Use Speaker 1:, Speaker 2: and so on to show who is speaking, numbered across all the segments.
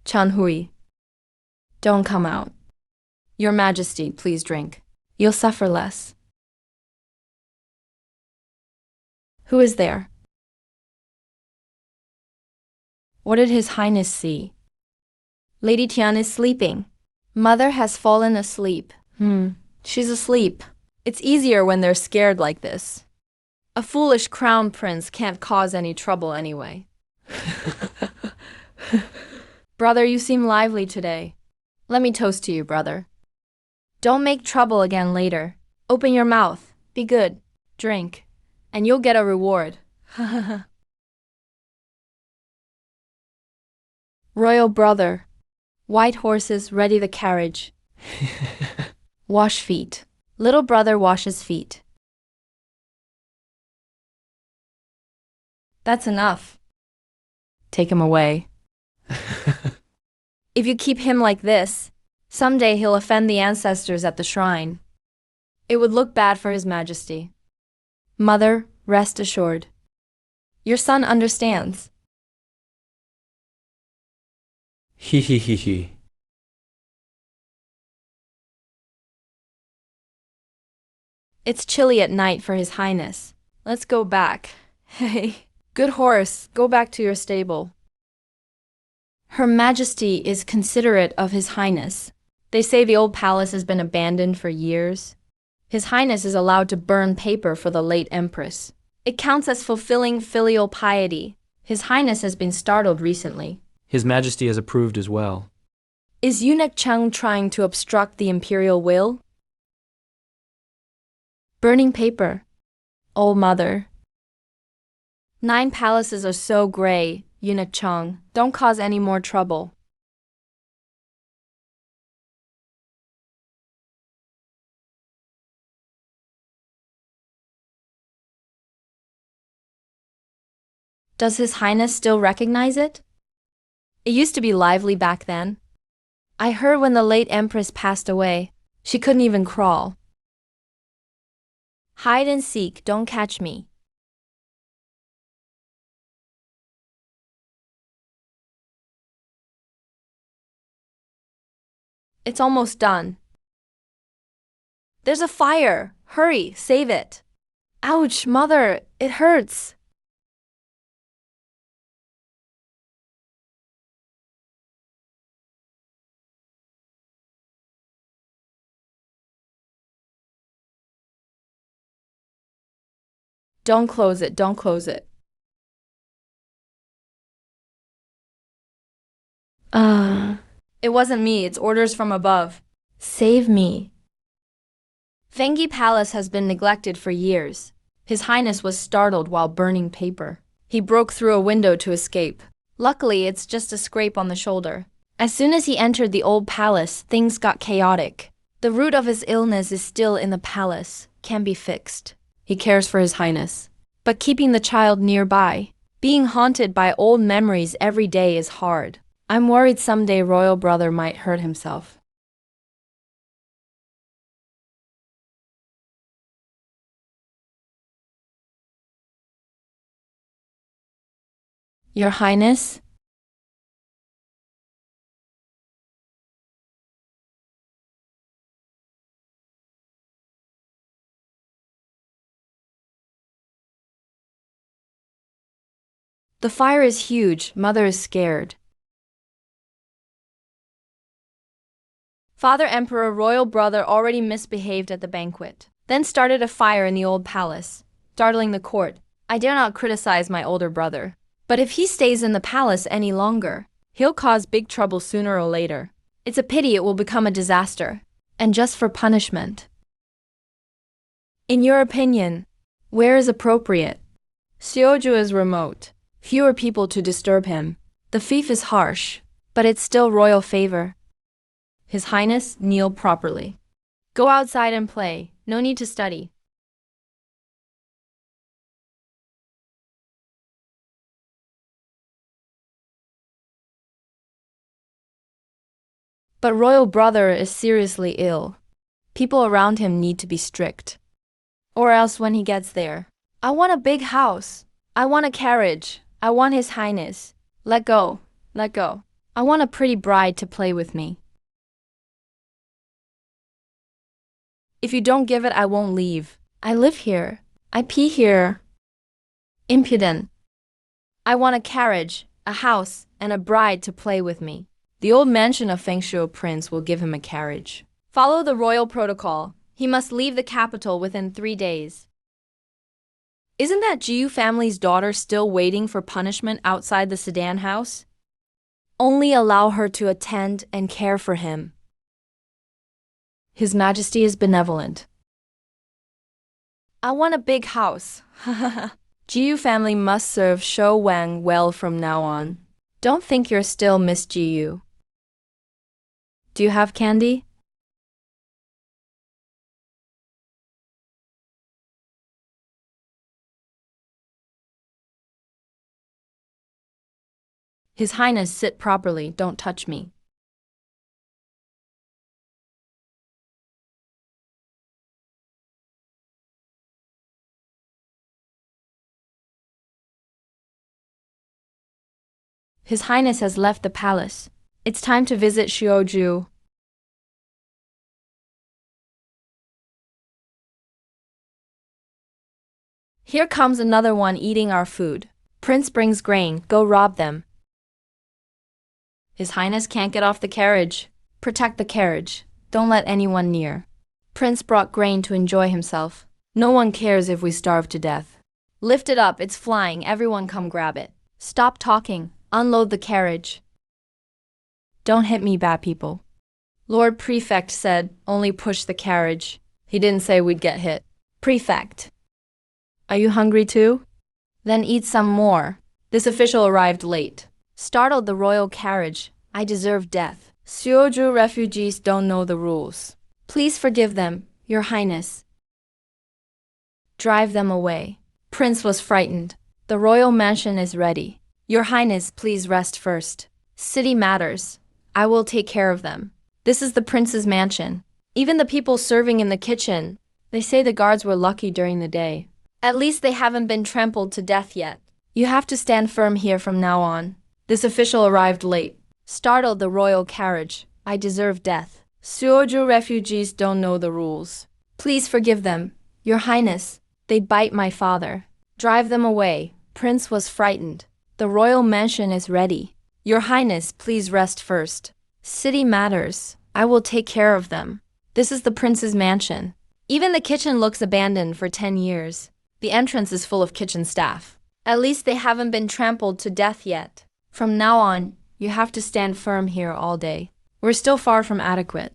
Speaker 1: Chanhui, don't come out. Your Majesty, please drink. You'll suffer less. Who is there? What did His Highness see? Lady Tian is sleeping. Mother has fallen asleep. She's asleep. It's easier when they're scared like this. A foolish crown prince can't cause any trouble anyway. Brother, you seem lively today. Let me toast to you, brother. Don't make trouble again later. Open your mouth. Be good. Drink. And you'll get a reward. Royal brother. White horses, ready the carriage. Wash feet. Little brother washes feet. That's enough. Take him away. If you keep him like this, someday he'll offend the ancestors at the shrine. It would look bad for His Majesty. Mother, rest assured. Your son understands.
Speaker 2: He.
Speaker 1: It's chilly at night for His Highness. Let's go back. Hey, good horse, go back to your stable. Her Majesty is considerate of His Highness. They say the old palace has been abandoned for years. His Highness is allowed to burn paper for the late Empress. It counts as fulfilling filial piety. His Highness has been startled recently.
Speaker 2: His Majesty has approved as well.
Speaker 1: Is Eunuch Cheng trying to obstruct the imperial will? Burning paper. Oh, mother. 9 palaces are so gray, Eunuch Cheng. Don't cause any more trouble. Does His Highness still recognize it? It used to be lively back then. I heard when the late Empress passed away, she couldn't even crawl. Hide and seek, don't catch me. It's almost done. There's a fire! Hurry, save it! Ouch, mother, it hurts! Don't close it, don't close it. It wasn't me, it's orders from above. Save me. Fengi Palace has been neglected for years. His Highness was startled while burning paper. He broke through a window to escape. Luckily, it's just a scrape on the shoulder. As soon as he entered the old palace, things got chaotic. The root of his illness is still in the palace, can be fixed. He cares for His Highness. But keeping the child nearby, being haunted by old memories every day is hard. I'm worried someday royal brother might hurt himself. Your Highness? The fire is huge, mother is scared. Father Emperor royal brother already misbehaved at the banquet, then started a fire in the old palace, startling the court. I dare not criticize my older brother. But if he stays in the palace any longer, he'll cause big trouble sooner or later. It's a pity it will become a disaster, and just for punishment. In your opinion, where is appropriate? Xiuju is remote. Fewer people to disturb him. The fief is harsh, but it's still royal favor. His Highness, kneel properly. Go outside and play, no need to study. But royal brother is seriously ill. People around him need to be strict. Or else when he gets there, I want a big house. I want a carriage. I want His Highness. Let go. Let go. I want a pretty bride to play with me. If you don't give it, I won't leave. I live here. I pee here. Impudent. I want a carriage, a house, and a bride to play with me. The old mansion of Fengshuo Prince will give him a carriage. Follow the royal protocol. He must leave the capital within 3 days. Isn't that Jiyu family's daughter still waiting for punishment outside the sedan house? Only allow her to attend and care for him. His Majesty is benevolent. I want a big house. Jiyu family must serve Shou Wang well from now on. Don't think you're still Miss Jiyu. Do you have candy? His Highness, sit properly, don't touch me. His Highness has left the palace. It's time to visit Xiuju. Here comes another one eating our food. Prince brings grain, go rob them. His Highness can't get off the carriage. Protect the carriage. Don't let anyone near. Prince brought grain to enjoy himself. No one cares if we starve to death. Lift it up, it's flying, everyone come grab it. Stop talking. Unload the carriage. Don't hit me, bad people. Lord Prefect said, only push the carriage. He didn't say we'd get hit. Prefect. Are you hungry too? Then eat some more. This official arrived late. Startled the royal carriage. I deserve death. Xiuju refugees don't know the rules. Please forgive them, Your Highness. Drive them away. Prince was frightened. The royal mansion is ready. Your Highness, please rest first. City matters. I will take care of them. This is the prince's mansion. Even the people serving in the kitchen, they say the guards were lucky during the day. At least they haven't been trampled to death yet. You have to stand firm here from now on. This official arrived late. Startled the royal carriage. I deserve death. Xiuju refugees don't know the rules. Please forgive them, Your Highness. They bite my father. Drive them away. Prince was frightened. The royal mansion is ready. Your Highness, please rest first. City matters. I will take care of them. This is the prince's mansion. Even the kitchen looks abandoned for 10 years. The entrance is full of kitchen staff. At least they haven't been trampled to death yet. From now on, you have to stand firm here all day. We're still far from adequate.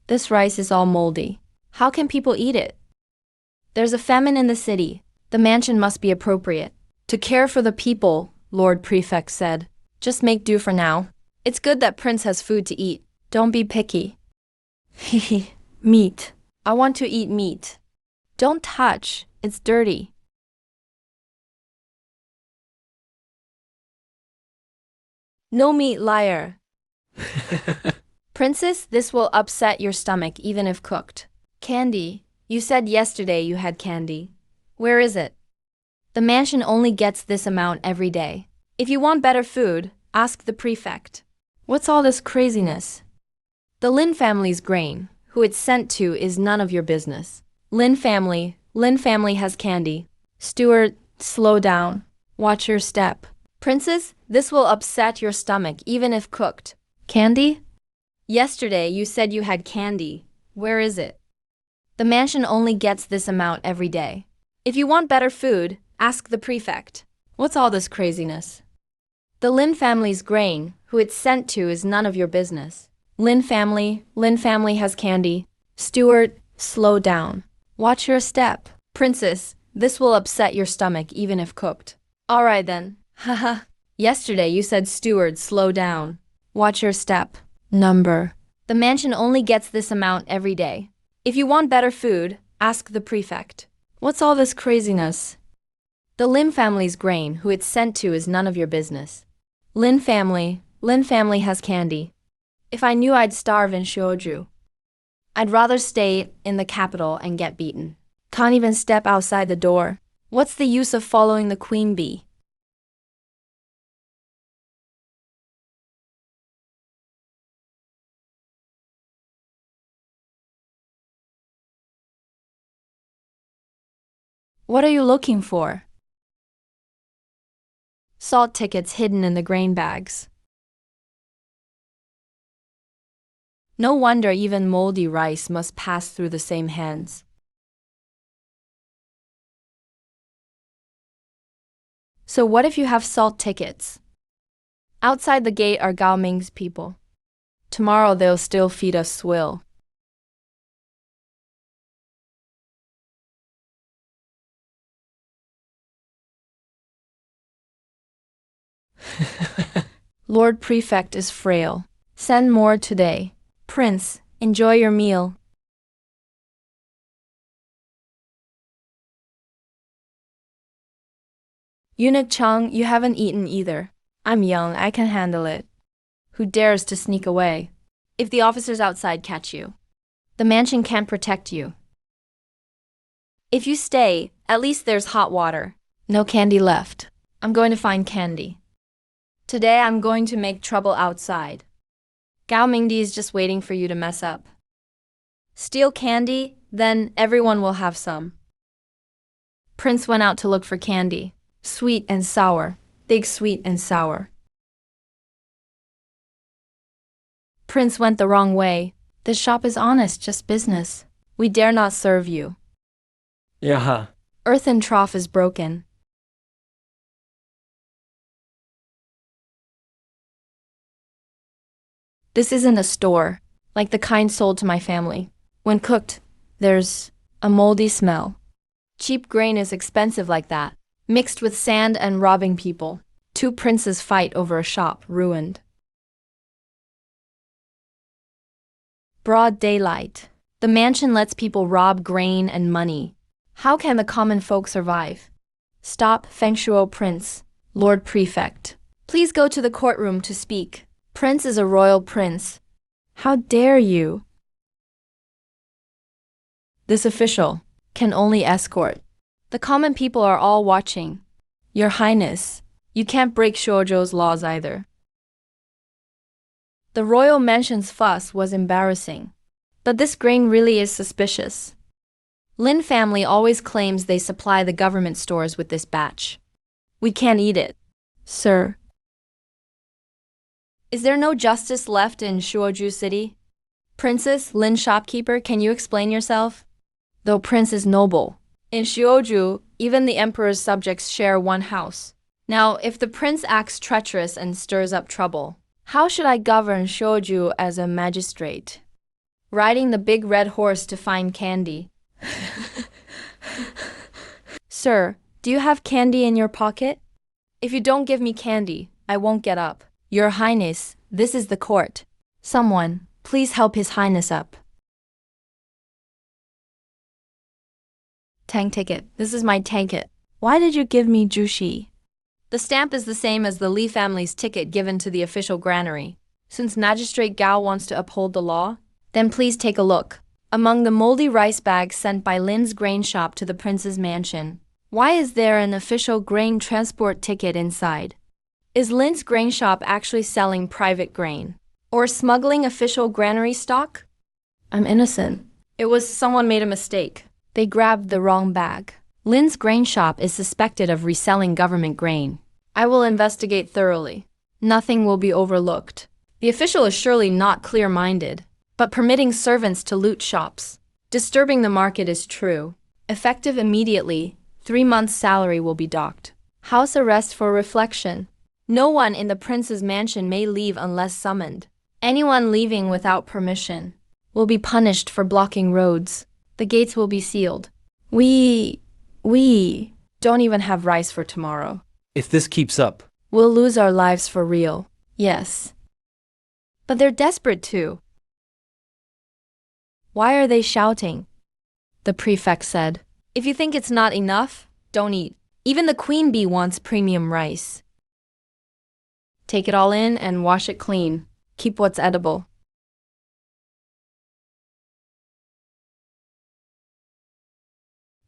Speaker 1: This rice is all moldy. How can people eat it? There's a famine in the city. The mansion must be appropriate. To care for the people, Lord Prefect said. Just make do for now. It's good that Prince has food to eat. Don't be picky. Hehe, meat. I want to eat meat. Don't touch, it's dirty. No meat, liar. Princess, this will upset your stomach even if cooked. Candy. You said yesterday you had candy. Where is it? The mansion only gets this amount every day. If you want better food, ask the prefect. What's all this craziness? The Lin family's grain, who it's sent to, is none of your business. Lin family has candy. Steward, slow down. Watch your step. Princess, this will upset your stomach even if cooked. Candy? Yesterday you said you had candy. Where is it? The mansion only gets this amount every day. If you want better food, ask the prefect. What's all this craziness? The Lin family's grain, who it's sent to, is none of your business. Lin family has candy. Steward, slow down. Watch your step. Princess, this will upset your stomach even if cooked. Alright then. Haha. Yesterday you said steward, slow down. Watch your step. Number. The mansion only gets this amount every day. If you want better food, ask the prefect. What's all this craziness? The Lin family's grain, who it's sent to, is none of your business. Lin family has candy. If I knew I'd starve in Xiuju, I'd rather stay in the capital and get beaten. Can't even step outside the door. What's the use of following the queen bee? What are you looking for? Salt tickets hidden in the grain bags. No wonder even moldy rice must pass through the same hands. So what if you have salt tickets? Outside the gate are Gao Ming's people. Tomorrow they'll still feed us swill. Lord Prefect is frail. Send more today. Prince, enjoy your meal. Eunuch Chang, you haven't eaten either. I'm young, I can handle it. Who dares to sneak away? If the officers outside catch you, the mansion can't protect you. If you stay, at least there's hot water. No candy left. I'm going to find candy. Today I'm going to make trouble outside. Gao Mingdi is just waiting for you to mess up. Steal candy, then everyone will have some. Prince went out to look for candy. Sweet and sour. Big sweet and sour. Prince went the wrong way. This shop is honest, just business. We dare not serve you.
Speaker 2: Yeah.
Speaker 1: Earthen trough is broken. This isn't a store, like the kind sold to my family. When cooked, there's a moldy smell. Cheap grain is expensive like that, mixed with sand and robbing people. Two princes fight over a shop ruined. Broad daylight. The mansion lets people rob grain and money. How can the common folk survive? Stop, Feng Shuo Prince, Lord Prefect. Please go to the courtroom to speak. Prince is a royal prince. How dare you? This official can only escort. The common people are all watching. Your Highness, you can't break Shuozhou's laws either. The royal mansion's fuss was embarrassing. But this grain really is suspicious. Lin family always claims they supply the government stores with this batch. We can't eat it. Sir. Is there no justice left in Shuozhou City? Princess, Lin shopkeeper, can you explain yourself? Though Prince is noble, in Shuozhou, even the emperor's subjects share one house. Now, if the prince acts treacherous and stirs up trouble, how should I govern Shuozhou as a magistrate? Riding the big red horse to find candy. Sir, do you have candy in your pocket? If you don't give me candy, I won't get up. Your Highness, this is the court. Someone, please help His Highness up. Tank ticket. This is my ticket. Why did you give me Jushi? The stamp is the same as the Li family's ticket given to the official granary. Since Magistrate Gao wants to uphold the law, then please take a look. Among the moldy rice bags sent by Lin's grain shop to the prince's mansion, why is there an official grain transport ticket inside? Is Lin's grain shop actually selling private grain? Or smuggling official granary stock? I'm innocent. It was someone made a mistake. They grabbed the wrong bag. Lin's grain shop is suspected of reselling government grain. I will investigate thoroughly. Nothing will be overlooked. The official is surely not clear-minded, but permitting servants to loot shops. Disturbing the market is true. Effective immediately, 3 months' salary will be docked. House arrest for reflection. No one in the prince's mansion may leave unless summoned. Anyone leaving without permission will be punished for blocking roads. The gates will be sealed. We don't even have rice for tomorrow.
Speaker 2: If this keeps up,
Speaker 1: We'll lose our lives for real. Yes. But they're desperate too. Why are they shouting? The prefect said. If you think it's not enough, don't eat. Even the queen bee wants premium rice. Take it all in and wash it clean. Keep what's edible.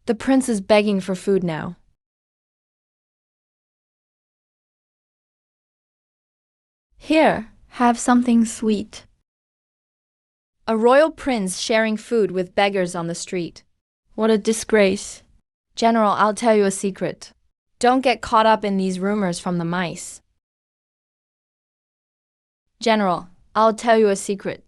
Speaker 1: The prince is begging for food now. Here, have something sweet. A royal prince sharing food with beggars on the street. What a disgrace. General, I'll tell you a secret. Don't get caught up in these rumors from the mice. General, I'll tell you a secret.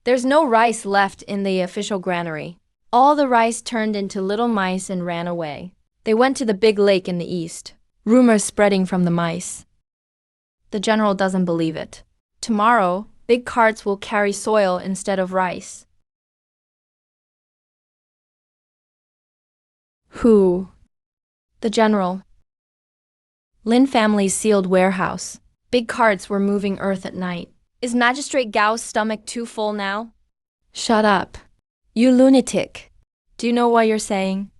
Speaker 1: There's no rice left in the official granary. All the rice turned into little mice and ran away. They went to the big lake in the east. Rumors spreading from the mice. The general doesn't believe it. Tomorrow, big carts will carry soil instead of rice. Who? The general. Lin family's sealed warehouse. Big carts were moving earth at night. Is Magistrate Gao's stomach too full now? Shut up. You lunatic. Do you know what you're saying?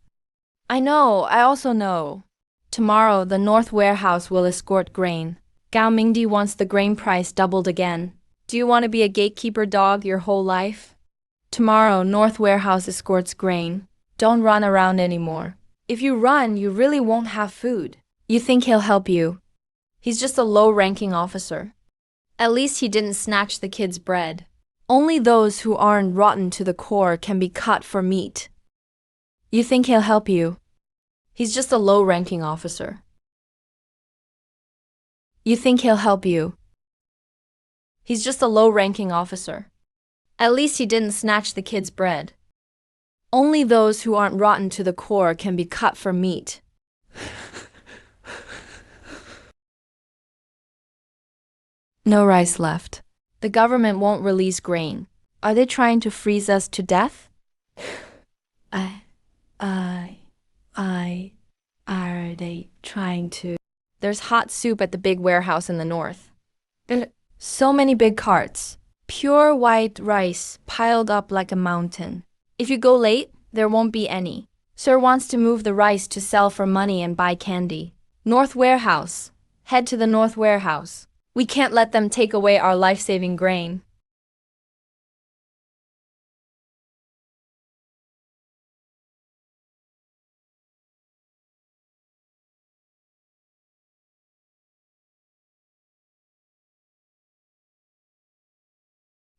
Speaker 1: I know, I also know. Tomorrow, the North Warehouse will escort grain. Gao Mingdi wants the grain price doubled again. Do you want to be a gatekeeper dog your whole life? Tomorrow, North Warehouse escorts grain. Don't run around anymore. If you run, you really won't have food. You think he'll help you. He's just a low-ranking officer. At least he didn't snatch the kids' bread. Only those who aren't rotten to the core can be cut for meat. You think he'll help you. He's just a low-ranking officer. You think he'll help you. He's just a low-ranking officer. At least he didn't snatch the kids' bread. Only those who aren't rotten to the core can be cut for meat. No rice left. The government won't release grain. Are they trying to freeze us to death? Are they trying to? There's hot soup at the big warehouse in the north. So many big carts. Pure white rice piled up like a mountain. If you go late, there won't be any. Sir wants to move the rice to sell for money and buy candy. North Warehouse. Head to the North Warehouse. We can't let them take away our life-saving grain.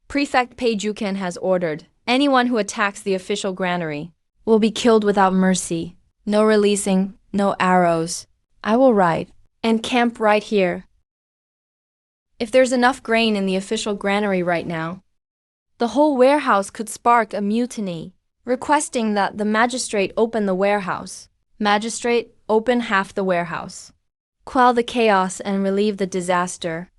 Speaker 1: Prefect Pei Juken has ordered, anyone who attacks the official granary will be killed without mercy. No releasing, no arrows. I will ride and camp right here. If there's enough grain in the official granary right now, the whole warehouse could spark a mutiny, requesting that the magistrate open the warehouse. Magistrate, open half the warehouse. Quell the chaos and relieve the disaster.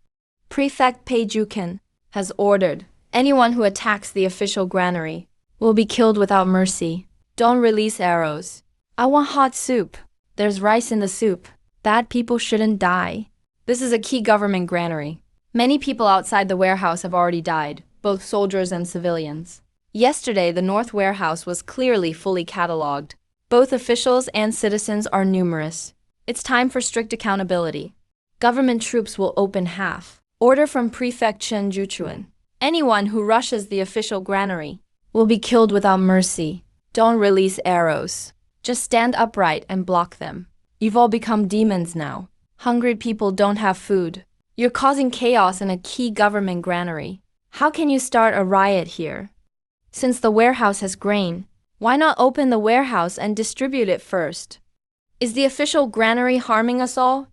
Speaker 1: Prefect Pei Juken has ordered, anyone who attacks the official granary will be killed without mercy. Don't release arrows. I want hot soup. There's rice in the soup. Bad people shouldn't die. This is a key government granary. Many people outside the warehouse have already died, both soldiers and civilians. Yesterday, the North Warehouse was clearly fully catalogued. Both officials and citizens are numerous. It's time for strict accountability. Government troops will open half. Order from Prefect Chen Juchuan. Anyone who rushes the official granary will be killed without mercy. Don't release arrows. Just stand upright and block them. You've all become demons now. Hungry people don't have food. You're causing chaos in a key government granary. How can you start a riot here? Since the warehouse has grain, why not open the warehouse and distribute it first? Is the official granary harming us all?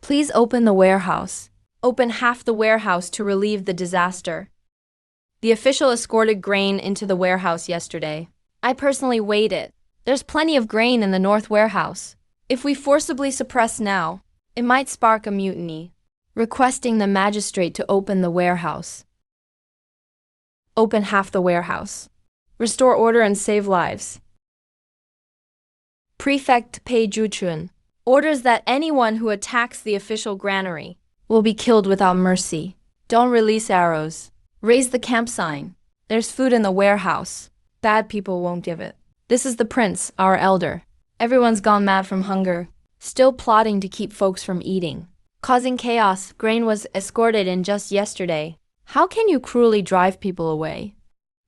Speaker 1: Please open the warehouse. Open half the warehouse to relieve the disaster. The official escorted grain into the warehouse yesterday. I personally weighed it. There's plenty of grain in the North Warehouse. If we forcibly suppress now, it might spark a mutiny. Requesting the magistrate to open the warehouse. Open half the warehouse. Restore order and save lives. Prefect Pei Juchuan orders that anyone who attacks the official granary will be killed without mercy. Don't release arrows. Raise the camp sign. There's food in the warehouse. Bad people won't give it. This is the prince, our elder. Everyone's gone mad from hunger, still plotting to keep folks from eating. Causing chaos, grain was escorted in just yesterday. How can you cruelly drive people away?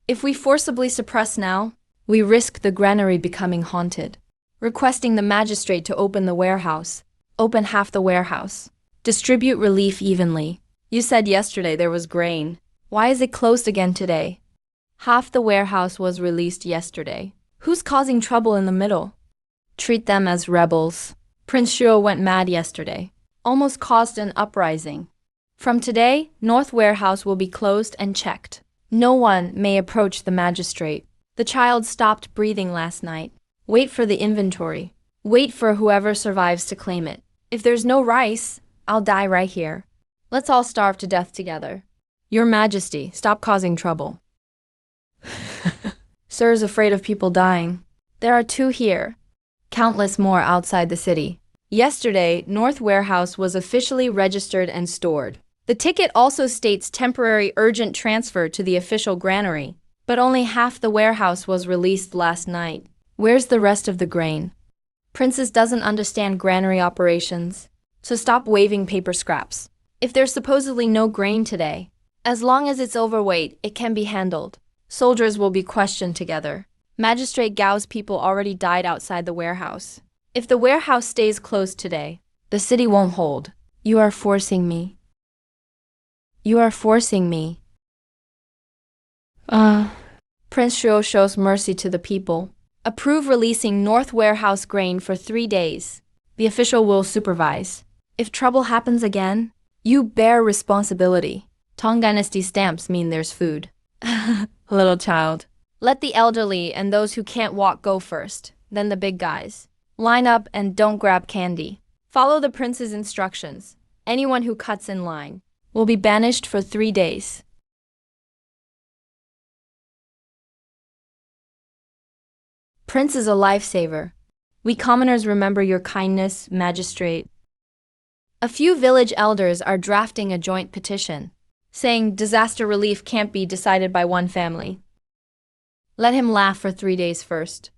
Speaker 1: If we forcibly suppress now, we risk the granary becoming haunted. Requesting the magistrate to open the warehouse. Open half the warehouse. Distribute relief evenly. You said yesterday there was grain. Why is it closed again today? Half the warehouse was released yesterday. Who's causing trouble in the middle? Treat them as rebels. Prince Shuo went mad yesterday, almost caused an uprising. From today, North Warehouse will be closed and checked. No one may approach the magistrate. The child stopped breathing last night. Wait for the inventory. Wait for whoever survives to claim it. If there's no rice, I'll die right here. Let's all starve to death together. Your Majesty, stop causing trouble. Sir is afraid of people dying. There are 2 here. Countless more outside the city. Yesterday, North Warehouse was officially registered and stored. The ticket also states temporary urgent transfer to the official granary, but only half the warehouse was released last night. Where's the rest of the grain? Princess doesn't understand granary operations, so stop waving paper scraps. If there's supposedly no grain today, as long as it's overweight, it can be handled. Soldiers will be questioned together. Magistrate Gao's people already died outside the warehouse. If the warehouse stays closed today, the city won't hold. You are forcing me. You are forcing me. Prince Shuo shows mercy to the people. Approve releasing North Warehouse grain for 3 days. The official will supervise. If trouble happens again, you bear responsibility. Tang Dynasty stamps mean there's food. Little child. Let the elderly and those who can't walk go first, then the big guys. Line up and don't grab candy. Follow the prince's instructions. Anyone who cuts in line will be banished for 3 days. Prince is a lifesaver. We commoners remember your kindness, magistrate. A few village elders are drafting a joint petition, saying disaster relief can't be decided by one family. Let him laugh for 3 days first.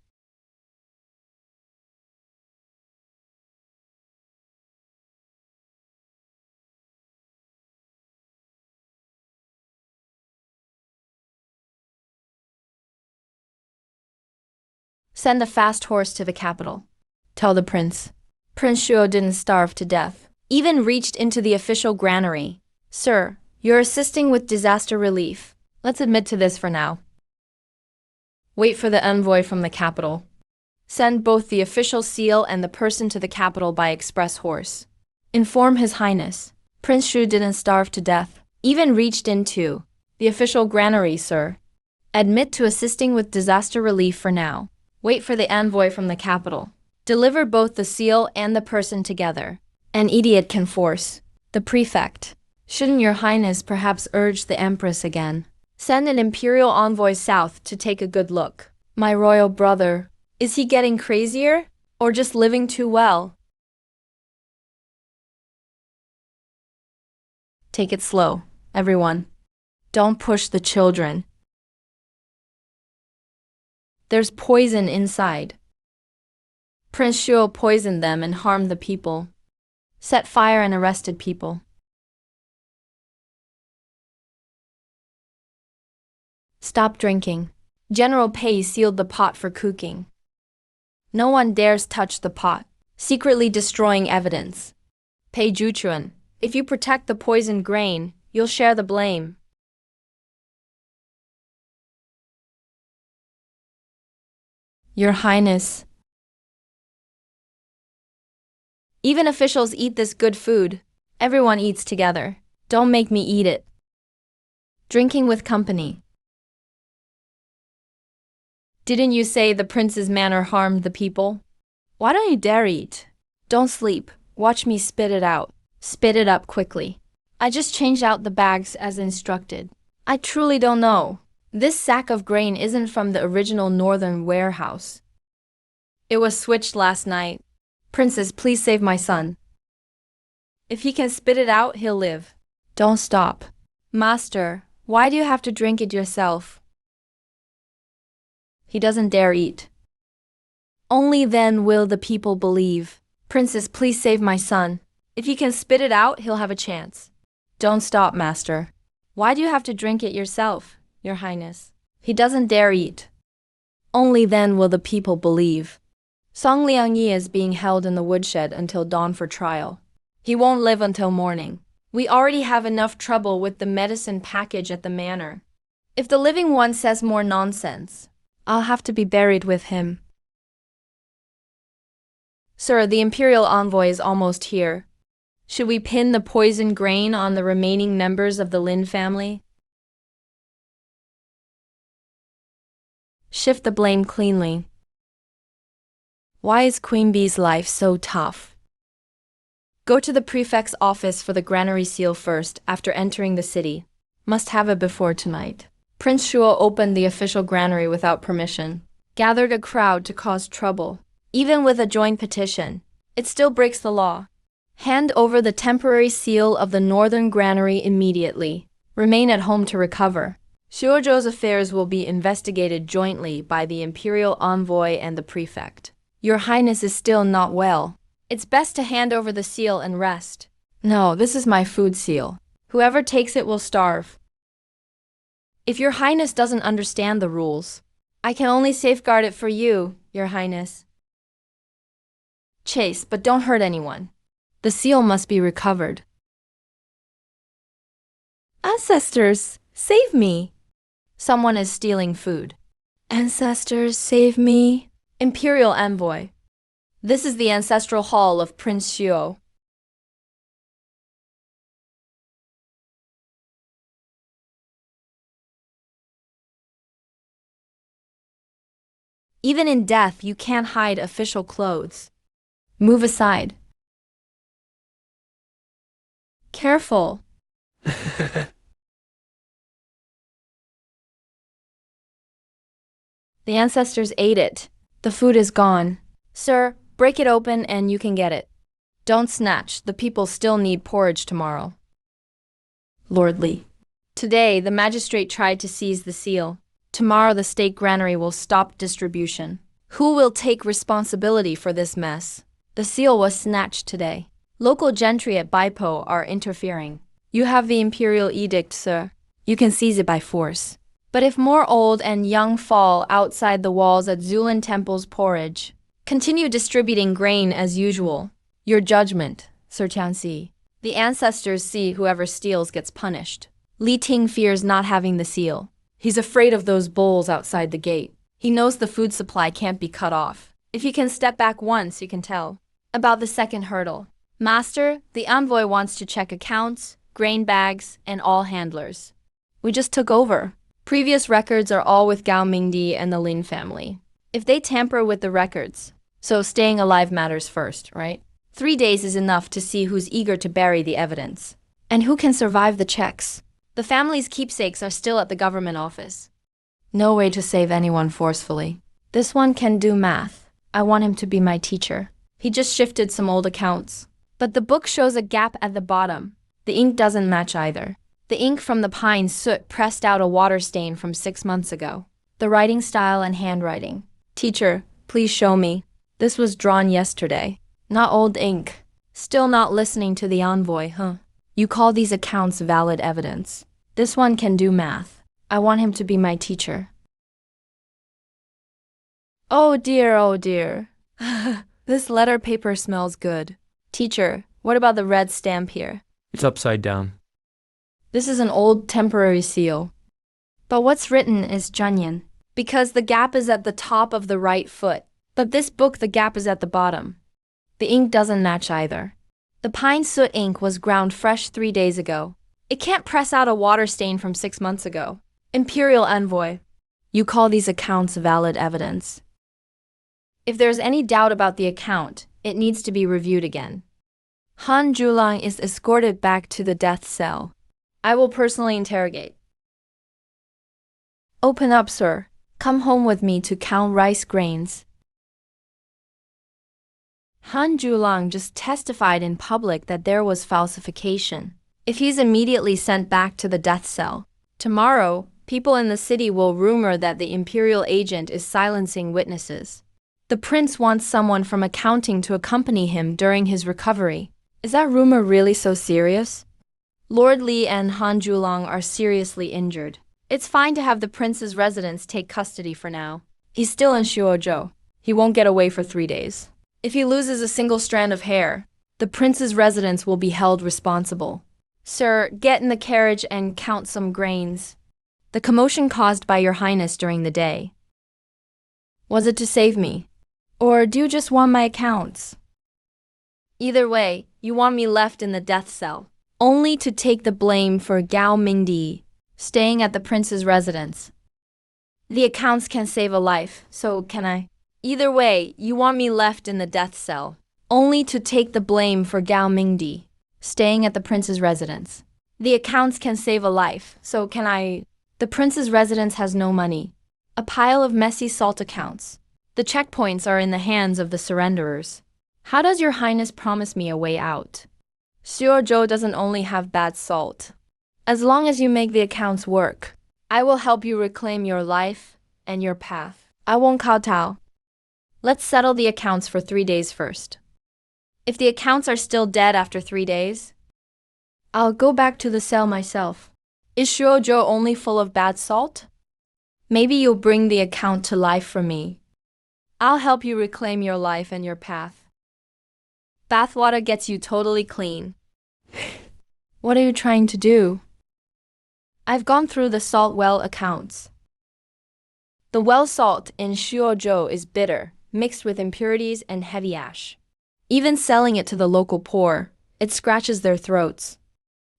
Speaker 1: Send a fast horse to the capital. Tell the prince. Prince Shuo didn't starve to death. Even reached into the official granary. Sir, you're assisting with disaster relief. Let's admit to this for now. Wait for the envoy from the capital. Send both the official seal and the person to the capital by express horse. Inform His Highness. Prince Shu didn't starve to death. Even reached into the official granary, sir. Admit to assisting with disaster relief for now. Wait for the envoy from the capital. Deliver both the seal and the person together. An idiot can force. The prefect. Shouldn't your highness perhaps urge the empress again? Send an imperial envoy south to take a good look. My royal brother. Is he getting crazier? Or just living too well? Take it slow, everyone. Don't push the children. There's poison inside. Prince Shuo poisoned them and harmed the people. Set fire and arrested people. Stop drinking. General Pei sealed the pot for cooking. No one dares touch the pot, secretly destroying evidence. Pei Juchuan, if you protect the poisoned grain, you'll share the blame. Your Highness. Even officials eat this good food. Everyone eats together. Don't make me eat it. Drinking with company. Didn't you say the prince's manner harmed the people? Why don't you dare eat? Don't sleep. Watch me spit it out. Spit it up quickly. I just changed out the bags as instructed. I truly don't know. This sack of grain isn't from the original northern warehouse. It was switched last night. Princess, please save my son. If he can spit it out, he'll live. Don't stop. Master, why do you have to drink it yourself? He doesn't dare eat. Only then will the people believe. Princess, please save my son. If he can spit it out, he'll have a chance. Don't stop, Master. Why do you have to drink it yourself, Your Highness? He doesn't dare eat. Only then will the people believe. Song Liangyi is being held in the woodshed until dawn for trial. He won't live until morning. We already have enough trouble with the medicine package at the manor. If the living one says more nonsense, I'll have to be buried with him. Sir, the imperial envoy is almost here. Should we pin the poisoned grain on the remaining members of the Lin family? Shift the blame cleanly. Why is Queen Bee's life so tough? Go to the prefect's office for the granary seal first after entering the city. Must have it before tonight. Prince Shuo opened the official granary without permission. Gathered a crowd to cause trouble. Even with a joint petition, it still breaks the law. Hand over the temporary seal of the northern granary immediately. Remain at home to recover. Shuozhou's affairs will be investigated jointly by the imperial envoy and the prefect. Your Highness is still not well. It's best to hand over the seal and rest. No, this is my food seal. Whoever takes it will starve. If Your Highness doesn't understand the rules, I can only safeguard it for you, Your Highness. Chase, but don't hurt anyone. The seal must be recovered. Ancestors, save me! Someone is stealing food. Ancestors, save me! Imperial Envoy. This is the ancestral hall of Prince Shuo. Even in death, you can't hide official clothes. Move aside. Careful. The ancestors ate it. The food is gone. Sir, break it open and you can get it. Don't snatch. The people still need porridge tomorrow. Lord Li. Today, the magistrate tried to seize the seal. Tomorrow, the state granary will stop distribution. Who will take responsibility for this mess? The seal was snatched today. Local gentry at Baipo are interfering. You have the imperial edict, sir. You can seize it by force. But if more old and young fall outside the walls at Zulin Temple's porridge, continue distributing grain as usual. Your judgment, Sir Tianxi. The ancestors see whoever steals gets punished. Li Ting fears not having the seal. He's afraid of those bulls outside the gate. He knows the food supply can't be cut off. If you can step back once, you can tell. About the second hurdle. Master, the envoy wants to check accounts, grain bags, and all handlers. We just took over. Previous records are all with Gao Mingdi and the Lin family. If they tamper with the records, so staying alive matters first, right? 3 days is enough to see who's eager to bury the evidence. And who can survive the checks. The family's keepsakes are still at the government office. No way to save anyone forcefully. This one can do math. I want him to be my teacher. He just shifted some old accounts. But the book shows a gap at the bottom. The ink doesn't match either. The ink from the pine soot pressed out a water stain from 6 months ago. The writing style and handwriting. Teacher, please show me. This was drawn yesterday. Not old ink. Still not listening to the envoy, huh? You call these accounts valid evidence. This one can do math. I want him to be my teacher. Oh dear, oh dear. This letter paper smells good. Teacher, what about the red stamp here?
Speaker 2: It's upside down.
Speaker 1: This is an old temporary seal. But what's written is Zhenyan, because the gap is at the top of the right foot. But this book, the gap is at the bottom. The ink doesn't match either. The pine soot ink was ground fresh 3 days ago. It can't press out a water stain from 6 months ago. Imperial Envoy, you call these accounts valid evidence. If there's any doubt about the account, it needs to be reviewed again. Han Zhulang is escorted back to the death cell. I will personally interrogate. Open up, sir. Come home with me to count rice grains. Han Zhulang just testified in public that there was falsification. If he's immediately sent back to the death cell, tomorrow, people in the city will rumor that the imperial agent is silencing witnesses. The prince wants someone from accounting to accompany him during his recovery. Is that rumor really so serious? Lord Li and Han Zhulang are seriously injured. It's fine to have the prince's residents take custody for now. He's still in Shuozhou. He won't get away for 3 days. If he loses a single strand of hair, the prince's residents will be held responsible. Sir, get in the carriage and count some grains. The commotion caused by Your Highness during the day. Was it to save me? Or do you just want my accounts? Either way, you want me left in the death cell, only to take the blame for Gao Mingdi staying at the prince's residence. The accounts can save a life, so can I. Either way, you want me left in the death cell, only to take the blame for Gao Mingdi staying at the prince's residence. The accounts can save a life, so can I. The prince's residence has no money. A pile of messy salt accounts. The checkpoints are in the hands of the surrenderers. How does your highness promise me a way out? Xiaozhou doesn't only have bad salt. As long as you make the accounts work, I will help you reclaim your life and your path. I won't kowtow. Let's settle the accounts for 3 days first. If the accounts are still dead after 3 days, I'll go back to the cell myself. Is Xiaozhou only full of bad salt? Maybe you'll bring the account to life for me. I'll help you reclaim your life and your path. Bathwater gets you totally clean. What are you trying to do? I've gone through the salt well accounts. The well salt in Xiaozhou is bitter, mixed with impurities and heavy ash. Even selling it to the local poor, it scratches their throats.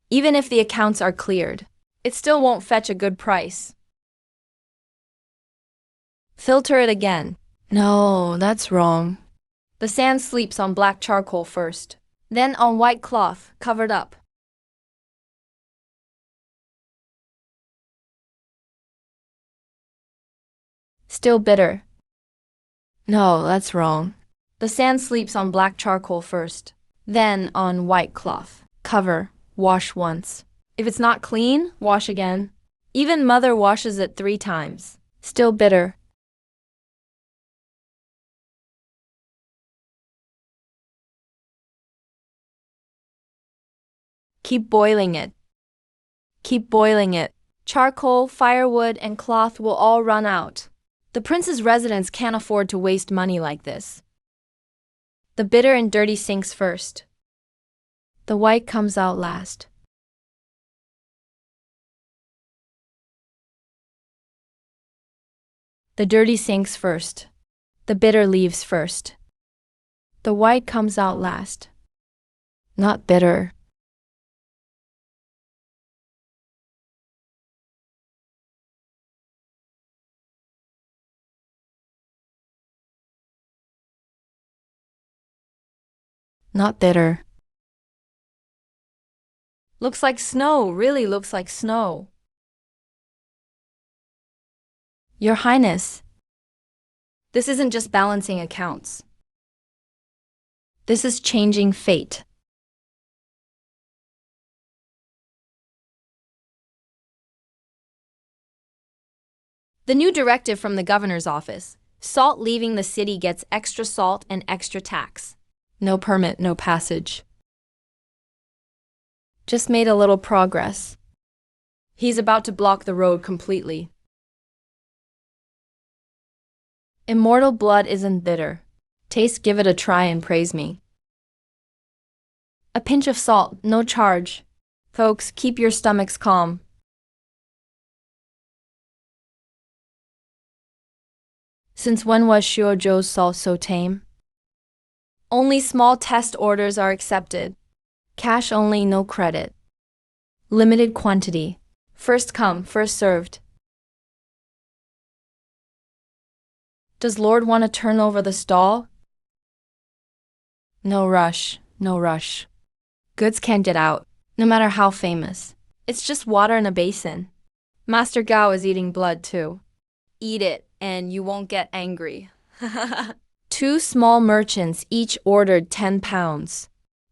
Speaker 1: Even if the accounts are cleared, it still won't fetch a good price. Filter it again. No, that's wrong. The sand sleeps on black charcoal first, then on white cloth, covered up. Still bitter. No, that's wrong. The sand sleeps on black charcoal first, then on white cloth. Cover, wash once. If it's not clean, wash again. Even mother washes it 3 times. Still bitter. Keep boiling it. Keep boiling it. Charcoal, firewood, and cloth will all run out. The prince's residence can't afford to waste money like this. The bitter and dirty sinks first. The white comes out last. The dirty sinks first. The bitter leaves first. The white comes out last. Not bitter. Not bitter. Looks like snow, really looks like snow. Your Highness, this isn't just balancing accounts. This is changing fate. The new directive from the governor's office: salt leaving the city gets extra salt and extra tax. No permit, no passage. Just made a little progress. He's about to block the road completely. Immortal blood isn't bitter. Taste, give it a try and praise me. A pinch of salt, no charge. Folks, keep your stomachs calm. Since when was Xiaozhou's salt so tame? Only small test orders are accepted. Cash only, no credit. Limited quantity. First come, first served. Does Lord want to turn over the stall? No rush, no rush. Goods can't get out, no matter how famous. It's just water in a basin. Master Gao is eating blood too. Eat it, and you won't get angry. 2 small merchants each ordered 10 pounds.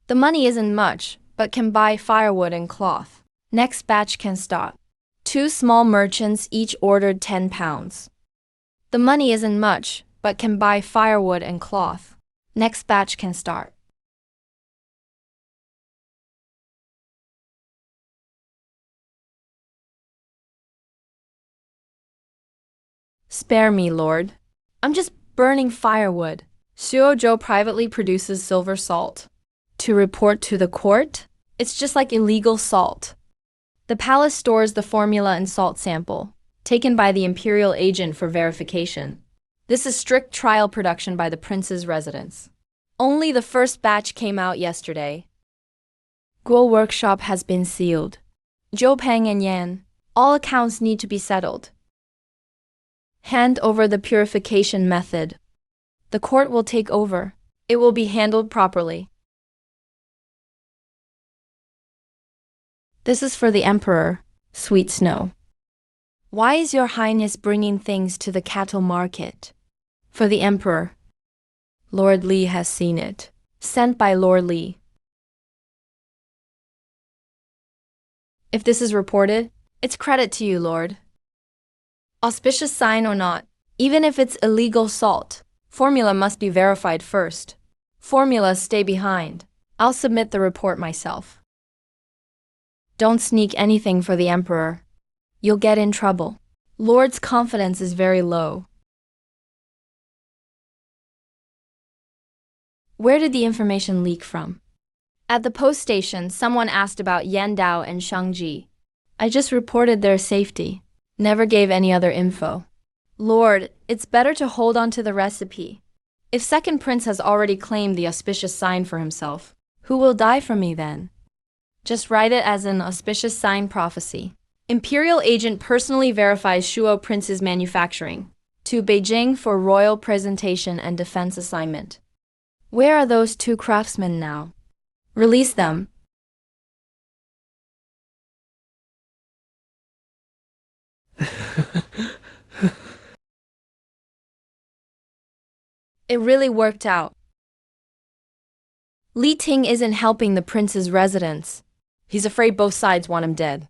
Speaker 1: The money isn't much, but can buy firewood and cloth. Next batch can start. 2 small merchants each ordered 10 pounds. The money isn't much, but can buy firewood and cloth. Next batch can start. Spare me, Lord. I'm just burning firewood. Xiaozhou privately produces silver salt. To report to the court? It's just like illegal salt. The palace stores the formula and salt sample, taken by the imperial agent for verification. This is strict trial production by the prince's residence. Only the first batch came out yesterday. Guo workshop has been sealed. Zhou Peng and Yan, all accounts need to be settled. Hand over the purification method. The court will take over. It will be handled properly. This is for the Emperor, Sweet Snow. Why is your Highness bringing things to the cattle market? For the Emperor. Lord Li has seen it. Sent by Lord Li. If this is reported, it's credit to you, Lord. Auspicious sign or not, even if it's illegal salt, formula must be verified first. Formulas stay behind. I'll submit the report myself. Don't sneak anything for the Emperor. You'll get in trouble. Lord's confidence is very low. Where did the information leak from? At the post station, someone asked about Yan Dao and Shang Ji. I just reported their safety. Never gave any other info. Lord, it's better to hold on to the recipe. If second prince has already claimed the auspicious sign for himself, who will die for me then? Just write it as an auspicious sign prophecy. Imperial agent personally verifies Shuo prince's manufacturing. To Beijing for royal presentation and defense assignment. Where are those two craftsmen now? Release them. It really worked out. Li Ting isn't helping the prince's residents. He's afraid both sides want him dead.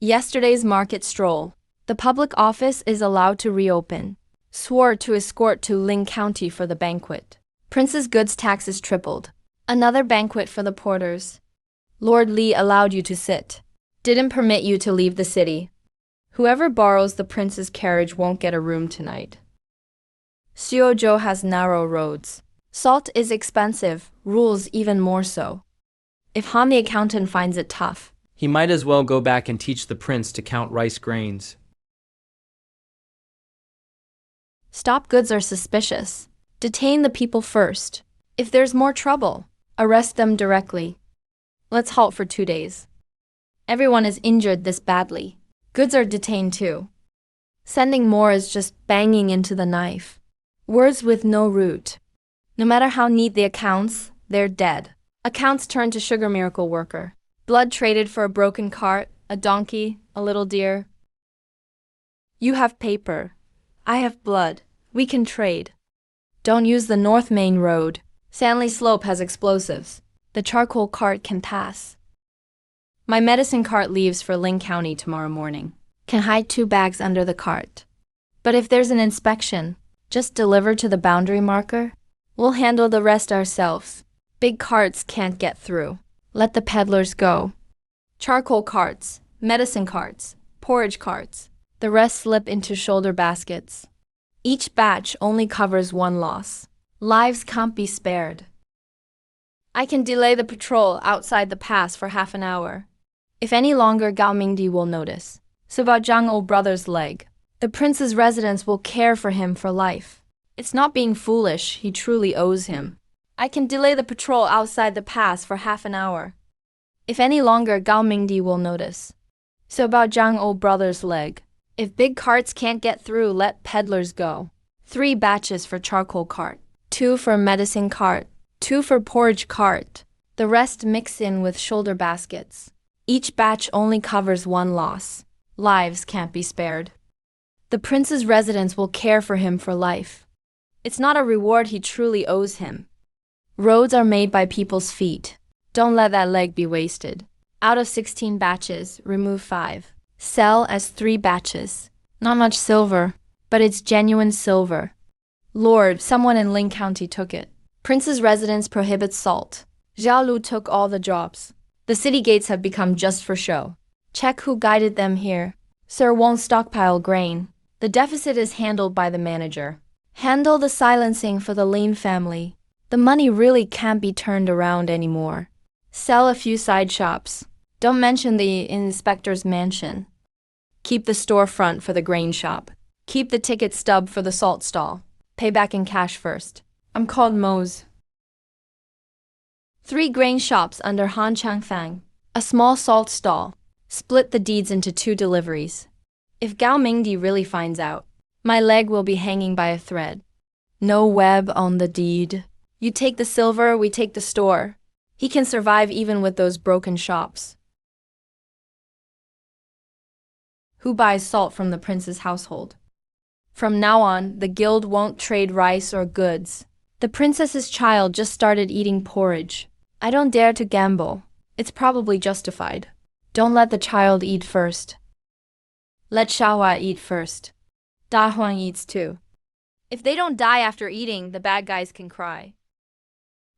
Speaker 1: Yesterday's market stroll. The public office is allowed to reopen. Swore to escort to Ling County for the banquet. Prince's goods taxes tripled. Another banquet for the porters. Lord Li allowed you to sit. Didn't permit you to leave the city. Whoever borrows the prince's carriage won't get a room tonight. Xiuzhou has narrow roads. Salt is expensive, rules even more so. If Han the accountant finds it tough,
Speaker 2: He might as well go back and teach the prince to count rice grains.
Speaker 1: stop goods are suspicious. Detain the people first. If there's more trouble, arrest them directly. Let's halt for 2 days. Everyone is injured this badly. Goods are detained too. Sending more is just banging into the knife. Words with no root. No matter how neat the accounts, they're dead. Accounts turn to sugar miracle worker. Blood traded for a broken cart, a donkey, a little deer. You have paper. I have blood. We can trade. Don't use the North Main Road. Sanley Slope has explosives. The charcoal cart can pass. My medicine cart leaves for Ling County tomorrow morning. Can hide 2 bags under the cart. But if there's an inspection, just deliver to the boundary marker. We'll handle the rest ourselves. Big carts can't get through. Let the peddlers go. Charcoal carts, medicine carts, porridge carts. The rest slip into shoulder baskets. Each batch only covers 1 loss. Lives can't be spared. I can delay the patrol outside the pass for half an hour. If any longer, Gao Mingdi will notice. So about Zhang old brother's leg. The prince's residents will care for him for life. It's not being foolish, he truly owes him. I can delay the patrol outside the pass for half an hour. If any longer, Gao Mingdi will notice. So about Zhang old brother's leg. If big carts can't get through, let peddlers go. 3 batches for charcoal cart, 2 for medicine cart, 2 for porridge cart. The rest mix in with shoulder baskets. Each batch only covers 1 loss. Lives can't be spared. The prince's residents will care for him for life. It's not a reward he truly owes him. Roads are made by people's feet. Don't let that leg be wasted. Out of 16 batches, remove 5. Sell as 3 batches. Not much silver, but it's genuine silver. Lord, someone in Ling County took it. Prince's residence prohibits salt. Zhao Lu took all the jobs. The city gates have become just for show. Check who guided them here. Sir won't stockpile grain. The deficit is handled by the manager. Handle the silencing for the Lin family. The money really can't be turned around anymore. Sell a few side shops. Don't mention the inspector's mansion. Keep the storefront for the grain shop. Keep the ticket stub for the salt stall. Pay back in cash first. I'm called Mose. 3 grain shops under Han Changfang. A small salt stall. Split the deeds into 2 deliveries. If Gao Mingdi really finds out, my leg will be hanging by a thread. No web on the deed. You take the silver, we take the store. He can survive even with those broken shops. Who buys salt from the prince's household? From now on, the guild won't trade rice or goods. The princess's child just started eating porridge. I don't dare to gamble. It's probably justified. Don't let the child eat first. Let Xiaohua eat first. Da Huang eats too. If they don't die after eating, the bad guys can cry.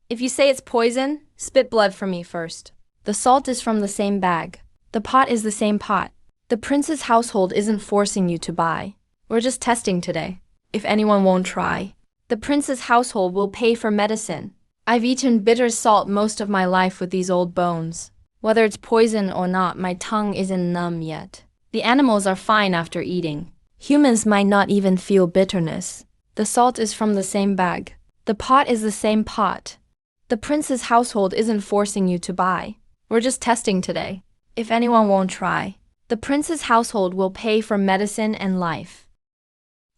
Speaker 1: If you say it's poison, spit blood for me first. The salt is from the same bag. The pot is the same pot. The prince's household isn't forcing you to buy. We're just testing today. If anyone won't try, the prince's household will pay for medicine. I've eaten bitter salt most of my life with these old bones. Whether it's poison or not, my tongue isn't numb yet. The animals are fine after eating. Humans might not even feel bitterness. The salt is from the same bag. The pot is the same pot. The prince's household isn't forcing you to buy. We're just testing today. If anyone won't try, the prince's household will pay for medicine and life.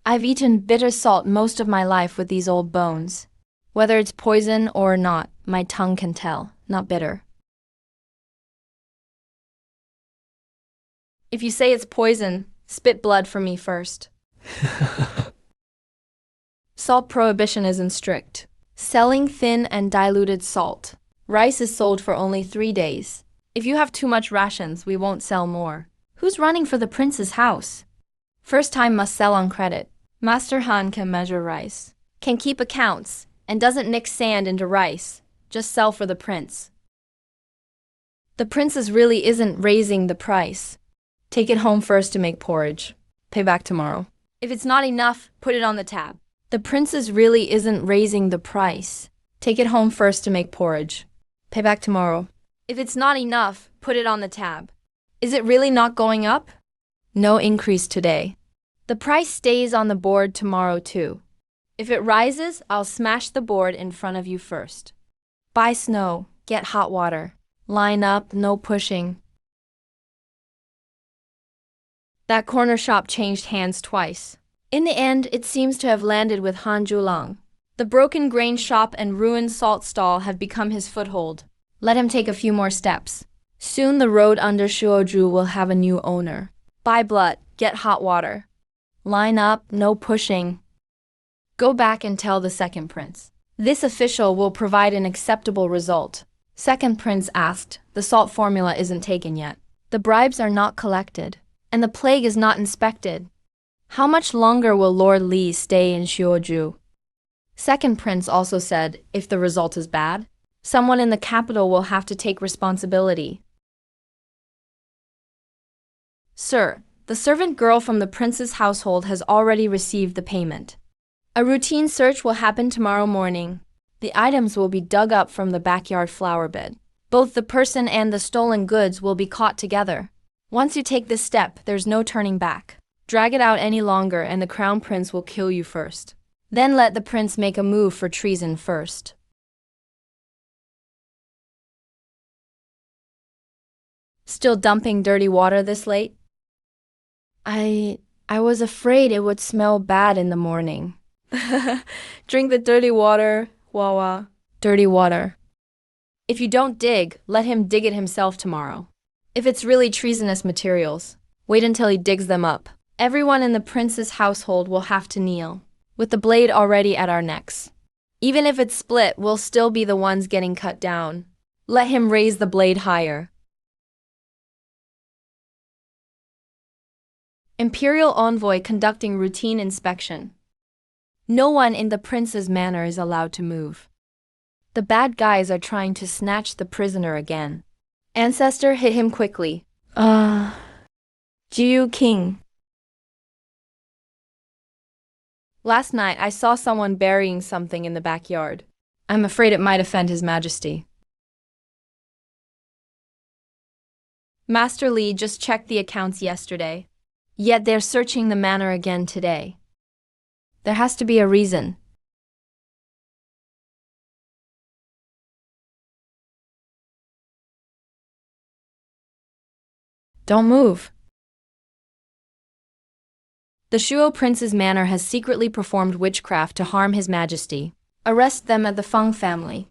Speaker 1: I've eaten bitter salt most of my life with these old bones. Whether it's poison or not, my tongue can tell, not bitter. If you say it's poison, spit blood for me first. Salt prohibition isn't strict. Selling thin and diluted salt. Rice is sold for only 3 days. If you have too much rations, we won't sell more. Who's running for the prince's house? First time must sell on credit. Master Han can measure rice, can keep accounts, and doesn't mix sand into rice. Just sell for the prince. The princess really isn't raising the price. Take it home first to make porridge. Pay back tomorrow. If it's not enough, put it on the tab. The princess really isn't raising the price. Take it home first to make porridge. Pay back tomorrow. If it's not enough, put it on the tab. Is it really not going up? No increase today. The price stays on the board tomorrow too. If it rises, I'll smash the board in front of you first. Buy snow, get hot water. Line up, no pushing. That corner shop changed hands twice. In the end, it seems to have landed with Han Zhulang. The broken grain shop and ruined salt stall have become his foothold. Let him take a few more steps. Soon the road under Shuozhu will have a new owner. Buy blood, get hot water. Line up, no pushing. Go back and tell the second prince. This official will provide an acceptable result. Second prince asked, the salt formula isn't taken yet. The bribes are not collected, and the plague is not inspected. How much longer will Lord Li stay in Shuozhu? Second prince also said, if the result is bad, someone in the capital will have to take responsibility. Sir, the servant girl from the prince's household has already received the payment. A routine search will happen tomorrow morning. The items will be dug up from the backyard flower bed. Both the person and the stolen goods will be caught together. Once you take this step, there's no turning back. Drag it out any longer and the crown prince will kill you first. Then let the prince make a move for treason first. Still dumping dirty water this late? I was afraid it would smell bad in the morning. Drink the dirty water, Wawa. Dirty water. If you don't dig, let him dig it himself tomorrow. If it's really treasonous materials, wait until he digs them up. Everyone in the prince's household will have to kneel, with the blade already at our necks. Even if it's split, we'll still be the ones getting cut down. Let him raise the blade higher. Imperial envoy conducting routine inspection. No one in the prince's manor is allowed to move. The bad guys are trying to snatch the prisoner again. Ancestor hit him quickly. Jiu King. Last night I saw someone burying something in the backyard. I'm afraid it might offend His Majesty. Master Li just checked the accounts yesterday. Yet they're searching the manor again today. There has to be a reason. Don't move. The Shuo prince's manor has secretly performed witchcraft to harm His Majesty. Arrest them at the Feng family.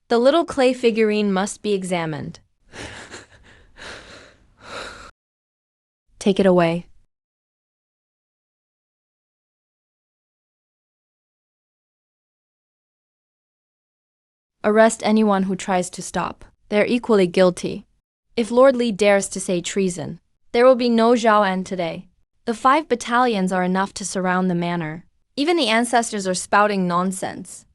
Speaker 1: The little clay figurine must be examined. Take it away. Arrest anyone who tries to stop. They're equally guilty. If Lord Li dares to say treason, there will be no Zhaoan today. The 5 battalions are enough to surround the manor. Even the ancestors are spouting nonsense.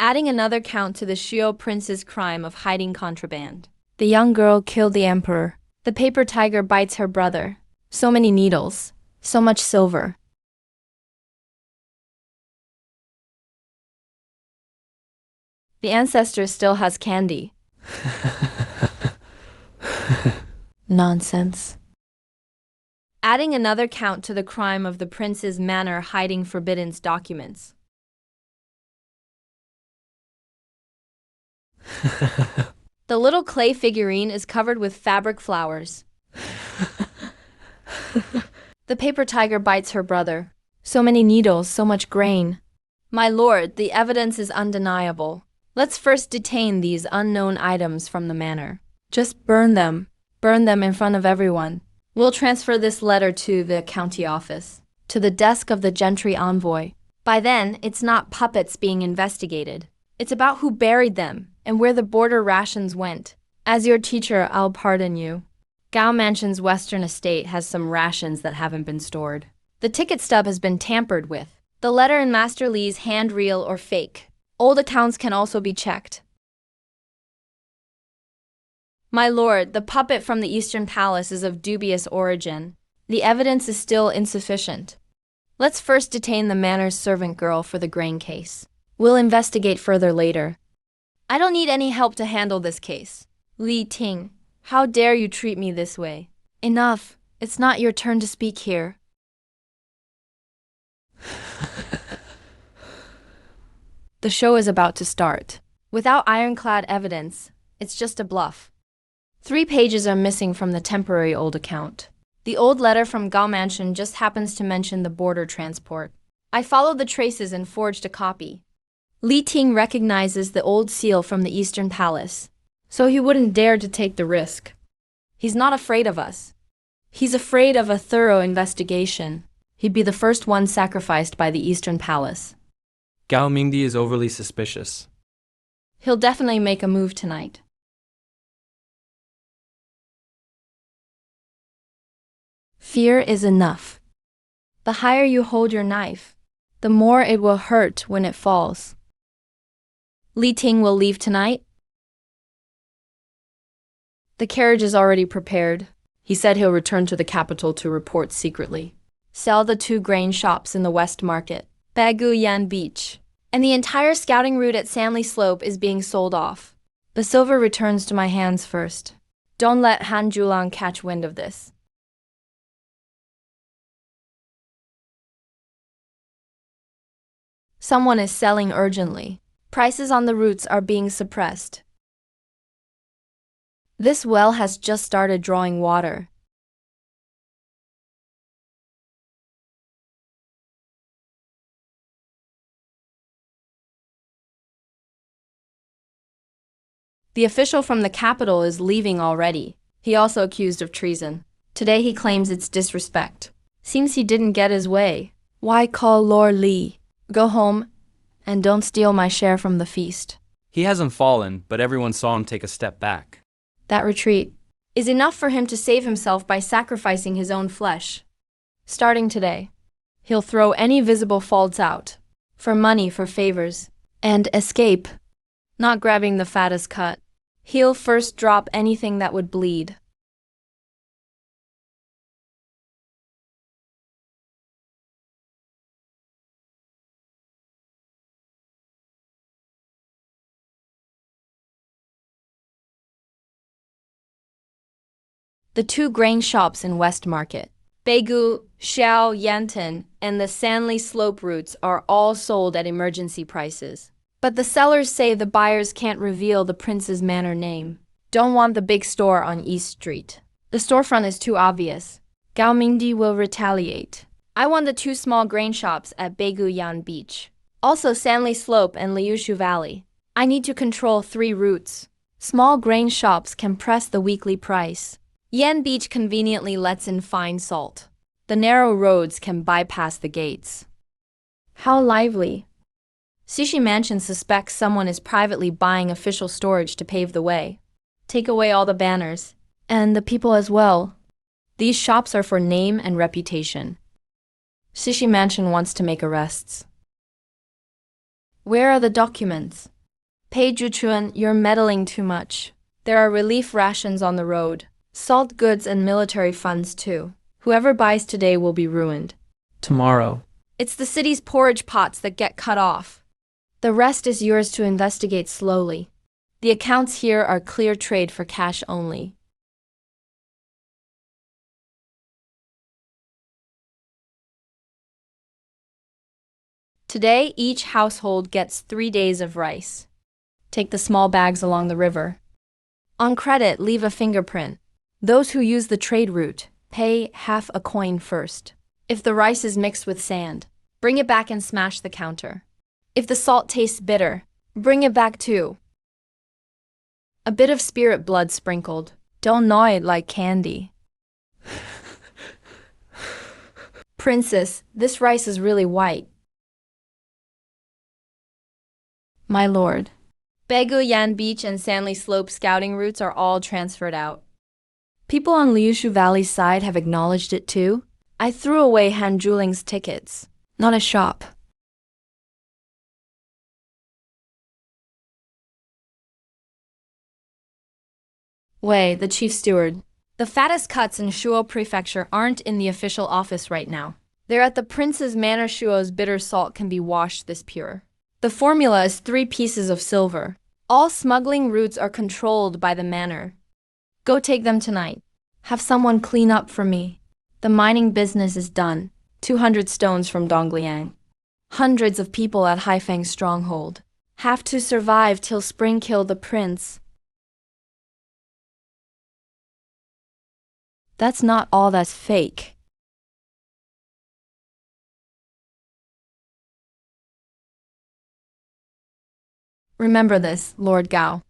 Speaker 1: Adding another count to the Shuo prince's crime of hiding contraband. The young girl killed the emperor. The paper tiger bites her brother. So many needles. So much silver. The ancestor still has candy. Nonsense. Adding another count to the crime of the prince's manor hiding forbidden documents. The little clay figurine is covered with fabric flowers. The paper tiger bites her brother. So many needles, so much grain. My lord, the evidence is undeniable. Let's first detain these unknown items from the manor. Just burn them. Burn them in front of everyone. We'll transfer this letter to the county office, to the desk of the gentry envoy. By then, it's not puppets being investigated. It's about who buried them and where the border rations went. As your teacher, I'll pardon you. Gao Mansion's western estate has some rations that haven't been stored. The ticket stub has been tampered with. The letter in Master Li's hand real or fake. Old accounts can also be checked. My lord, the puppet from the Eastern Palace is of dubious origin. The evidence is still insufficient. Let's first detain the manor's servant girl for the grain case. We'll investigate further later. I don't need any help to handle this case. Li Ting, how dare you treat me this way? Enough. It's not your turn to speak here. The show is about to start. Without ironclad evidence, it's just a bluff. 3 pages are missing from the temporary old account. The old letter from Gao Mansion just happens to mention the border transport. I followed the traces and forged a copy. Li Ting recognizes the old seal from the Eastern Palace, so he wouldn't dare to take the risk. He's not afraid of us. He's afraid of a thorough investigation. He'd be the first one sacrificed by the Eastern Palace.
Speaker 2: Gao Mingdi is overly suspicious.
Speaker 1: He'll definitely make a move tonight. Fear is enough. The higher you hold your knife, the more it will hurt when it falls. Li Ting will leave tonight? The carriage is already prepared. He said he'll return to the capital to report secretly. Sell the 2 grain shops in the West Market, Baguyan Beach, and the entire scouting route at Sanley Slope is being sold off. The silver returns to my hands first. Don't let Han Julang catch wind of this. Someone is selling urgently. Prices on the routes are being suppressed. This well has just started drawing water. The official from the capital is leaving already. He also accused of treason. Today he claims it's disrespect. Seems he didn't get his way. Why call Lord Li? Go home and don't steal my share from the feast.
Speaker 2: He hasn't fallen, but everyone saw him take a step back.
Speaker 1: That retreat is enough for him to save himself by sacrificing his own flesh. Starting today, he'll throw any visible faults out. For money, for favors, and escape. Not grabbing the fattest cut. He'll first drop anything that would bleed. The 2 grain shops in West Market, Beigu, Xiao, Yanton, and the Sanley Slope routes are all sold at emergency prices. But the sellers say the buyers can't reveal the prince's manor name. Don't want the big store on East Street. The storefront is too obvious. Gao Mingdi will retaliate. I want the two small grain shops at Beiguyan Beach. Also Sanli Slope and Liushu Valley. I need to control 3 routes. Small grain shops can press the weekly price. Yan Beach conveniently lets in fine salt. The narrow roads can bypass the gates. How lively. Sishi Mansion suspects someone is privately buying official storage to pave the way. Take away all the banners. And the people as well. These shops are for name and reputation. Sishi Mansion wants to make arrests. Where are the documents? Pei Zhuchuan, you're meddling too much. There are relief rations on the road. Salt goods and military funds too. Whoever buys today will be ruined.
Speaker 2: Tomorrow.
Speaker 1: It's the city's porridge pots that get cut off. The rest is yours to investigate slowly. The accounts here are clear trade for cash only. Today, each household gets 3 days of rice. Take the small bags along the river. On credit, leave a fingerprint. Those who use the trade route, pay half a coin first. If the rice is mixed with sand, bring it back and smash the counter. If the salt tastes bitter, bring it back too. A bit of spirit blood sprinkled. Don't gnaw it like candy. Princess, this rice is really white. My lord. Beiguyan Beach and Sanli Slope scouting routes are all transferred out. People on Liushu Valley's side have acknowledged it too. I threw away Han Zhuling's tickets. Not a shop. Wei, the chief steward. The fattest cuts in Shuo Prefecture aren't in the official office right now. They're at the Prince's Manor. Shuo's bitter salt can be washed this pure. The formula is 3 pieces of silver. All smuggling routes are controlled by the manor. Go take them tonight. Have someone clean up for me. The mining business is done. 200 stones from Dongliang. Hundreds of people at Haifeng's stronghold. Have to survive till spring. Kill the prince. That's not all. That's fake. Remember this, Lord Gao.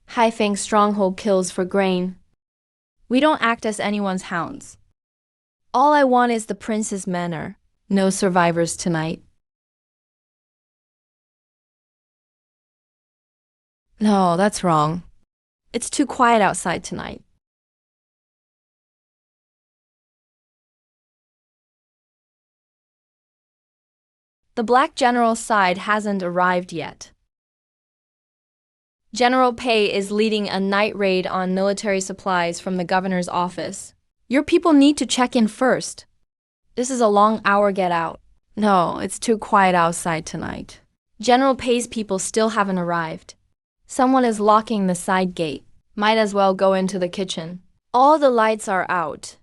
Speaker 1: Haifeng's stronghold kills for grain. We don't act as anyone's hounds. All I want is the prince's manor. No survivors tonight. No, that's wrong. It's too quiet outside tonight. The Black General's side hasn't arrived yet. General Pei is leading a night raid on military supplies from the governor's office. Your people need to check in first. This is a long hour. Get out. No, it's too quiet outside tonight. General Pei's people still haven't arrived. Someone is locking the side gate. Might as well go into the kitchen. All the lights are out.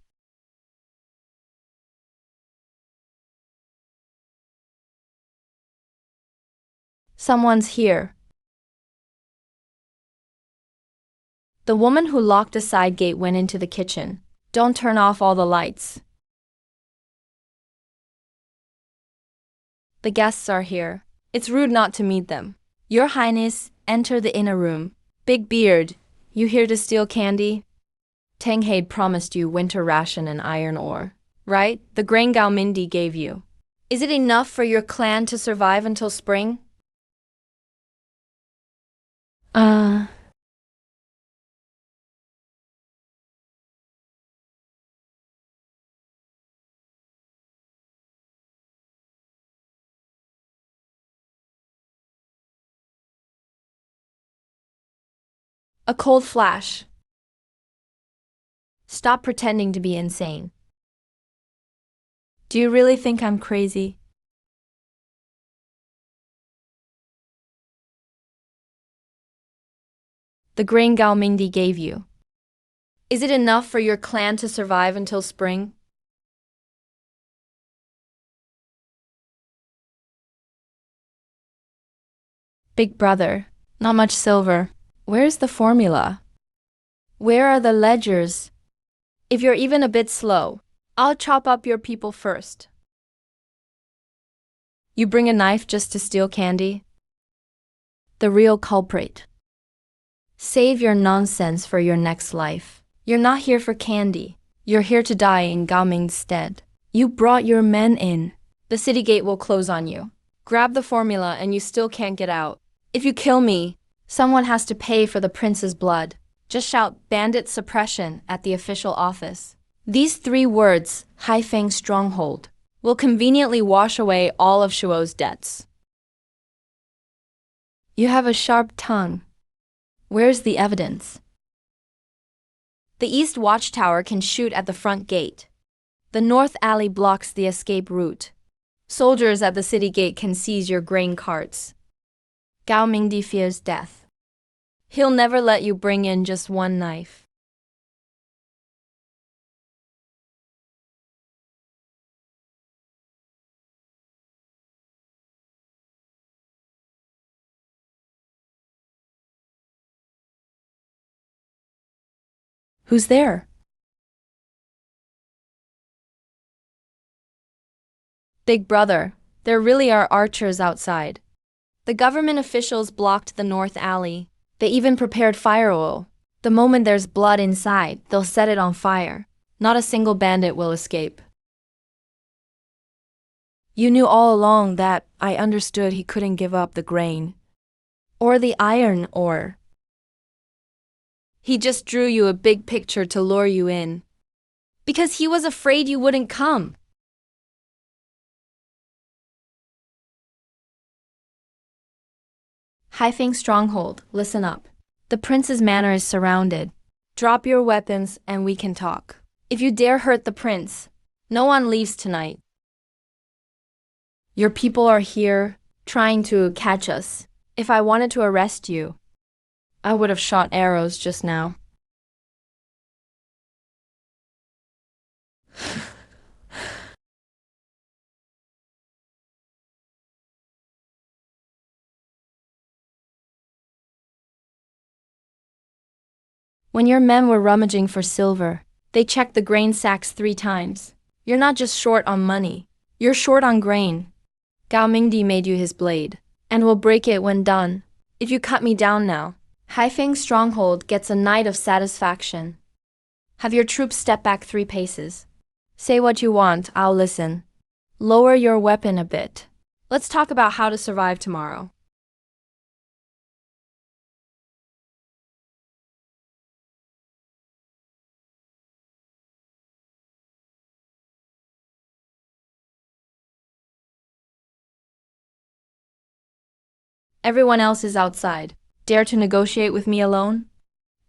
Speaker 1: Someone's here. The woman who locked the side gate went into the kitchen. Don't turn off all the lights. The guests are here. It's rude not to meet them. Your Highness, enter the inner room. Big Beard, you here to steal candy? Tang Haid promised you winter ration and iron ore. Right? The grain Gao Mingdi gave you. Is it enough for your clan to survive until spring? A cold flash. Stop pretending to be insane. Do you really think I'm crazy? The grain Gao Mingdi gave you. Is it enough for your clan to survive until spring? Big brother, not much silver. Where's the formula? Where are the ledgers? If you're even a bit slow, I'll chop up your people first. You bring a knife just to steal candy? The real culprit. Save your nonsense for your next life. You're not here for candy. You're here to die in Gao Ming's stead. You brought your men in. The city gate will close on you. Grab the formula and you still can't get out. If you kill me, someone has to pay for the prince's blood. Just shout bandit suppression at the official office. These 3 words, Haifeng stronghold, will conveniently wash away all of Shuo's debts. You have a sharp tongue. Where's the evidence? The east watchtower can shoot at the front gate. The north alley blocks the escape route. Soldiers at the city gate can seize your grain carts. Gao Mingdi fears death. He'll never let you bring in just one knife. Who's there? Big brother, there really are archers outside. The government officials blocked the north alley. They even prepared fire oil. The moment there's blood inside, they'll set it on fire. Not a single bandit will escape. You knew all along that I understood he couldn't give up the grain. Or the iron ore. He just drew you a big picture to lure you in. Because he was afraid you wouldn't come. Haifeng stronghold, listen up. The prince's manor is surrounded. Drop your weapons and we can talk. If you dare hurt the prince, no one leaves tonight. Your people are here, trying to catch us. If I wanted to arrest you, I would have shot arrows just now. When your men were rummaging for silver, they checked the grain sacks 3 times. You're not just short on money, you're short on grain. Gao Mingdi made you his blade, and will break it when done. If you cut me down now, Haifeng's stronghold gets a night of satisfaction. Have your troops step back 3 paces. Say what you want, I'll listen. Lower your weapon a bit. Let's talk about how to survive tomorrow. Everyone else is outside. Dare to negotiate with me alone?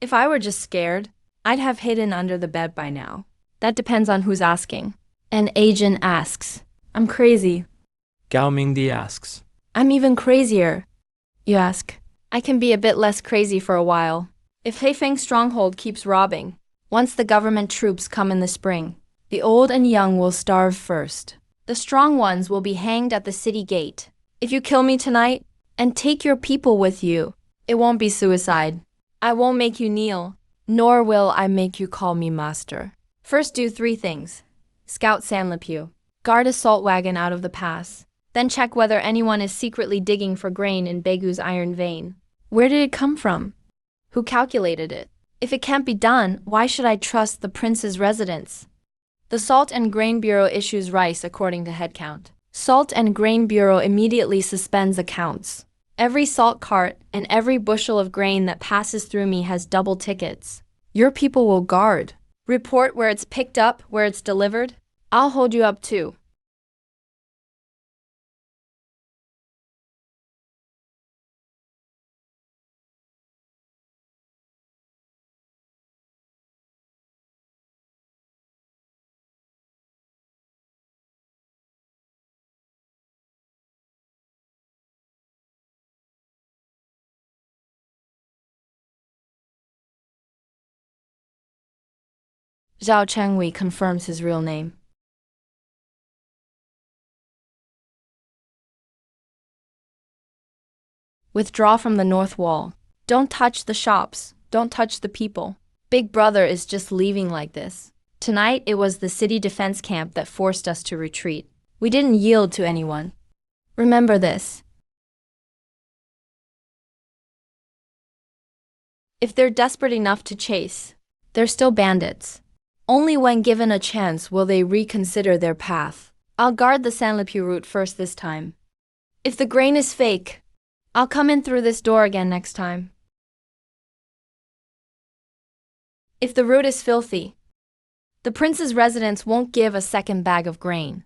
Speaker 1: If I were just scared, I'd have hidden under the bed by now. That depends on who's asking. An agent asks. I'm crazy.
Speaker 2: Gao Mingdi asks.
Speaker 1: I'm even crazier. You ask. I can be a bit less crazy for a while. If Haifeng's stronghold keeps robbing, once the government troops come in the spring, the old and young will starve first. The strong ones will be hanged at the city gate. If you kill me tonight, and take your people with you, it won't be suicide. I won't make you kneel, nor will I make you call me master. First do 3 things. Scout Sanlipu. Guard a salt wagon out of the pass. Then check whether anyone is secretly digging for grain in Begu's iron vein. Where did it come from? Who calculated it? If it can't be done, why should I trust the prince's residence? The Salt and Grain Bureau issues rice according to head count. Salt and Grain Bureau immediately suspends accounts. Every salt cart and every bushel of grain that passes through me has double tickets. Your people will guard. Report where it's picked up, where it's delivered. I'll hold you up too. Zhao Chengwei confirms his real name. Withdraw from the north wall. Don't touch the shops, don't touch the people. Big brother is just leaving like this. Tonight it was the city defense camp that forced us to retreat. We didn't yield to anyone. Remember this. If they're desperate enough to chase, they're still bandits. Only when given a chance will they reconsider their path. I'll guard the Saint-Lepeu route first this time. If the grain is fake, I'll come in through this door again next time. If the route is filthy, the prince's residence won't give a second bag of grain.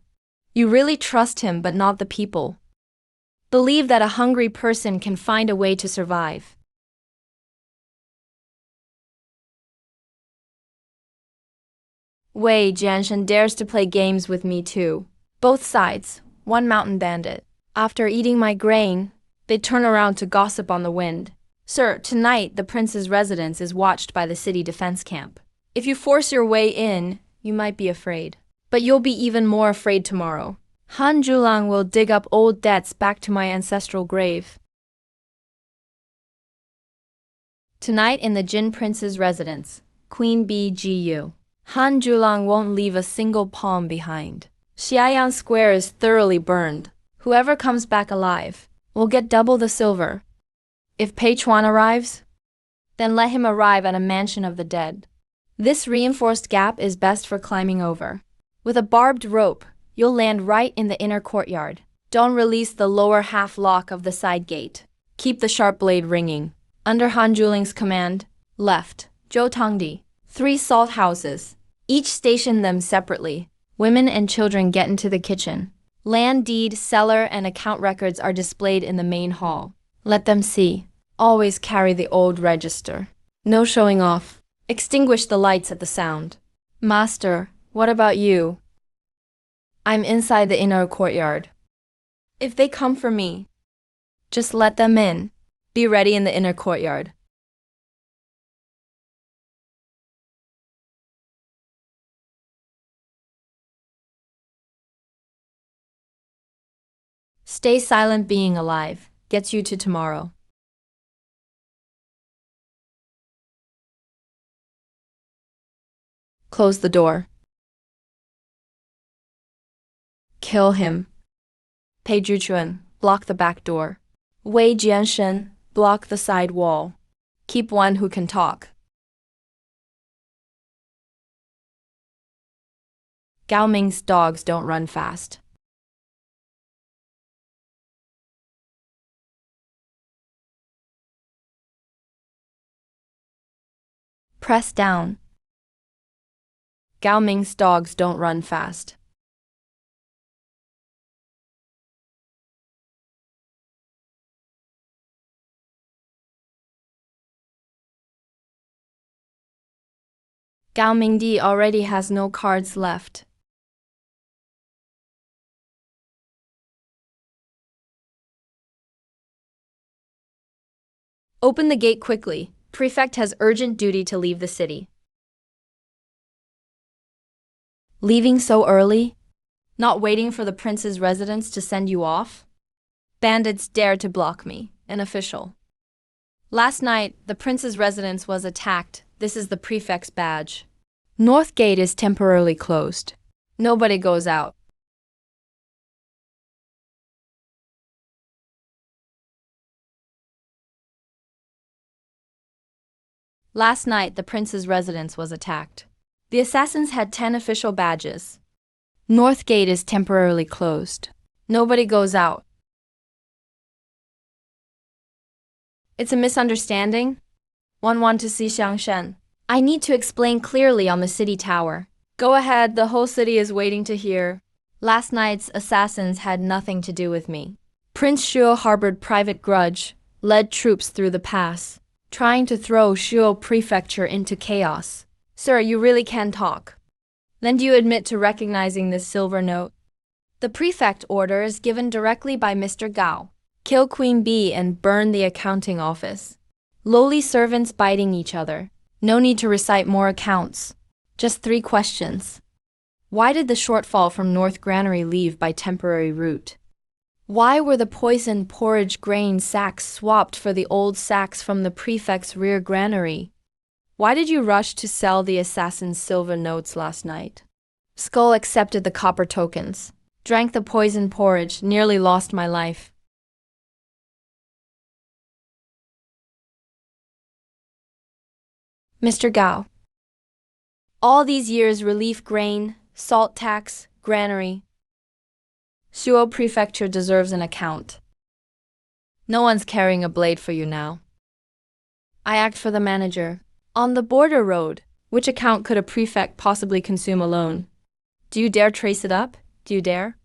Speaker 1: You really trust him but not the people. Believe that a hungry person can find a way to survive. Wei Jianshan dares to play games with me too. Both sides, one mountain bandit. After eating my grain, they turn around to gossip on the wind. Sir, tonight the prince's residence is watched by the city defense camp. If you force your way in, you might be afraid. But you'll be even more afraid tomorrow. Han Zhulang will dig up old debts back to my ancestral grave. Tonight in the Jin prince's residence, Queen BGU. Han Zhulang won't leave a single palm behind. Xiaoyang Square is thoroughly burned. Whoever comes back alive will get double the silver. If Pei Chuan arrives, then let him arrive at a mansion of the dead. This reinforced gap is best for climbing over. With a barbed rope, you'll land right in the inner courtyard. Don't release the lower half lock of the side gate. Keep the sharp blade ringing. Under Han Zhuling's command, left, Zhou Tongdi. 3 salt houses. Each station them separately. Women and children get into the kitchen. Land deed, cellar, and account records are displayed in the main hall. Let them see. Always carry the old register. No showing off. Extinguish the lights at the sound. Master, what about you? I'm inside the inner courtyard. If they come for me, just let them in. Be ready in the inner courtyard. Stay silent. Being alive gets you to tomorrow. Close the door. Kill him. Pei Zhuchuan, block the back door. Wei Jianshen, block the side wall. Keep one who can talk. Gao Ming's dogs don't run fast. Press down. Gao Ming's dogs don't run fast. Gao Mingdi already has no cards left. Open the gate quickly. Prefect has urgent duty to leave the city. Leaving so early? Not waiting for the prince's residence to send you off? Bandits dare to block me, an official. Last night, the prince's residence was attacked. This is the prefect's badge. North Gate is temporarily closed. Nobody goes out. Last night, the prince's residence was attacked. The assassins had 10 official badges. North Gate is temporarily closed. Nobody goes out. It's a misunderstanding. One to see Xiangshen. I need to explain clearly on the city tower. Go ahead, the whole city is waiting to hear. Last night's assassins had nothing to do with me. Prince Shuo harbored private grudge, led troops through the pass, trying to throw Shuo Prefecture into chaos. Sir, you really can talk. Then do you admit to recognizing this silver note? The prefect order is given directly by Mr. Gao. Kill Queen Bee and burn the accounting office. Lowly servants biting each other. No need to recite more accounts. Just 3 questions. Why did the shortfall from North Granary leave by temporary route? Why were the poisoned porridge grain sacks swapped for the old sacks from the prefect's rear granary? Why did you rush to sell the assassin's silver notes last night? Skull accepted the copper tokens, drank the poisoned porridge, nearly lost my life. Mr. Gao. All these years relief grain, salt tax, granary. Shuo Prefecture deserves an account. No one's carrying a blade for you now. I act for the manager. On the border road, which account could a prefect possibly consume alone? Do you dare trace it up? Do you dare?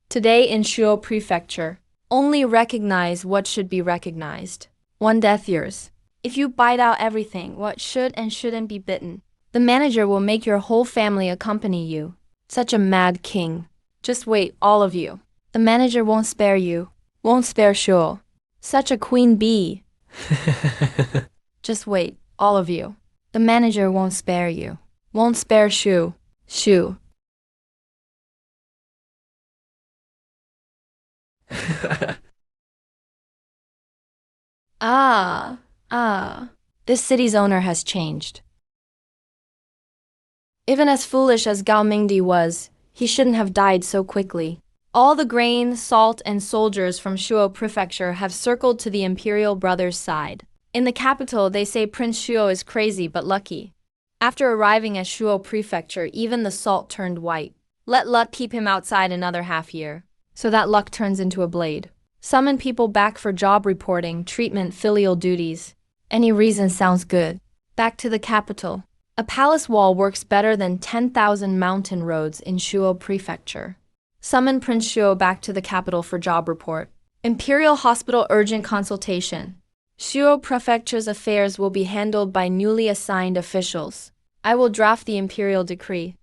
Speaker 1: Today in Shuo Prefecture, only recognize what should be recognized. 1 death years. If you bite out everything, what should and shouldn't be bitten, the manager will make your whole family accompany you. Such a mad king. Just wait, all of you. The manager won't spare you. Won't spare Shuo. Such a queen bee. Just wait, all of you. The manager won't spare you. Won't spare Shu. Shu. This city's owner has changed. Even as foolish as Gao Mingdi was, he shouldn't have died so quickly. All the grain, salt, and soldiers from Shuo Prefecture have circled to the imperial brothers' side. In the capital, they say Prince Shuo is crazy but lucky. After arriving at Shuo Prefecture, even the salt turned white. Let luck keep him outside another half year, so that luck turns into a blade. Summon people back for job reporting, treatment, filial duties. Any reason sounds good. Back to the capital. A palace wall works better than 10,000 mountain roads in Shuo Prefecture. Summon Prince Shuo back to the capital for job report. Imperial Hospital urgent consultation. Shuo Prefecture's affairs will be handled by newly assigned officials. I will draft the imperial decree.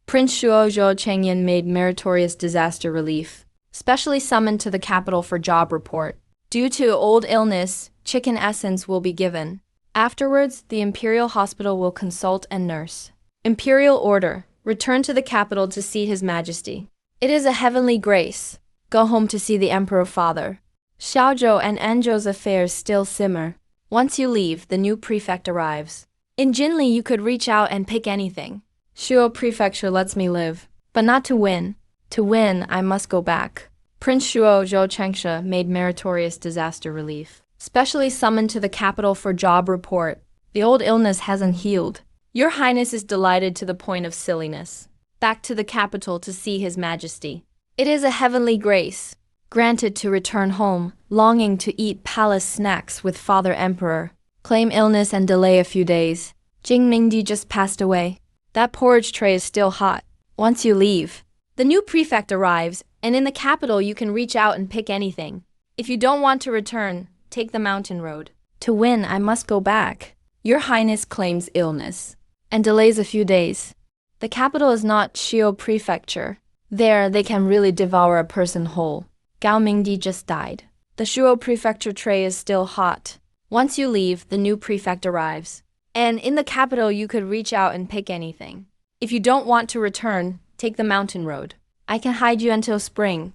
Speaker 1: Prince Shuo Zhou Chengyan made meritorious disaster relief. Specially summoned to the capital for job report. Due to old illness, chicken essence will be given. Afterwards, the Imperial Hospital will consult and nurse. Imperial order. Return to the capital to see His Majesty. It is a heavenly grace. Go home to see the Emperor Father. Xiaozhou and Anzhou's affairs still simmer. Once you leave, the new prefect arrives. In Jinli, you could reach out and pick anything. Shuo Prefecture lets me live, but not to win. To win, I must go back. Prince Shuo Zhou Chengsha made meritorious disaster relief. Specially summoned to the capital for job report. The old illness hasn't healed. Your Highness is delighted to the point of silliness. Back to the capital to see His Majesty. It is a heavenly grace. Granted to return home, longing to eat palace snacks with Father Emperor. Claim illness and delay a few days. Jing Mingdi just passed away. That porridge tray is still hot. Once you leave, the new prefect arrives, and in the capital you can reach out and pick anything. If you don't want to return, take the mountain road. To win, I must go back. Your Highness claims illness and delays a few days. The capital is not Shuo Prefecture. There, they can really devour a person whole. Gao Mingdi just died. The Shuo Prefecture tray is still hot. Once you leave, the new prefect arrives. And in the capital, you could reach out and pick anything. If you don't want to return, take the mountain road. I can hide you until spring.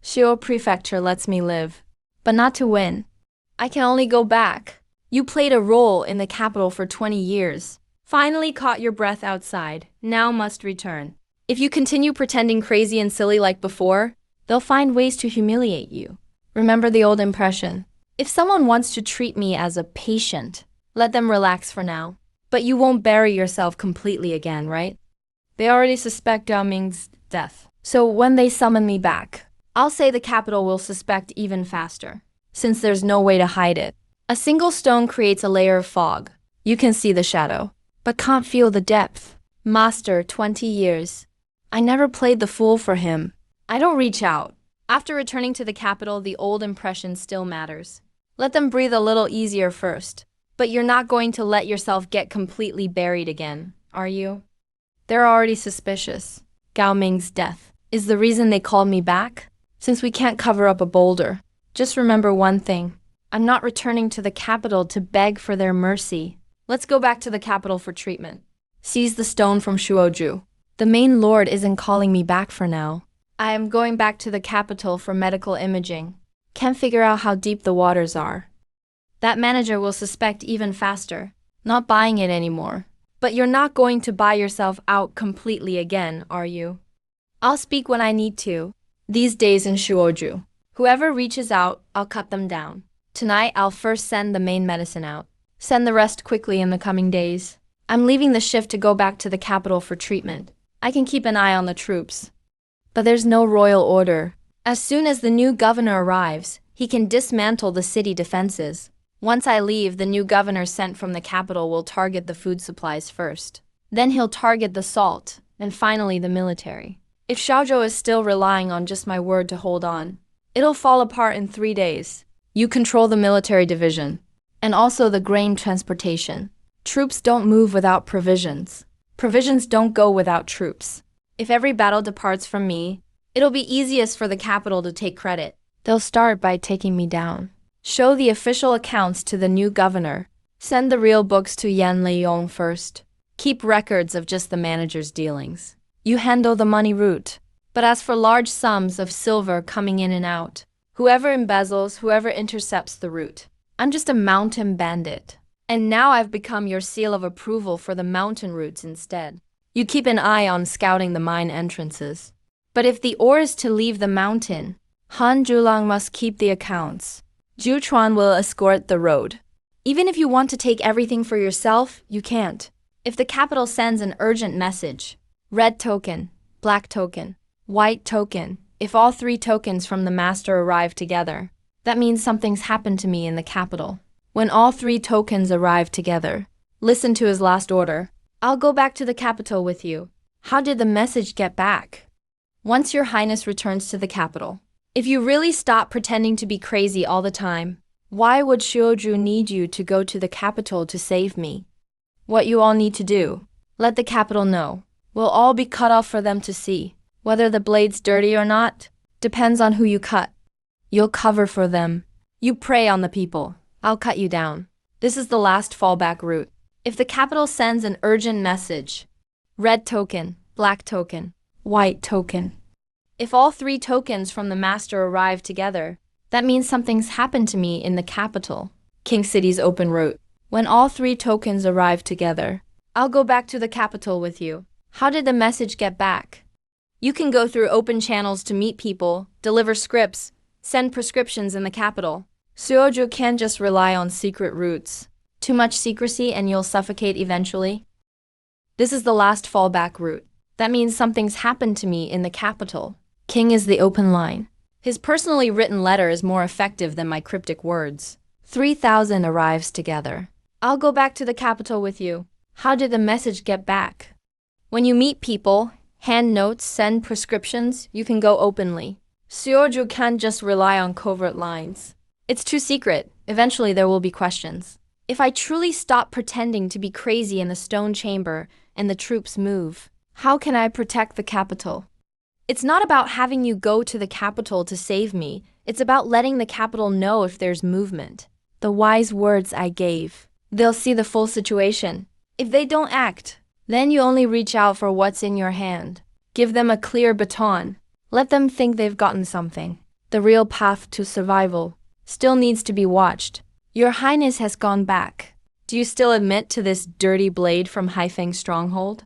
Speaker 1: Shuo Prefecture lets me live, but not to win. I can only go back. You played a role in the capital for 20 years. Finally caught your breath outside. Now must return. If you continue pretending crazy and silly like before, they'll find ways to humiliate you. Remember the old impression. If someone wants to treat me as a patient, let them relax for now. But you won't bury yourself completely again, right? They already suspect Gao Ming's death. So when they summon me back, I'll say the capital will suspect even faster, since there's no way to hide it. A single stone creates a layer of fog. You can see the shadow, but can't feel the depth. Master, 20 years. I never played the fool for him. I don't reach out. After returning to the capital, the old impression still matters. Let them breathe a little easier first. But you're not going to let yourself get completely buried again, are you? They're already suspicious. Gao Ming's death is the reason they called me back? Since we can't cover up a boulder, just remember one thing. I'm not returning to the capital to beg for their mercy. Let's go back to the capital for treatment. Seize the stone from Shuoju. The main lord isn't calling me back for now. I am going back to the capital for medical imaging. Can't figure out how deep the waters are. That manager will suspect even faster. Not buying it anymore. But you're not going to buy yourself out completely again, are you? I'll speak when I need to. These days in Shuoju, whoever reaches out, I'll cut them down. Tonight, I'll first send the main medicine out. Send the rest quickly in the coming days. I'm leaving the shift to go back to the capital for treatment. I can keep an eye on the troops. But there's no royal order. As soon as the new governor arrives, he can dismantle the city defenses. Once I leave, the new governor sent from the capital will target the food supplies first. Then he'll target the salt, and finally the military. If Xiaozhou is still relying on just my word to hold on, it'll fall apart in 3 days. You control the military division, and also the grain transportation. Troops don't move without provisions. Provisions don't go without troops. If every battle departs from me, it'll be easiest for the capital to take credit. They'll start by taking me down. Show the official accounts to the new governor. Send the real books to Yan Leiyong first. Keep records of just the manager's dealings. You handle the money route. But as for large sums of silver coming in and out, whoever embezzles, whoever intercepts the route, I'm just a mountain bandit. And now I've become your seal of approval for the mountain routes instead. You keep an eye on scouting the mine entrances. But if the ore is to leave the mountain, Han Zhulang must keep the accounts. Zhu Chuan will escort the road. Even if you want to take everything for yourself, you can't. If the capital sends an urgent message, red token, black token, white token, if all 3 tokens from the master arrive together, that means something's happened to me in the capital. When all 3 tokens arrive together, listen to his last order. I'll go back to the capital with you. How did the message get back? Once your highness returns to the capital. If you really stop pretending to be crazy all the time, why would Shuoju need you to go to the capital to save me? What you all need to do, let the capital know. We'll all be cut off for them to see. Whether the blade's dirty or not, depends on who you cut. You'll cover for them. You prey on the people. I'll cut you down. This is the last fallback route. If the capital sends an urgent message, red token, black token, white token. If all 3 tokens from the master arrive together, that means something's happened to me in the capital, King City's open route. When all 3 tokens arrive together, I'll go back to the capital with you. How did the message get back? You can go through open channels to meet people, deliver scripts, send prescriptions in the capital. Suoju can't just rely on secret routes. Too much secrecy and you'll suffocate eventually. This is the last fallback route. That means something's happened to me in the capital. King is the open line. His personally written letter is more effective than my cryptic words. 3,000 arrives together. I'll go back to the capital with you. How did the message get back? When you meet people, hand notes, send prescriptions, you can go openly. Suoju can't just rely on covert lines. It's too secret. Eventually there will be questions. If I truly stop pretending to be crazy in the stone chamber and the troops move, how can I protect the capital? It's not about having you go to the capital to save me. It's about letting the capital know if there's movement. The wise words I gave. They'll see the full situation. If they don't act, then you only reach out for what's in your hand. Give them a clear baton. Let them think they've gotten something. The real path to survival still needs to be watched. Your Highness has gone back. Do you still admit to this dirty blade from Haifeng stronghold?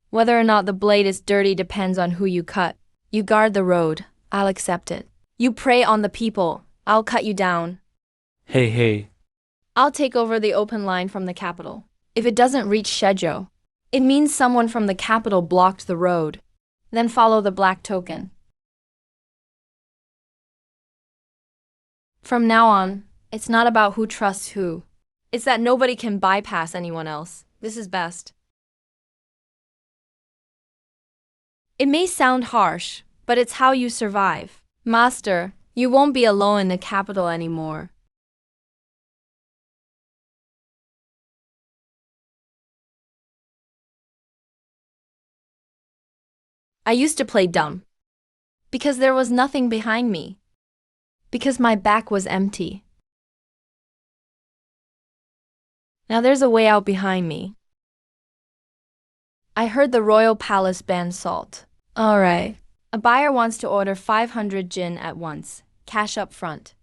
Speaker 1: Whether or not the blade is dirty depends on who you cut. You guard the road. I'll accept it. You prey on the people. I'll cut you down.
Speaker 2: Hey.
Speaker 1: I'll take over the open line from the capital. If it doesn't reach Shezhou, it means someone from the capital blocked the road. Then follow the black token. From now on, it's not about who trusts who. It's that nobody can bypass anyone else. This is best. It may sound harsh, but it's how you survive. Master, you won't be alone in the capital anymore. I used to play dumb. Because there was nothing behind me. Because my back was empty. Now there's a way out behind me. I heard the royal palace ban salt. Alright, A buyer wants to order 500 jin at once, cash up front.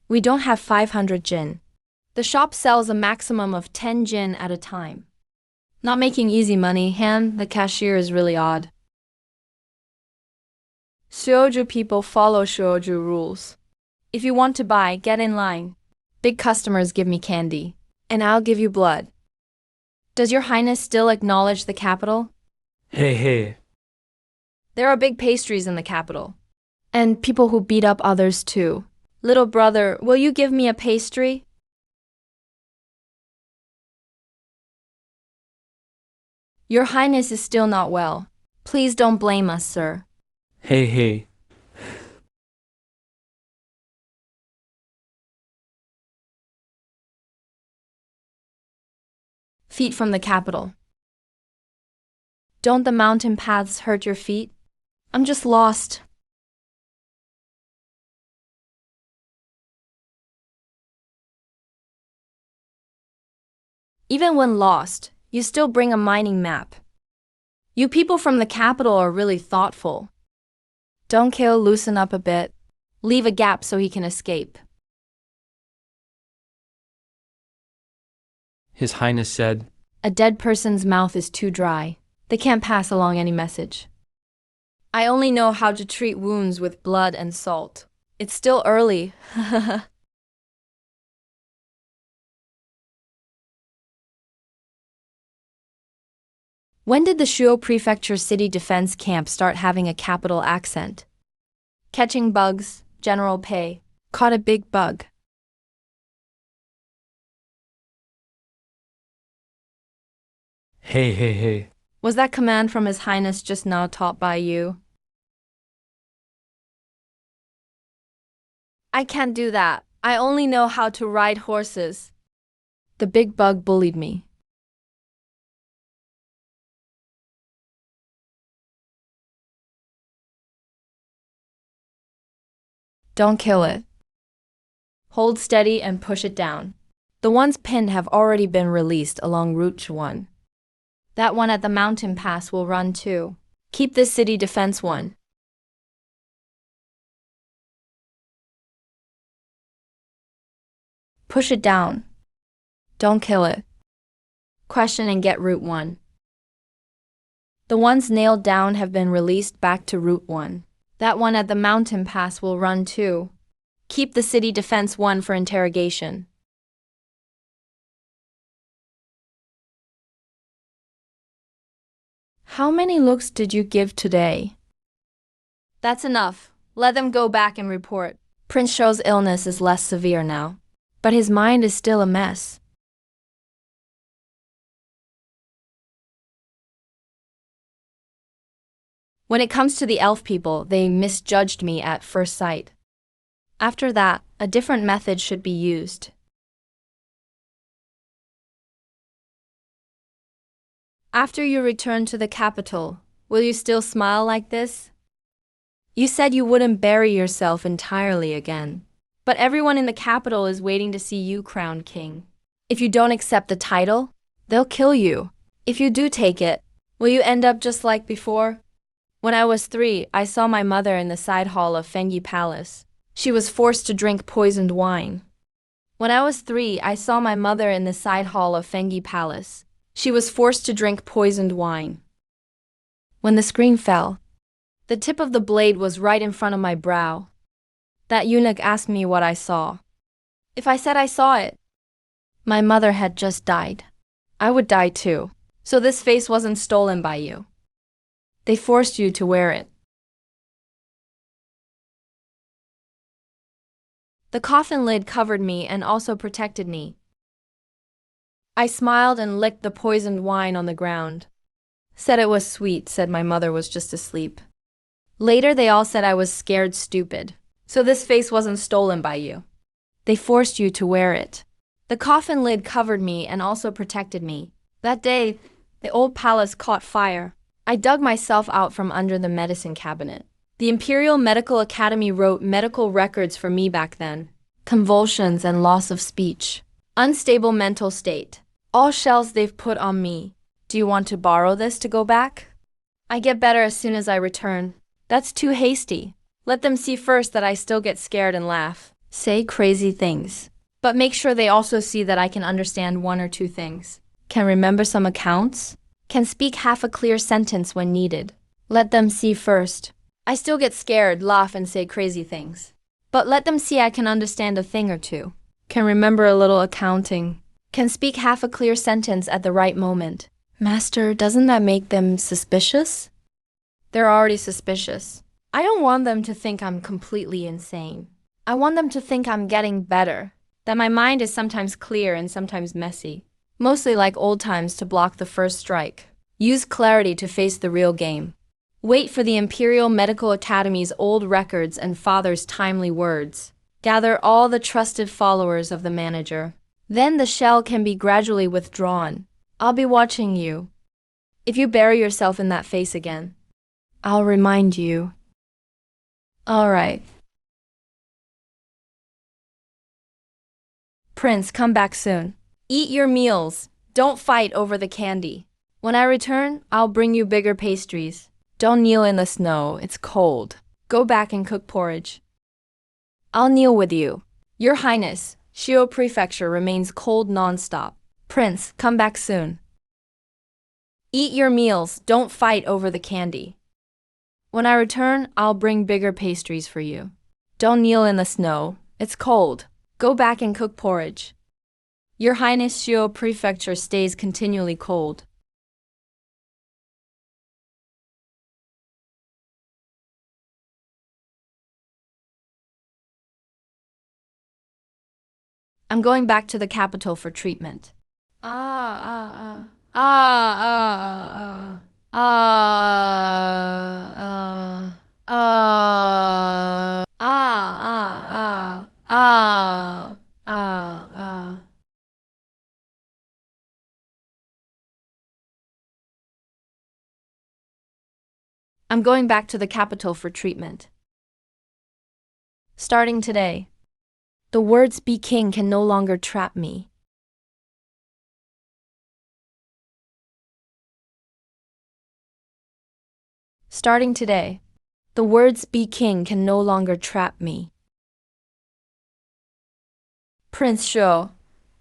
Speaker 1: We don't have 500 jin. The shop sells a maximum of 10 jin at a time. Not making easy money, Han, the cashier is really odd. Suoju people follow Suoju rules. If you want to buy, get in line. Big customers give me candy, and I'll give you blood. Does your highness still acknowledge the capital?
Speaker 2: Hey.
Speaker 1: There are big pastries in the capital. And people who beat up others too. Little brother, will you give me a pastry? Your highness is still not well. Please don't blame us, sir.
Speaker 2: Hey.
Speaker 1: Feet from the capital. Don't the mountain paths hurt your feet? I'm just lost. Even when lost, you still bring a mining map. You people from the capital are really thoughtful. Don't kill, loosen up a bit. Leave a gap so he can escape.
Speaker 2: His Highness said,
Speaker 1: A dead person's mouth is too dry. They can't pass along any message. I only know how to treat wounds with blood and salt. It's still early. When did the Shuo Prefecture City Defense Camp start having a capital accent? Catching bugs, General Pei. Caught a big bug.
Speaker 2: Hey.
Speaker 1: Was that command from His Highness just now taught by you? I can't do that. I only know how to ride horses. The big bug bullied me. Don't kill it. Hold steady and push it down. The ones pinned have already been released along Route 1. That one at the mountain pass will run too. Keep this city defense one. Push it down. Don't kill it. Question and get Route 1. The ones nailed down have been released back to Route 1. That one at the mountain pass will run too. Keep the city defense one for interrogation. How many looks did you give today? That's enough. Let them go back and report. Prince Shou's illness is less severe now, but his mind is still a mess. When it comes to the elf people, they misjudged me at first sight. After that, a different method should be used. After you return to the capital, will you still smile like this? You said you wouldn't bury yourself entirely again. But everyone in the capital is waiting to see you crowned king. If you don't accept the title, they'll kill you. If you do take it, will you end up just like before? When I was 3, I saw my mother in the side hall of Fengyi Palace. She was forced to drink poisoned wine. When I was 3, I saw my mother in the side hall of Fengyi Palace. She was forced to drink poisoned wine. When the screen fell, the tip of the blade was right in front of my brow. That eunuch asked me what I saw. If I said I saw it, my mother had just died. I would die too. So this face wasn't stolen by you. They forced you to wear it. The coffin lid covered me and also protected me. I smiled and licked the poisoned wine on the ground. Said it was sweet, said my mother was just asleep. Later they all said I was scared stupid. So this face wasn't stolen by you. They forced you to wear it. The coffin lid covered me and also protected me. That day, the old palace caught fire. I dug myself out from under the medicine cabinet. The Imperial Medical Academy wrote medical records for me back then. Convulsions and loss of speech. Unstable mental state. All shells they've put on me. Do you want to borrow this to go back? I get better as soon as I return. That's too hasty. Let them see first that I still get scared and laugh. Say crazy things. But make sure they also see that I can understand one or two things. Can remember some accounts? Can speak half a clear sentence when needed. Let them see first. I still get scared, laugh, and say crazy things. But let them see I can understand a thing or two. Can remember a little accounting. Can speak half a clear sentence at the right moment. Master, doesn't that make them suspicious? They're already suspicious. I don't want them to think I'm completely insane. I want them to think I'm getting better, that my mind is sometimes clear and sometimes messy, mostly like old times to block the first strike. Use clarity to face the real game. Wait for the Imperial Medical Academy's old records and father's timely words. Gather all the trusted followers of the manager. Then the shell can be gradually withdrawn. I'll be watching you. If you bury yourself in that face again, I'll remind you. All right. Prince, come back soon. Eat your meals. Don't fight over the candy. When I return, I'll bring you bigger pastries. Don't kneel in the snow, it's cold. Go back and cook porridge. I'll kneel with you. Your Highness, Shio Prefecture remains cold non-stop. Prince, come back soon. Eat your meals, don't fight over the candy. When I return, I'll bring bigger pastries for you. Don't kneel in the snow, it's cold. Go back and cook porridge. Your Highness Shio Prefecture stays continually cold. I'm going back to the capital for treatment. I'm going back to the capital for treatment. Starting today, the words "be king" can no longer trap me. Starting today, the words "be king" can no longer trap me. Prince Shou,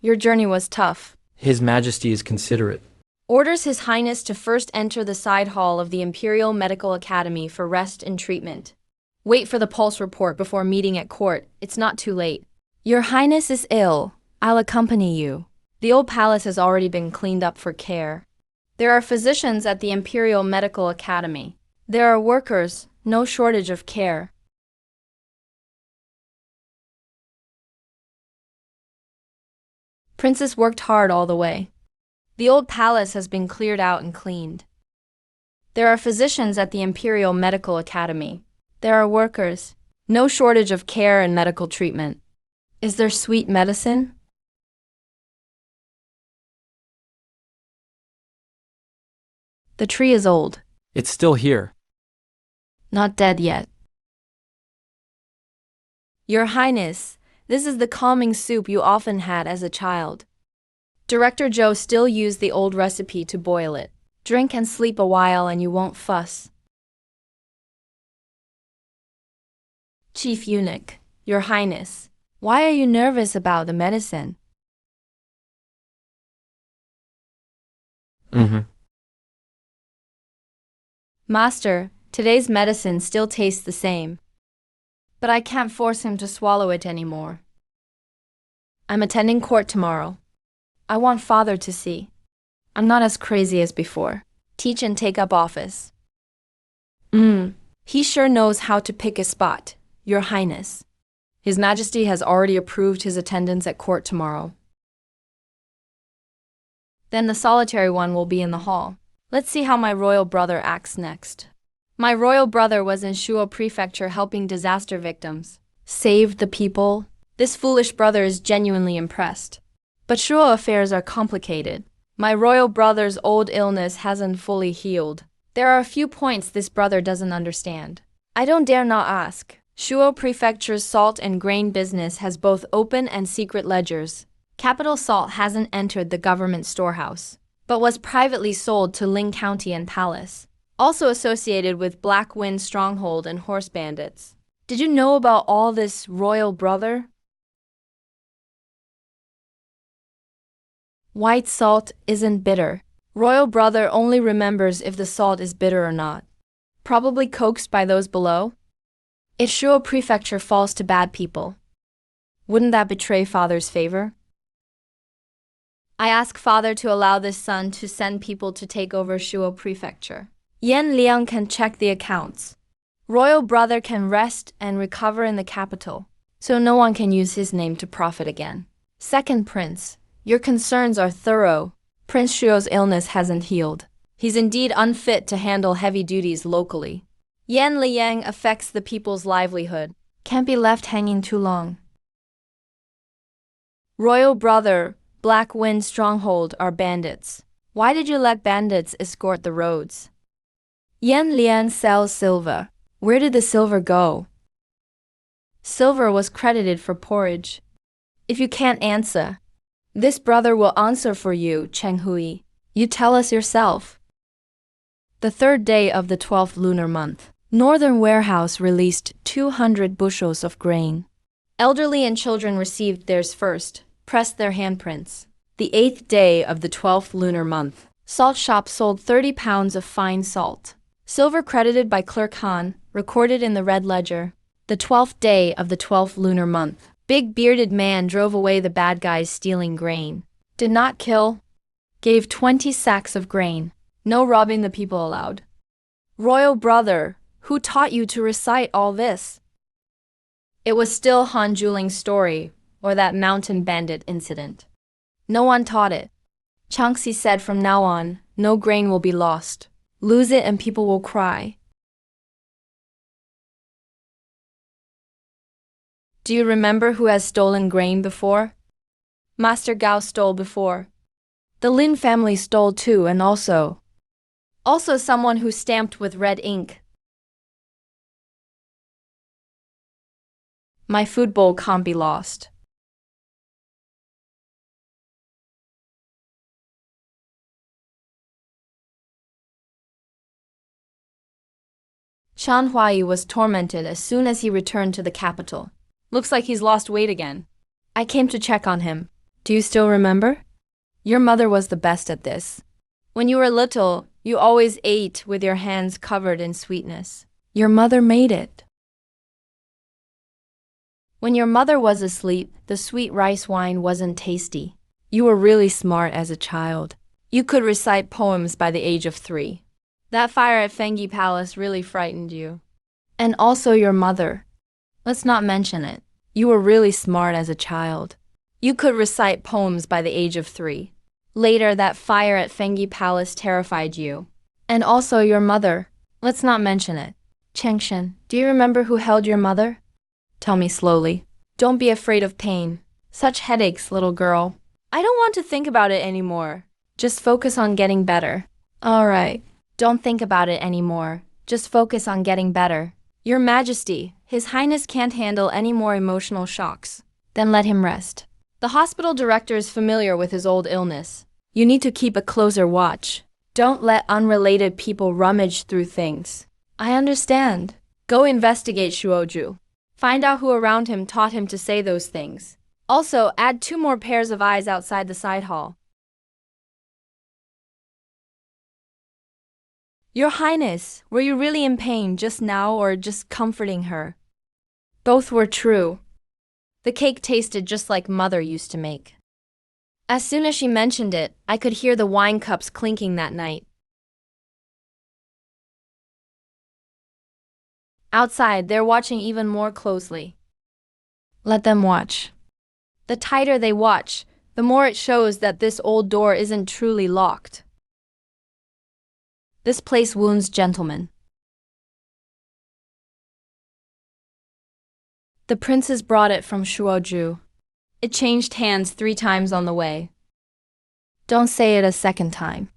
Speaker 1: your journey was tough.
Speaker 2: His Majesty is considerate.
Speaker 1: Orders His Highness to first enter the side hall of the Imperial Medical Academy for rest and treatment. Wait for the pulse report before meeting at court, it's not too late. Your Highness is ill. I'll accompany you. The old palace has already been cleaned up for care. There are physicians at the Imperial Medical Academy. There are workers, no shortage of care. Princess worked hard all the way. The old palace has been cleared out and cleaned. There are physicians at the Imperial Medical Academy. There are workers, no shortage of care and medical treatment. Is there sweet medicine? The tree is old.
Speaker 2: It's still here.
Speaker 1: Not dead yet. Your Highness, this is the calming soup you often had as a child. Director Joe still used the old recipe to boil it. Drink and sleep a while and you won't fuss. Chief Eunuch, Your Highness, why are you nervous about the medicine? Master, today's medicine still tastes the same. But I can't force him to swallow it anymore. I'm attending court tomorrow. I want father to see. I'm not as crazy as before. Teach and take up office. He sure knows how to pick a spot, Your Highness. His Majesty has already approved his attendance at court tomorrow. Then the solitary one will be in the hall. Let's see how my royal brother acts next. My royal brother was in Shuo Prefecture helping disaster victims. Saved the people. This foolish brother is genuinely impressed. But Shuo affairs are complicated. My royal brother's old illness hasn't fully healed. There are a few points this brother doesn't understand. I don't dare not ask. Shuo Prefecture's salt and grain business has both open and secret ledgers. Capital salt hasn't entered the government storehouse. but was privately sold to Ling County and Palace, also associated with Black Wind Stronghold and horse bandits. Did you know about all this, royal brother? White salt isn't bitter. Royal brother only remembers if the salt is bitter or not. Probably coaxed by those below? If Shuo Prefecture falls to bad people, wouldn't that betray father's favor? I ask father to allow this son to send people to take over Shuo Prefecture. Yan Liang can check the accounts. Royal brother can rest and recover in the capital, so no one can use his name to profit again. Second prince, your concerns are thorough. Prince Shuo's illness hasn't healed. He's indeed unfit to handle heavy duties locally. Yan Liang affects the people's livelihood. Can't be left hanging too long. Royal brother, Black Wind Stronghold are bandits. Why did you let bandits escort the roads? Yan Liang sells silver. Where did the silver go? Silver was credited for porridge. If you can't answer, this brother will answer for you, Cheng Hui. You tell us yourself. The third day of the 12th lunar month, Northern Warehouse released 200 bushels of grain. Elderly and children received theirs first, pressed their handprints. The 8th day of the 12th lunar month, salt shop sold 30 pounds of fine salt. Silver credited by Clerk Han, recorded in the red ledger. The 12th day of the 12th lunar month, big bearded man drove away the bad guys stealing grain. Did not kill. Gave 20 sacks of grain. No robbing the people allowed. Royal brother, who taught you to recite all this? It was still Han Juling's story, or that mountain bandit incident. No one taught it. Changxi said from now on, no grain will be lost. Lose it and people will cry. Do you remember who has stolen grain before? Master Gao stole before. The Lin family stole too, and also someone who stamped with red ink. My food bowl can't be lost. Shan Huai was tormented as soon as he returned to the capital. Looks like he's lost weight again. I came to check on him. Do you still remember? Your mother was the best at this. When you were little, you always ate with your hands covered in sweetness. Your mother made it. When your mother was asleep, the sweet rice wine wasn't tasty. You were really smart as a child. You could recite poems by the age of 3. That fire at Fengyi Palace really frightened you. And also your mother. Let's not mention it. You were really smart as a child. You could recite poems by the age of 3. Later, that fire at Fengyi Palace terrified you. And also your mother. Let's not mention it. Chengshen, do you remember who held your mother? Tell me slowly. Don't be afraid of pain. Such headaches, little girl. I don't want to think about it anymore. Just focus on getting better. All right. Don't think about it anymore. Just focus on getting better. Your Majesty, His Highness can't handle any more emotional shocks. Then let him rest. The hospital director is familiar with his old illness. You need to keep a closer watch. Don't let unrelated people rummage through things. I understand. Go investigate Shuoju. Find out who around him taught him to say those things. Also, add 2 more pairs of eyes outside the side hall. Your Highness, were you really in pain just now or just comforting her? Both were true. The cake tasted just like Mother used to make. As soon as she mentioned it, I could hear the wine cups clinking that night. Outside, they're watching even more closely. Let them watch. The tighter they watch, the more it shows that this old door isn't truly locked. This place wounds gentlemen. The princes brought it from Shuoju. It changed hands 3 times on the way. Don't say it a second time.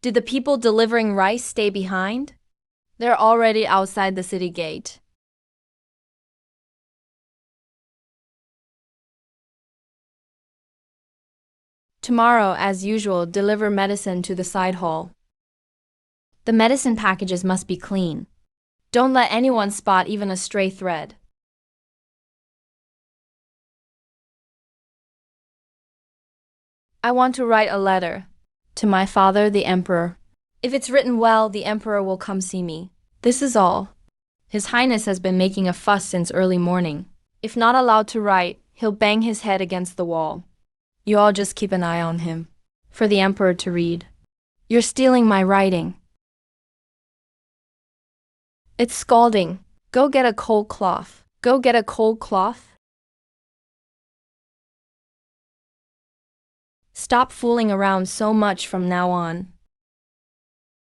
Speaker 1: Did the people delivering rice stay behind? They're already outside the city gate. Tomorrow, as usual, deliver medicine to the side hall. The medicine packages must be clean. Don't let anyone spot even a stray thread. I want to write a letter to my father, the emperor. If it's written well, the emperor will come see me. This is all. His Highness has been making a fuss since early morning. If not allowed to write, he'll bang his head against the wall. You all just keep an eye on him. For the emperor to read. You're stealing my writing. It's scalding. Go get a cold cloth. Go get a cold cloth. Stop fooling around so much from now on.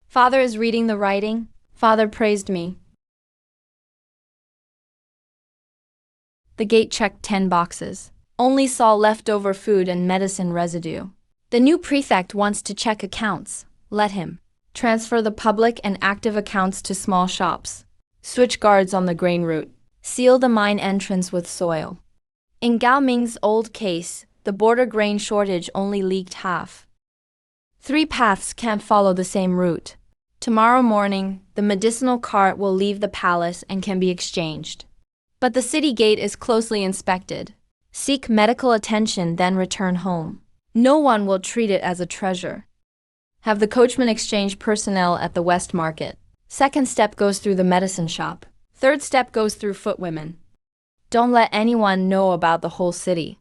Speaker 1: Father is reading the writing. Father praised me. The gate checked 10 boxes. Only saw leftover food and medicine residue. The new prefect wants to check accounts. Let him. Transfer the public and active accounts to small shops. Switch guards on the grain route. Seal the mine entrance with soil. In Gao Ming's old case, the border grain shortage only leaked half. 3 paths can't follow the same route. Tomorrow morning, the medicinal cart will leave the palace and can be exchanged. But the city gate is closely inspected. Seek medical attention, then return home. No one will treat it as a treasure. Have the coachman exchange personnel at the West Market. Second step goes through the medicine shop. Third step goes through footwomen. Don't let anyone know about the whole city.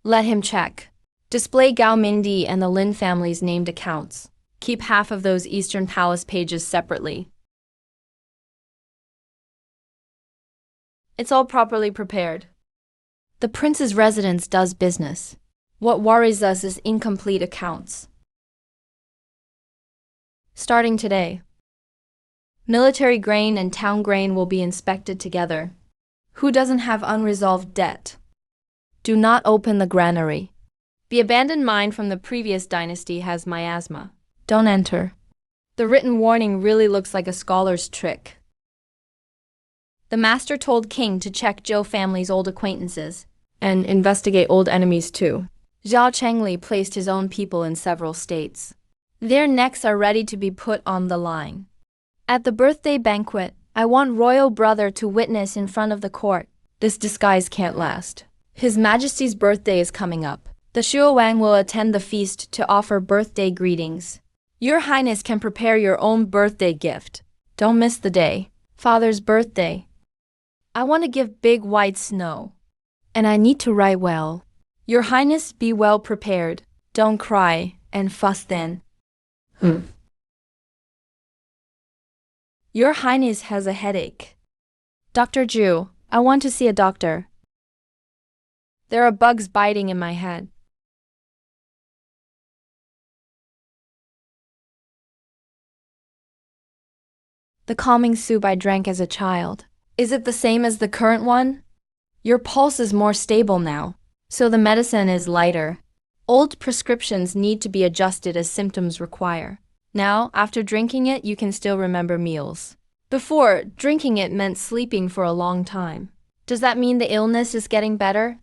Speaker 1: Let him check. Display Gao Mingdi and the Lin family's named accounts. Keep half of those Eastern Palace pages separately. It's all properly prepared. The prince's residence does business. What worries us is incomplete accounts. Starting today, military grain and town grain will be inspected together. Who doesn't have unresolved debt? Do not open the granary. The abandoned mine from the previous dynasty has miasma. Don't enter. The written warning really looks like a scholar's trick. The master told King to check Zhou family's old acquaintances and investigate old enemies too. Zhao Chengli placed his own people in several states. Their necks are ready to be put on the line. At the birthday banquet, I want royal brother to witness in front of the court. This disguise can't last. His Majesty's birthday is coming up. The Shuo Wang will attend the feast to offer birthday greetings. Your Highness can prepare your own birthday gift. Don't miss the day. Father's birthday. I want to give big white snow. And I need to write well. Your Highness, be well prepared. Don't cry and fuss then. Your Highness has a headache. Dr. Zhu, I want to see a doctor. There are bugs biting in my head. The calming soup I drank as a child. Is it the same as the current one? Your pulse is more stable now, so the medicine is lighter. Old prescriptions need to be adjusted as symptoms require. Now, after drinking it, you can still remember meals. Before, drinking it meant sleeping for a long time. Does that mean the illness is getting better?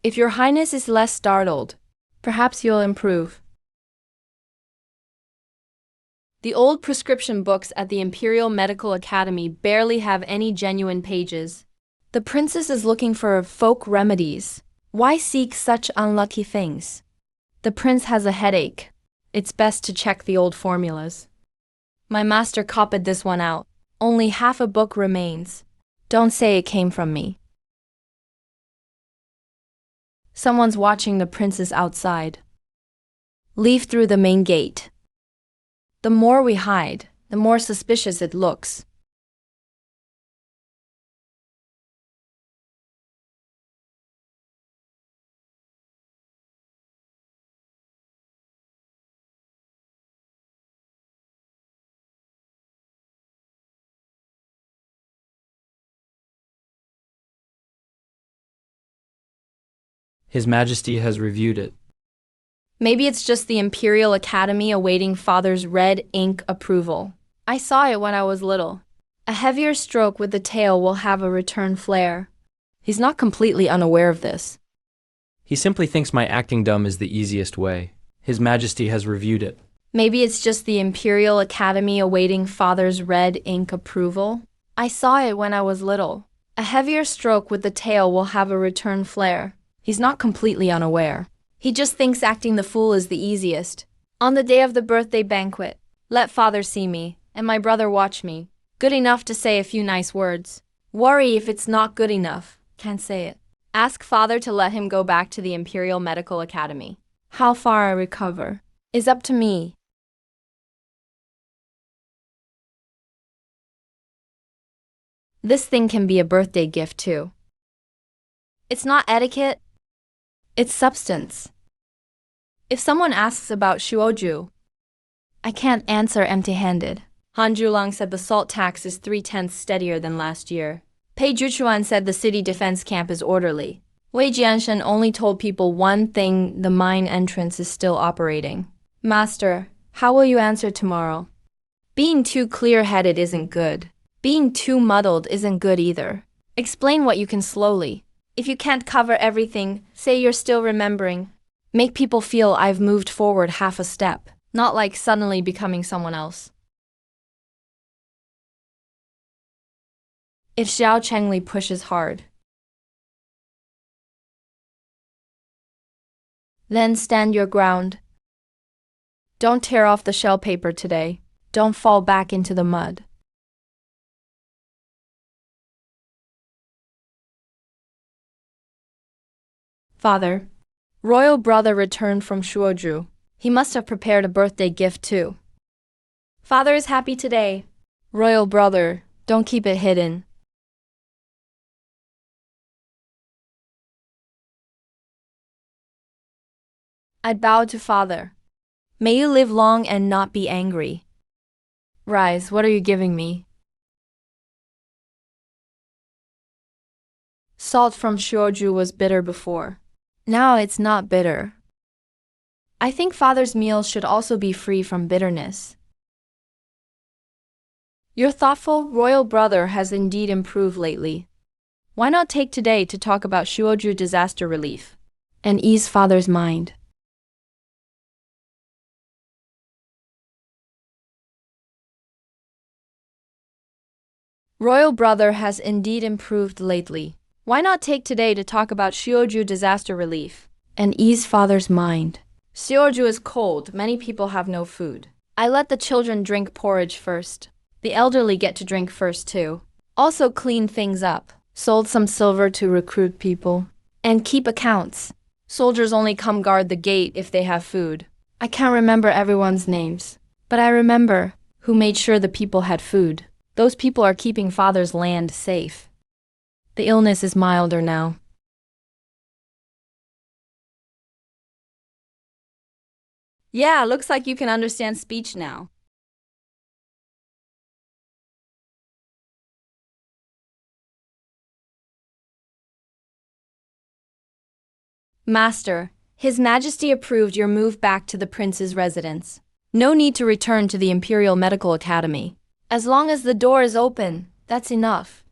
Speaker 1: If your Highness is less startled, perhaps you'll improve. The old prescription books at the Imperial Medical Academy barely have any genuine pages. The princess is looking for folk remedies. Why seek such unlucky things? The prince has a headache. It's best to check the old formulas. My master copied this one out. Only half a book remains. Don't say it came from me. Someone's watching the princess outside. Leave through the main gate. The more we hide, the more suspicious it looks.
Speaker 2: His Majesty has reviewed it.
Speaker 1: Maybe it's just the Imperial Academy awaiting Father's red ink approval. I saw it when I was little. A heavier stroke with the tail will have a return flare. He's not completely unaware of this.
Speaker 2: He simply thinks my acting dumb is the easiest way. His Majesty has reviewed it.
Speaker 1: Maybe it's just the Imperial Academy awaiting father's red ink approval? I saw it when I was little. A heavier stroke with the tail will have a return flare. He's not completely unaware. He just thinks acting the fool is the easiest. On the day of the birthday banquet, let father see me, and my brother watch me. Good enough to say a few nice words. Worry if it's not good enough. Can't say it. Ask father to let him go back to the Imperial Medical Academy. How far I recover is up to me. This thing can be a birthday gift too. It's not etiquette, it's substance. If someone asks about Shuoju, I can't answer empty-handed. Han Zhulang said the salt tax is 3/10 steadier than last year. Pei Zhuchuan said the city defense camp is orderly. Wei Jianshen only told people one thing: the mine entrance is still operating. Master, how will you answer tomorrow? Being too clear-headed isn't good. Being too muddled isn't good either. Explain what you can slowly. If you can't cover everything, say you're still remembering. Make people feel I've moved forward half a step, not like suddenly becoming someone else. If Xiao Chengli pushes hard, then stand your ground. Don't tear off the shell paper today. Don't fall back into the mud. Father, royal brother returned from Shuoju. He must have prepared a birthday gift too. Father is happy today. Royal brother, don't keep it hidden. I'd bow to father. May you live long and not be angry. Rise, what are you giving me? Salt from Shuoju was bitter before. Now it's not bitter. I think father's meals should also be free from bitterness. Your thoughtful royal brother has indeed improved lately. Why not take today to talk about Shuoju disaster relief and ease father's mind? Royal brother has indeed improved lately. Why not take today to talk about Shuoju disaster relief and ease father's mind? Shuoju is cold. Many people have no food. I let the children drink porridge first. The elderly get to drink first too. Also clean things up. Sold some silver to recruit people. And keep accounts. Soldiers only come guard the gate if they have food. I can't remember everyone's names, but I remember who made sure the people had food. Those people are keeping father's land safe. The illness is milder now. Yeah, looks like you can understand speech now. Master, His Majesty approved your move back to the prince's residence. No need to return to the Imperial Medical Academy. As long as the door is open, that's enough.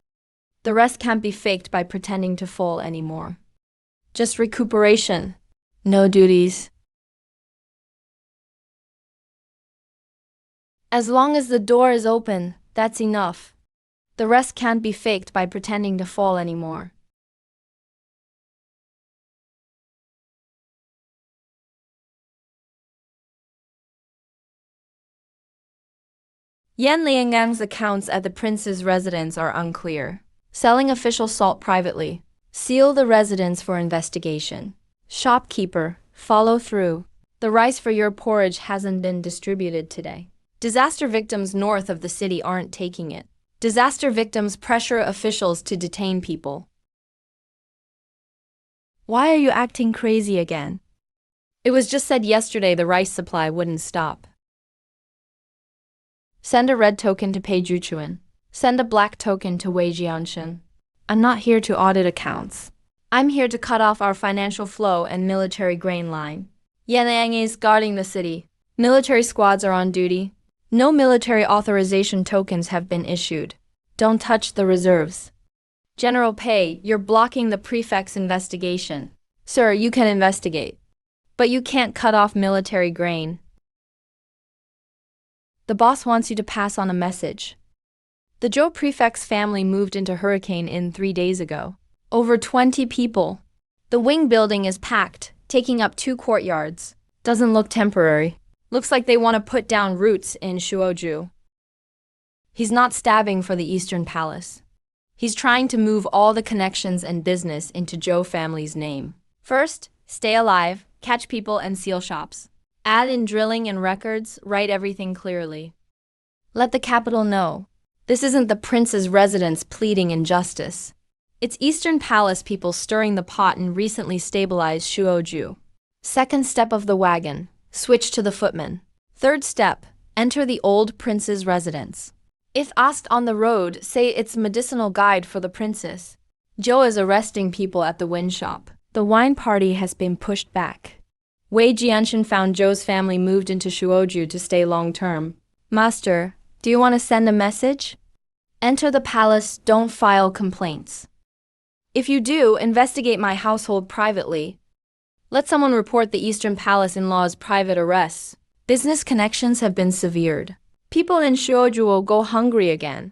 Speaker 1: The rest can't be faked by pretending to fall anymore. Just recuperation. No duties. As long as the door is open, that's enough. The rest can't be faked by pretending to fall anymore. Yan Liangang's accounts at the prince's residence are unclear. Selling official salt privately. Seal the residence for investigation. Shopkeeper, follow through. The rice for your porridge hasn't been distributed today. Disaster victims north of the city aren't taking it. Disaster victims pressure officials to detain people. Why are you acting crazy again? It was just said yesterday the rice supply wouldn't stop. Send a red token to Pei Zhuchuan. Send a black token to Wei Jianshen. I'm not here to audit accounts. I'm here to cut off our financial flow and military grain line. Yanliang is guarding the city. Military squads are on duty. No military authorization tokens have been issued. Don't touch the reserves. General Pei, you're blocking the prefect's investigation. Sir, you can investigate. But you can't cut off military grain. The boss wants you to pass on a message. The Zhou prefect's family moved into Hurricane Inn 3 days ago. Over 20 people. The wing building is packed, taking up 2 courtyards. Doesn't look temporary. Looks like they want to put down roots in Shuoju. He's not stabbing for the Eastern Palace. He's trying to move all the connections and business into Zhou family's name. First, stay alive, catch people and seal shops. Add in drilling and records, write everything clearly. Let the capital know. This isn't the prince's residence pleading injustice. It's Eastern Palace people stirring the pot and recently stabilized Shuoju. Second step of the wagon, switch to the footman. Third step, enter the old prince's residence. If asked on the road, say it's medicinal guide for the princess. Zhou is arresting people at the wind shop. The wine party has been pushed back. Wei Jianshan found Zhou's family moved into Shuoju to stay long-term. Master, do you want to send a message? Enter the palace, don't file complaints. If you do, investigate my household privately. Let someone report the Eastern Palace in-laws' private arrests. Business connections have been severed. People in Shuoju will go hungry again.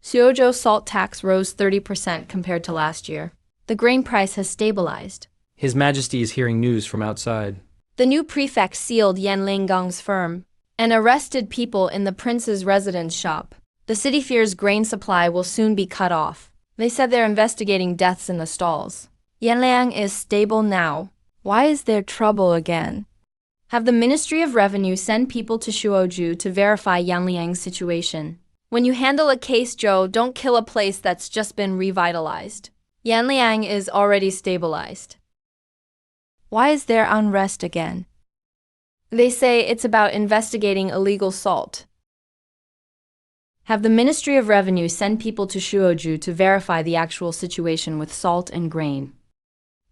Speaker 1: Shuoju salt tax rose 30% compared to last year. The grain price has stabilized.
Speaker 2: His Majesty is hearing news from outside.
Speaker 1: The new prefect sealed Yan Linggang's firm and arrested people in the prince's residence shop. The city fears grain supply will soon be cut off. They said they're investigating deaths in the stalls. Yanliang is stable now. Why is there trouble again? Have the Ministry of Revenue send people to Shuoju to verify Yanliang's situation. When you handle a case, Zhou, don't kill a place that's just been revitalized. Yanliang is already stabilized. Why is there unrest again? They say it's about investigating illegal salt. Have the Ministry of Revenue send people to Shuoju to verify the actual situation with salt and grain.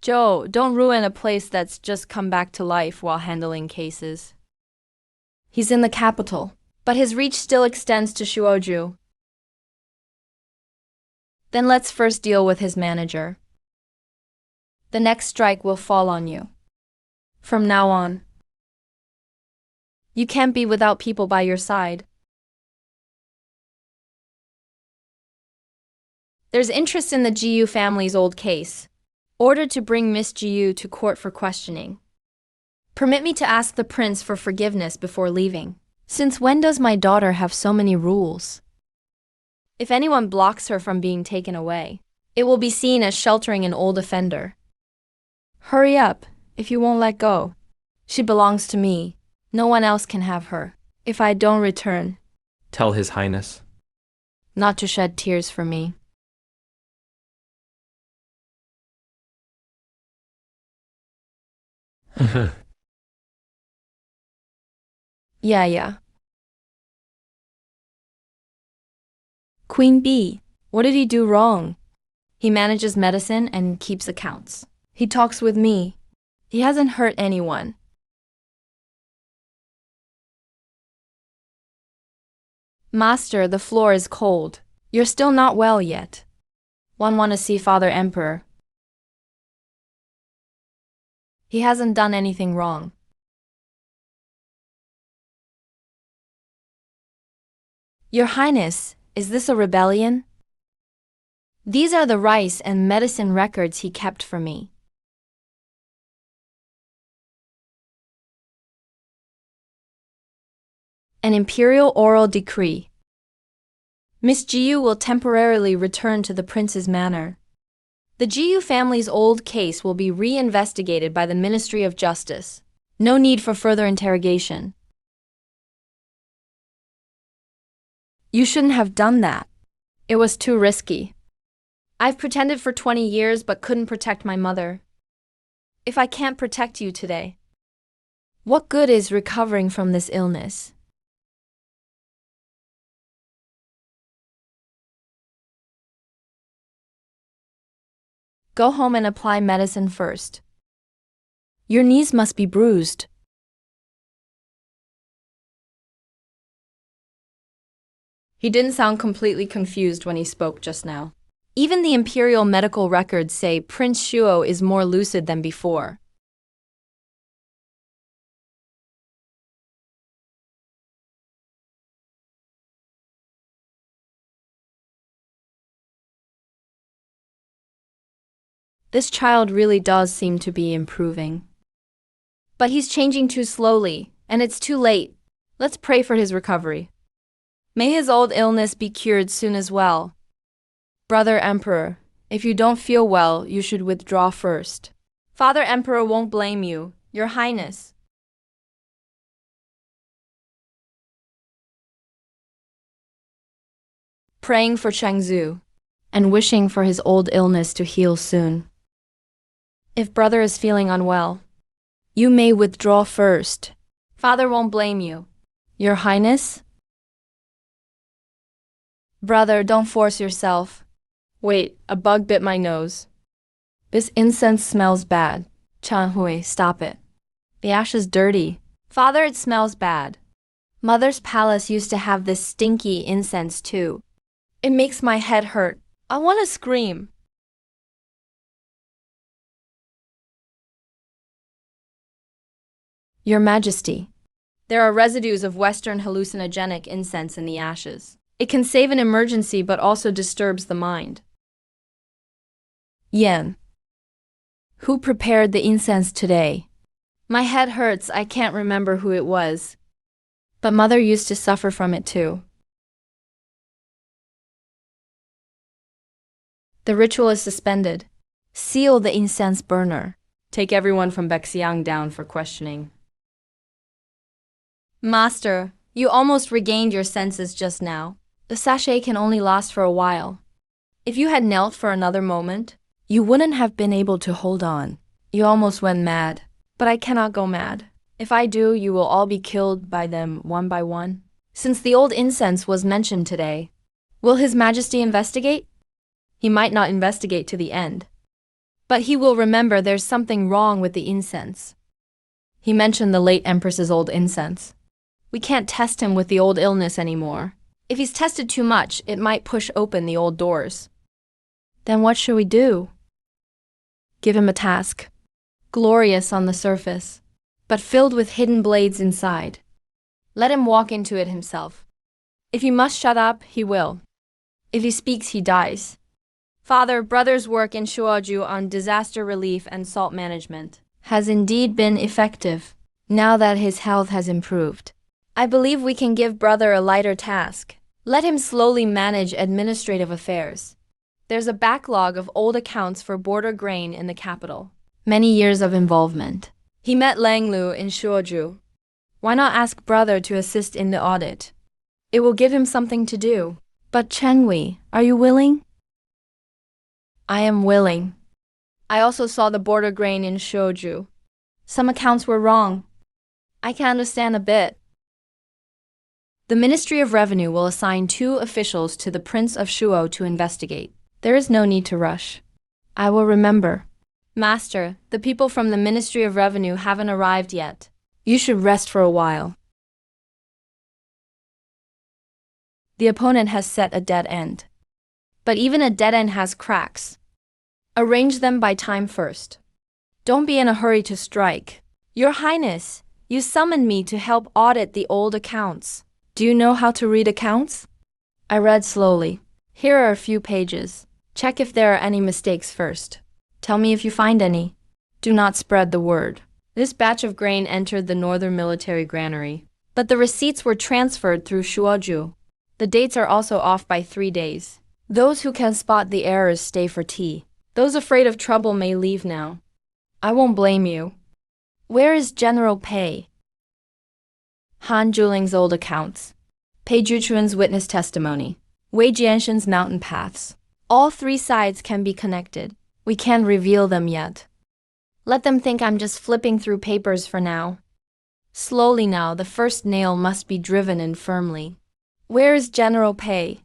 Speaker 1: Zhou, don't ruin a place that's just come back to life while handling cases. He's in the capital, but his reach still extends to Shuoju. Then let's first deal with his manager. The next strike will fall on you. From now on, you can't be without people by your side. There's interest in the Jiyu family's old case. Ordered to bring Miss Jiyu to court for questioning. Permit me to ask the prince for forgiveness before leaving. Since when does my daughter have so many rules? If anyone blocks her from being taken away, it will be seen as sheltering an old offender. Hurry up, if you won't let go. She belongs to me. No one else can have her. If I don't return,
Speaker 2: Tell His Highness.
Speaker 1: not to shed tears for me. Yeah. Queen Bee, what did he do wrong? He manages medicine and keeps accounts. He talks with me. He hasn't hurt anyone. Master, the floor is cold. You're still not well yet. One want to see Father Emperor. He hasn't done anything wrong. Your Highness, is this a rebellion? These are the rice and medicine records he kept for me. An imperial oral decree. Miss Jiyu will temporarily return to the prince's manor. The Jiyu family's old case will be re-investigated by the Ministry of Justice. No need for further interrogation. You shouldn't have done that. It was too risky. I've pretended for 20 years but couldn't protect my mother. If I can't protect you today, what good is recovering from this illness? Go home and apply medicine first. Your knees must be bruised. He didn't sound completely confused when he spoke just now. Even the imperial medical records say Prince Shuo is more lucid than before. This child really does seem to be improving. But he's changing too slowly, and it's too late. Let's pray for his recovery. May his old illness be cured soon as well. Brother Emperor, if you don't feel well, you should withdraw first. Father Emperor won't blame you, Your Highness. Praying for Chengzu, and wishing for his old illness to heal soon. If brother is feeling unwell, you may withdraw first. Father won't blame you, Your Highness. Brother, don't force yourself. Wait, a bug bit my nose. This incense smells bad. Chan Hui, stop it. The ash is dirty. Father, it smells bad. Mother's palace used to have this stinky incense too. It makes my head hurt. I want to scream. Your Majesty, there are residues of Western hallucinogenic incense in the ashes. It can save an emergency but also disturbs the mind. Yan, who prepared the incense today? My head hurts, I can't remember who it was. But mother used to suffer from it too. The ritual is suspended. Seal the incense burner. Take everyone from Bexiang down for questioning. Master, you almost regained your senses just now. The sachet can only last for a while. If you had knelt for another moment, you wouldn't have been able to hold on. You almost went mad. But I cannot go mad. If I do, you will all be killed by them one by one. Since the old incense was mentioned today, will His Majesty investigate? He might not investigate to the end. But he will remember there's something wrong with the incense. He mentioned the late Empress's old incense. We can't test him with the old illness anymore. If he's tested too much, it might push open the old doors. Then what should we do? Give him a task. Glorious on the surface, but filled with hidden blades inside. Let him walk into it himself. If he must shut up, he will. If he speaks, he dies. Father, brother's work in Shuoju on disaster relief and salt management has indeed been effective, now that his health has improved. I believe we can give brother a lighter task. Let him slowly manage administrative affairs. There's a backlog of old accounts for border grain in the capital. Many years of involvement. He met Lang Lu in Shuoju. Why not ask brother to assist in the audit? It will give him something to do. But Chen Wei, are you willing? I am willing. I also saw the border grain in Shuoju. Some accounts were wrong. I can understand a bit. The Ministry of Revenue will assign 2 officials to the Prince of Shuo to investigate. There is no need to rush. I will remember. Master, the people from the Ministry of Revenue haven't arrived yet. You should rest for a while. The opponent has set a dead end. But even a dead end has cracks. Arrange them by time first. Don't be in a hurry to strike. Your Highness, you summoned me to help audit the old accounts. Do you know how to read accounts? I read slowly. Here are a few pages. Check if there are any mistakes first. Tell me if you find any. Do not spread the word. This batch of grain entered the northern military granary, but the receipts were transferred through Shuoju. The dates are also off by 3 days. Those who can spot the errors stay for tea. Those afraid of trouble may leave now. I won't blame you. Where is General Pei? Han Juling's old accounts. Pei Juchuan's witness testimony. Wei Jianshan's mountain paths. All 3 sides can be connected. We can't reveal them yet. Let them think I'm just flipping through papers for now. Slowly now, the first nail must be driven in firmly. Where is General Pei?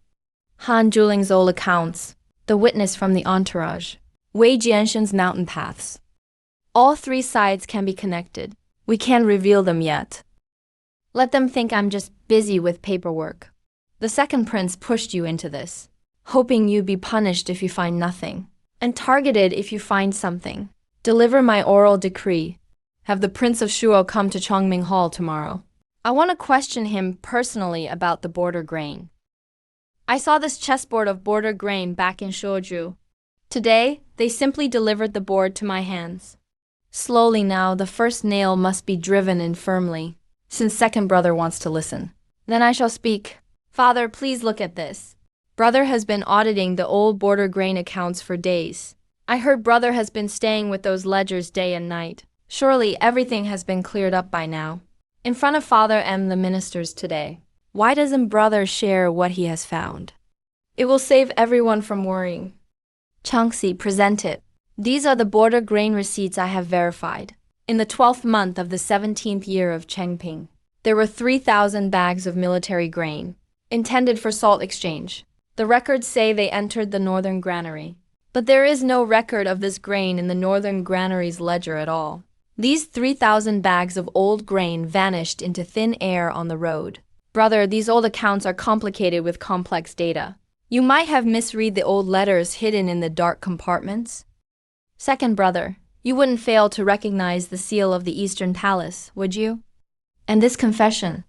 Speaker 1: Han Juling's old accounts. The witness from the entourage. Wei Jianshan's mountain paths. All 3 sides can be connected. We can't reveal them yet. Let them think I'm just busy with paperwork. The second prince pushed you into this. hoping you'd be punished if you find nothing, and targeted if you find something. Deliver my oral decree. Have the Prince of Shuo come to Chongming Hall tomorrow. I want to question him personally about the border grain. I saw this chessboard of border grain back in Shuoju. Today, they simply delivered the board to my hands. Slowly now, the first nail must be driven in firmly, since second brother wants to listen. Then I shall speak. Father, please look at this. Brother has been auditing the old border grain accounts for days. I heard brother has been staying with those ledgers day and night. Surely everything has been cleared up by now. In front of father and the ministers today. Why doesn't brother share what he has found? It will save everyone from worrying. Changxi, present it. These are the border grain receipts I have verified. In the 12th month of the 17th year of Chengping, there were 3,000 bags of military grain, intended for salt exchange. The records say they entered the northern granary. But there is no record of this grain in the northern granary's ledger at all. These 3,000 bags of old grain vanished into thin air on the road. Brother, these old accounts are complicated with complex data. You might have misread the old letters hidden in the dark compartments. Second brother, you wouldn't fail to recognize the seal of the Eastern Palace, would you? And this confession.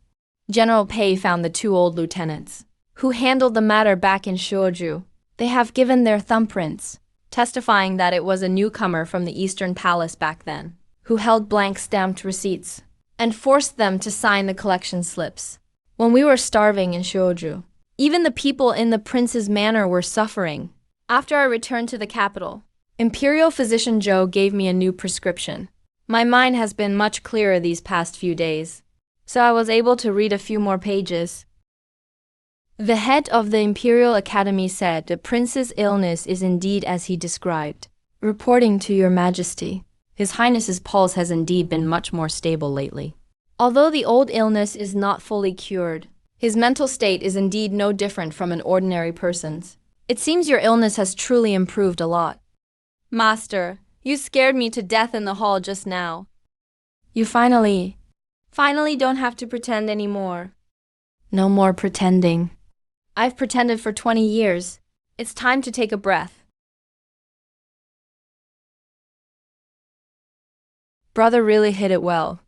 Speaker 1: General Pei found the two old lieutenants, who handled the matter back in Shuoju. They have given their thumbprints, testifying that it was a newcomer from the Eastern Palace back then, who held blank stamped receipts, and forced them to sign the collection slips. When we were starving in Shuoju, even the people in the prince's manor were suffering. After I returned to the capital, Imperial Physician Zhou gave me a new prescription. My mind has been much clearer these past few days, so I was able to read a few more pages. The head of the Imperial Academy said the prince's illness is indeed as he described. Reporting to your majesty, His Highness's pulse has indeed been much more stable lately. Although the old illness is not fully cured, his mental state is indeed no different from an ordinary person's. It seems your illness has truly improved a lot. Master, you scared me to death in the hall just now. You finally don't have to pretend anymore. No more pretending. I've pretended for 20 years. It's time to take a breath. Brother really hit it well.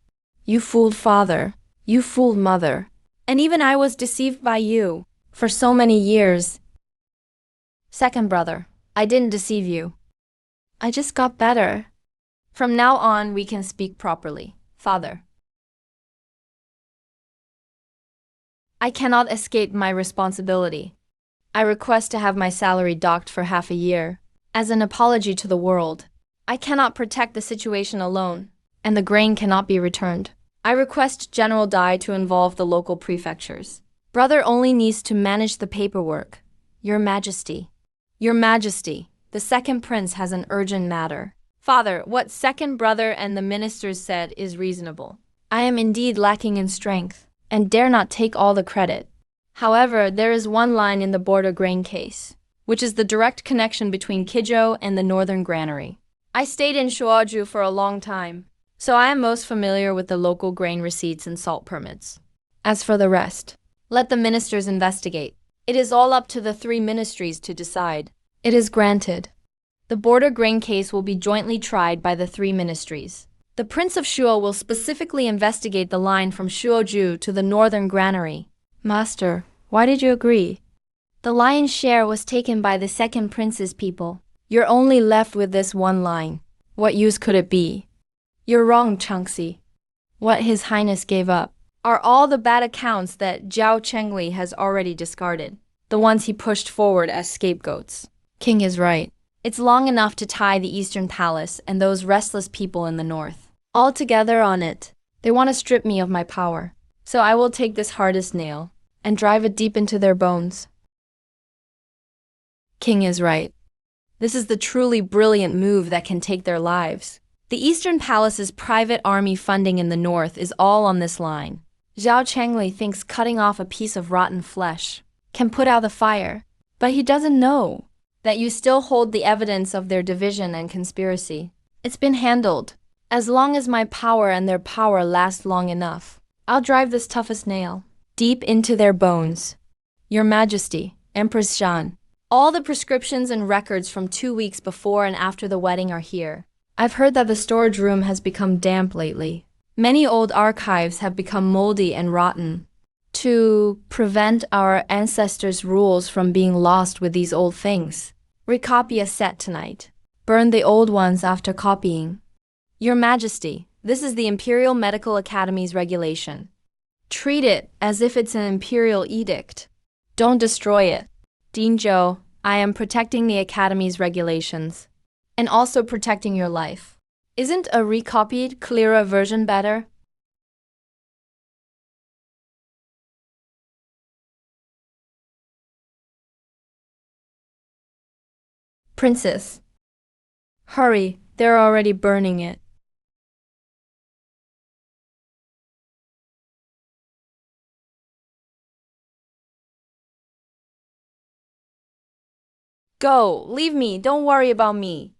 Speaker 1: You fooled father. You fooled mother. And even I was deceived by you for so many years. Second brother, I didn't deceive you. I just got better. From now on, we can speak properly, father. I cannot escape my responsibility. I request to have my salary docked for half a year, as an apology to the world. I cannot protect the situation alone, and the grain cannot be returned. I request General Dai to involve the local prefectures. Brother only needs to manage the paperwork. Your Majesty. Your Majesty, the second prince has an urgent matter. Father, what second brother and the ministers said is reasonable. I am indeed lacking in strength, and dare not take all the credit. However, there is one line in the border grain case, which is the direct connection between Kizhou and the northern granary. I stayed in Shuoju for a long time, so I am most familiar with the local grain receipts and salt permits. As for the rest, let the ministers investigate. It is all up to the three ministries to decide. It is granted. The border grain case will be jointly tried by the three ministries. The Prince of Shuo will specifically investigate the line from Shuoju to the northern granary. Master, why did you agree? The lion's share was taken by the second prince's people. You're only left with this one line. What use could it be? You're wrong, Changxi. What His Highness gave up are all the bad accounts that Zhao Chengli has already discarded, the ones he pushed forward as scapegoats. King is right. It's long enough to tie the Eastern Palace and those restless people in the north all together on it. They want to strip me of my power, so I will take this hardest nail and drive it deep into their bones. King is right. This is the truly brilliant move that can take their lives. The Eastern Palace's private army funding in the north is all on this line. Zhao Chengli thinks cutting off a piece of rotten flesh can put out the fire, but he doesn't know that you still hold the evidence of their division and conspiracy. It's been handled. As long as my power and their power last long enough, I'll drive this toughest nail deep into their bones. Your Majesty, Empress Shan, All the prescriptions and records from 2 weeks before and after the wedding are here. I've heard that the storage room has become damp lately. Many old archives have become moldy and rotten. To prevent our ancestors' rules from being lost with these old things, recopy a set tonight. Burn the old ones after copying. Your Majesty, this is the Imperial Medical Academy's regulation. Treat it as if it's an imperial edict. Don't destroy it. Dean Zhou, I am protecting the Academy's regulations. And also protecting your life. Isn't a recopied, clearer version better? Princess. Hurry, they're already burning it. Go, leave me, don't worry about me.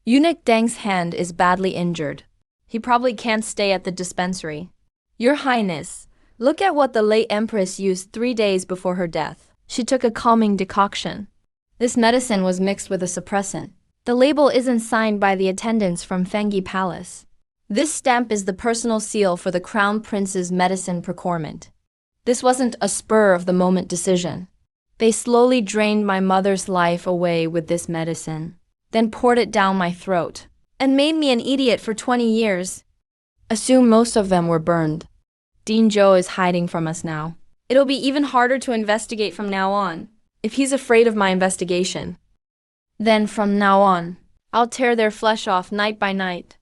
Speaker 1: Eunuch Deng's hand is badly injured. He probably can't stay at the dispensary. Your Highness, look at what the late Empress used 3 days before her death. She took a calming decoction. This medicine was mixed with a suppressant. The label isn't signed by the attendants from Fengyi Palace. This stamp is the personal seal for the Crown Prince's medicine procurement. This wasn't a spur-of-the-moment decision. They slowly drained my mother's life away with this medicine, then poured it down my throat, and made me an idiot for 20 years. Assume most of them were burned. Dean Zhou is hiding from us now. It'll be even harder to investigate from now on, if he's afraid of my investigation. Then from now on, I'll tear their flesh off night by night.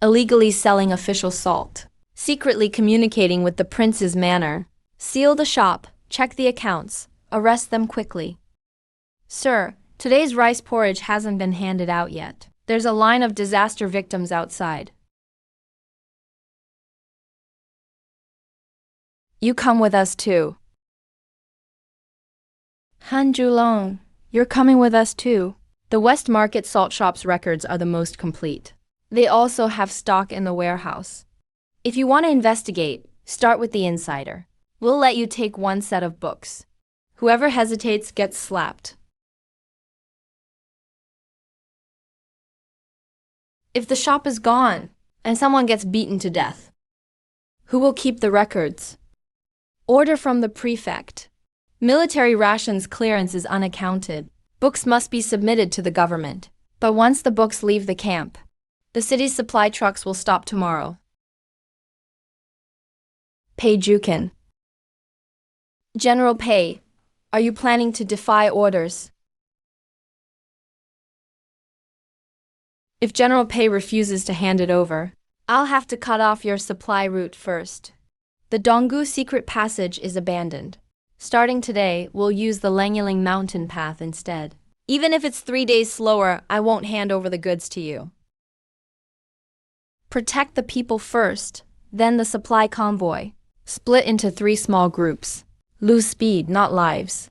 Speaker 1: Illegally selling official salt. Secretly communicating with the prince's manor. Seal the shop, check the accounts, arrest them quickly. Sir, today's rice porridge hasn't been handed out yet. There's a line of disaster victims outside. You come with us too. Han Zhulong, you're coming with us too. The West Market salt shop's records are the most complete. They also have stock in the warehouse. If you want to investigate, start with the insider. We'll let you take one set of books. Whoever hesitates gets slapped. If the shop is gone, and someone gets beaten to death, who will keep the records? Order from the prefect. Military rations clearance is unaccounted. Books must be submitted to the government. But once the books leave the camp, the city's supply trucks will stop tomorrow. Pei Jukin. General Pei, are you planning to defy orders? If General Pei refuses to hand it over, I'll have to cut off your supply route first. The Donggu secret passage is abandoned. Starting today, we'll use the Langyiling mountain path instead. Even if it's 3 days slower, I won't hand over the goods to you. Protect the people first, then the supply convoy. Split into 3 small groups. Lose speed, not lives.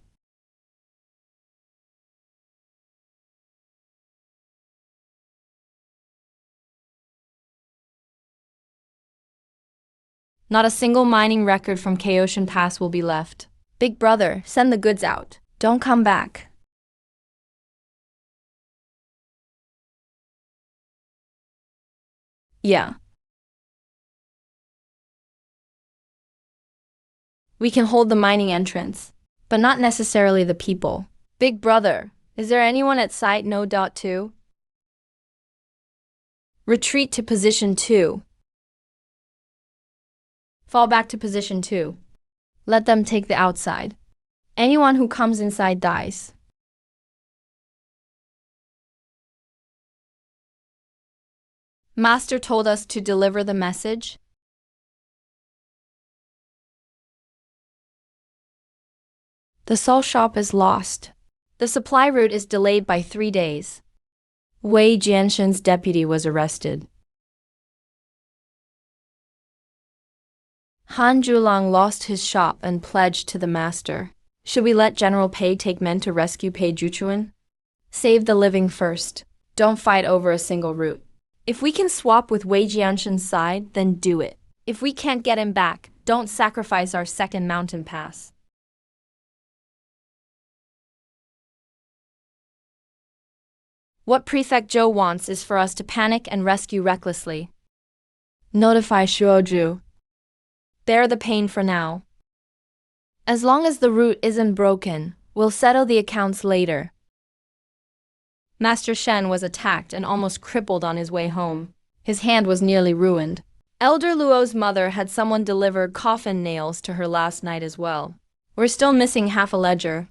Speaker 1: Not a single mining record from Kaotian Pass will be left. Big brother, send the goods out. Don't come back. Yeah. We can hold the mining entrance, but not necessarily the people. Big brother, is there anyone at site no. 2? Retreat to position 2. Fall back to position 2. Let them take the outside. Anyone who comes inside dies. Master told us to deliver the message. The salt shop is lost. The supply route is delayed by 3 days. Wei Jianshen's deputy was arrested. Han Zhulong lost his shop and pledged to the master. Should we let General Pei take men to rescue Pei Juchuan? Save the living first. Don't fight over a single route. If we can swap with Wei Jianshan's side, then do it. If we can't get him back, don't sacrifice our second mountain pass. What Prefect Zhou wants is for us to panic and rescue recklessly. Notify Shuozhu. Bear the pain for now. As long as the route isn't broken, we'll settle the accounts later. Master Shen was attacked and almost crippled on his way home. His hand was nearly ruined. Elder Luo's mother had someone deliver coffin nails to her last night as well. We're still missing half a ledger.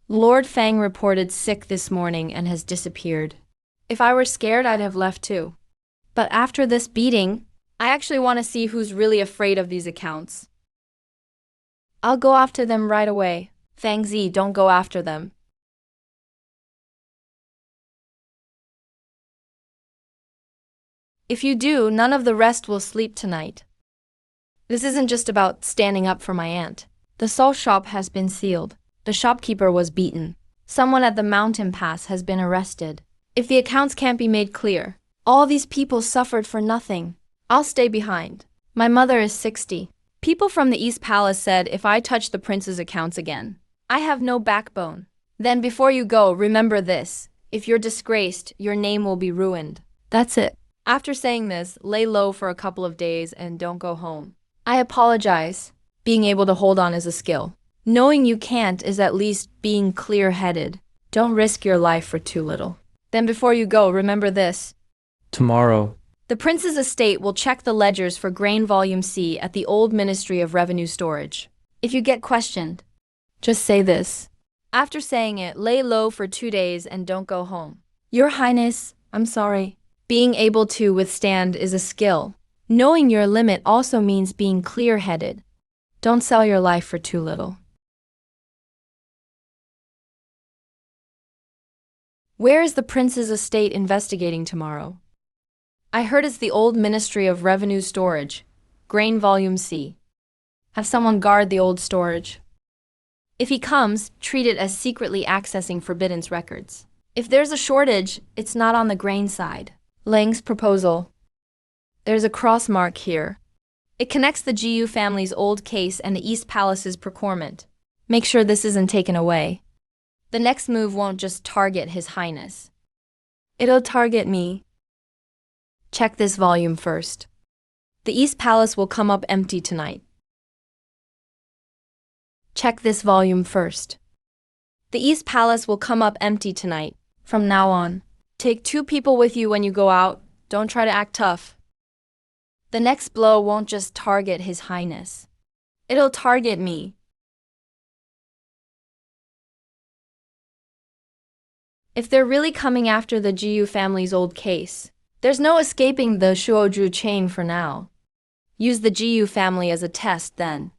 Speaker 1: Lord Fang reported sick this morning and has disappeared. If I were scared, I'd have left too. But after this beating, I actually want to see who's really afraid of these accounts. I'll go after them right away. Fang Zi, don't go after them. If you do, none of the rest will sleep tonight. This isn't just about standing up for my aunt. The salt shop has been sealed. The shopkeeper was beaten. Someone at the mountain pass has been arrested. If the accounts can't be made clear, all these people suffered for nothing. I'll stay behind. My mother is 60. People from the East Palace said if I touch the prince's accounts again, I have no backbone. Then before you go, remember this. If you're disgraced, your name will be ruined. That's it. After saying this, lay low for a couple of days and don't go home. I apologize. Being able to hold on is a skill. Knowing you can't is at least being clear-headed. Don't risk your life for too little. Then before you go, remember this.
Speaker 2: Tomorrow.
Speaker 1: The prince's estate will check the ledgers for grain volume C at the old Ministry of Revenue Storage. If you get questioned, just say this. After saying it, lay low for 2 days and don't go home. Your Highness, I'm sorry. Being able to withstand is a skill. Knowing your limit also means being clear-headed. Don't sell your life for too little. Where is the prince's estate investigating tomorrow? I heard it's the old Ministry of Revenue Storage, Grain Volume C. Have someone guard the old storage. If he comes, treat it as secretly accessing Forbidden's records. If there's a shortage, it's not on the grain side. Lang's proposal. There's a cross mark here. It connects the Jiyu family's old case and the East Palace's procurement. Make sure this isn't taken away. The next move won't just target His Highness. It'll target me. Check this volume first. The East Palace will come up empty tonight. Check this volume first. The East Palace will come up empty tonight. From now on, take 2 people with you when you go out. Don't try to act tough. The next blow won't just target His Highness. It'll target me. If they're really coming after the Jiyu family's old case, there's no escaping the Shuozhu chain for now. Use the Jiyu family as a test then.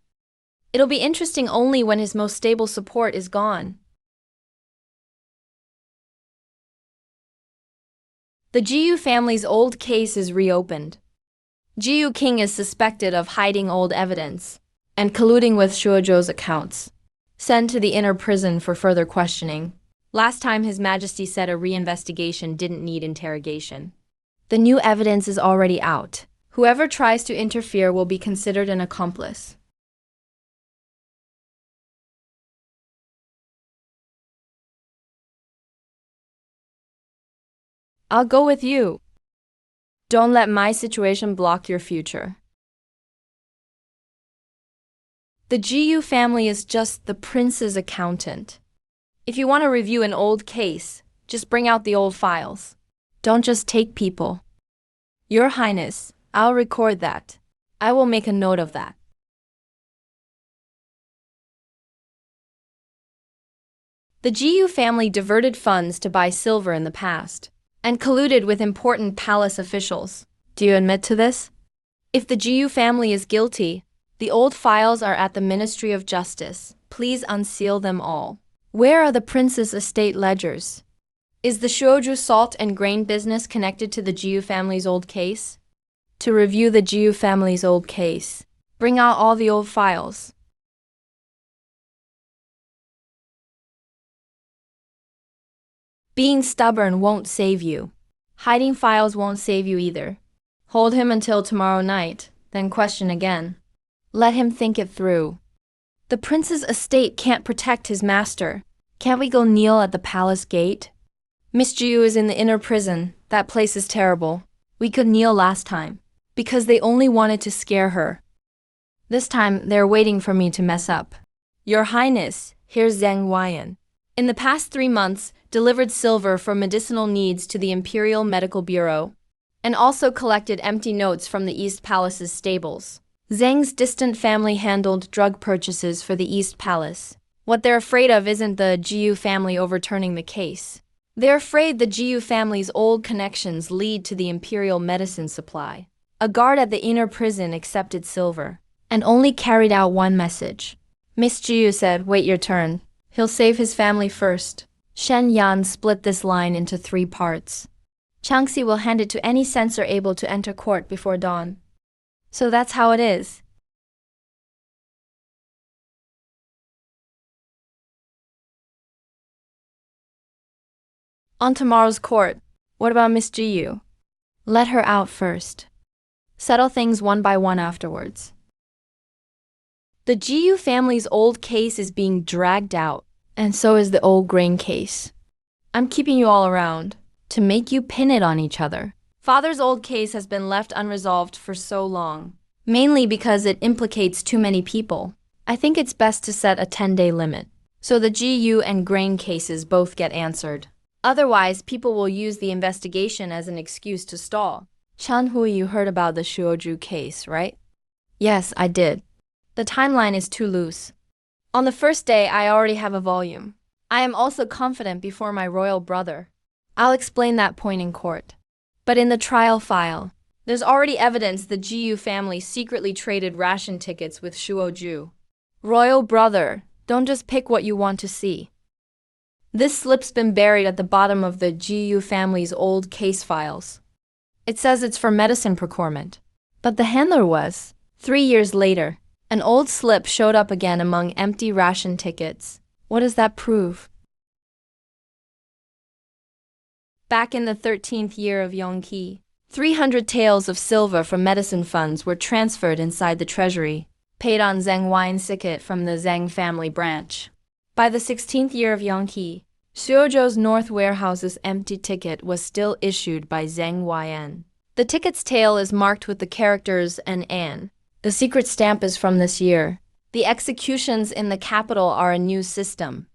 Speaker 1: It'll be interesting only when his most stable support is gone. The Jiyu family's old case is reopened. Jiyu King is suspected of hiding old evidence and colluding with Shuozhu's accounts. Sent to the inner prison for further questioning. Last time His Majesty said a reinvestigation didn't need interrogation. The new evidence is already out. Whoever tries to interfere will be considered an accomplice. I'll go with you. Don't let my situation block your future. The Jiyu family is just the prince's accountant. If you want to review an old case, just bring out the old files. Don't just take people. Your Highness, I'll record that. I will make a note of that. The Jiyu family diverted funds to buy silver in the past and colluded with important palace officials. Do you admit to this? If the Jiyu family is guilty, the old files are at the Ministry of Justice. Please unseal them all. Where are the prince's estate ledgers? Is the Shuozhu salt and grain business connected to the Jiyu family's old case? To review the Jiyu family's old case, bring out all the old files. Being stubborn won't save you. Hiding files won't save you either. Hold him until tomorrow night, then question again. Let him think it through. The prince's estate can't protect his master. Can't we go kneel at the palace gate? Miss Jiu is in the inner prison. That place is terrible. We could kneel last time, because they only wanted to scare her. This time, they're waiting for me to mess up. Your Highness, here's Zhang Huayan. In the past 3 months, delivered silver for medicinal needs to the Imperial Medical Bureau, and also collected empty notes from the East Palace's stables. Zhang's distant family handled drug purchases for the East Palace. What they're afraid of isn't the Jiu family overturning the case. They're afraid the Jiu family's old connections lead to the Imperial medicine supply. A guard at the inner prison accepted silver, and only carried out one message. Miss Jiu said, "Wait your turn. He'll save his family first." Shen Yan split this line into 3 parts. Changxi will hand it to any censor able to enter court before dawn. So that's how it is. On tomorrow's court, what about Miss Jiu? Let her out first. Settle things one by one afterwards. The Jiu family's old case is being dragged out, and so is the old grain case. I'm keeping you all around to make you pin it on each other. Father's old case has been left unresolved for so long, mainly because it implicates too many people. I think it's best to set a 10-day limit, so the GU and grain cases both get answered. Otherwise, people will use the investigation as an excuse to stall. Chanhui, you heard about the Shuoju case, right? Yes, I did. The timeline is too loose. On the first day, I already have a volume. I am also confident before my royal brother. I'll explain that point in court. But in the trial file, there's already evidence the GU family secretly traded ration tickets with Shuoju. Royal brother, don't just pick what you want to see. This slip's been buried at the bottom of the GU family's old case files. It says it's for medicine procurement. But the handler was. 3 years later, an old slip showed up again among empty ration tickets. What does that prove? Back in the 13th year of Yongqi, 300 taels of silver from medicine funds were transferred inside the treasury, paid on Zheng Huayan's ticket from the Zheng family branch. By the 16th year of Yongqi, Shuozhou's North Warehouse's empty ticket was still issued by Zheng Huayan. The ticket's tail is marked with the characters An. The secret stamp is from this year. The executions in the capital are a new system.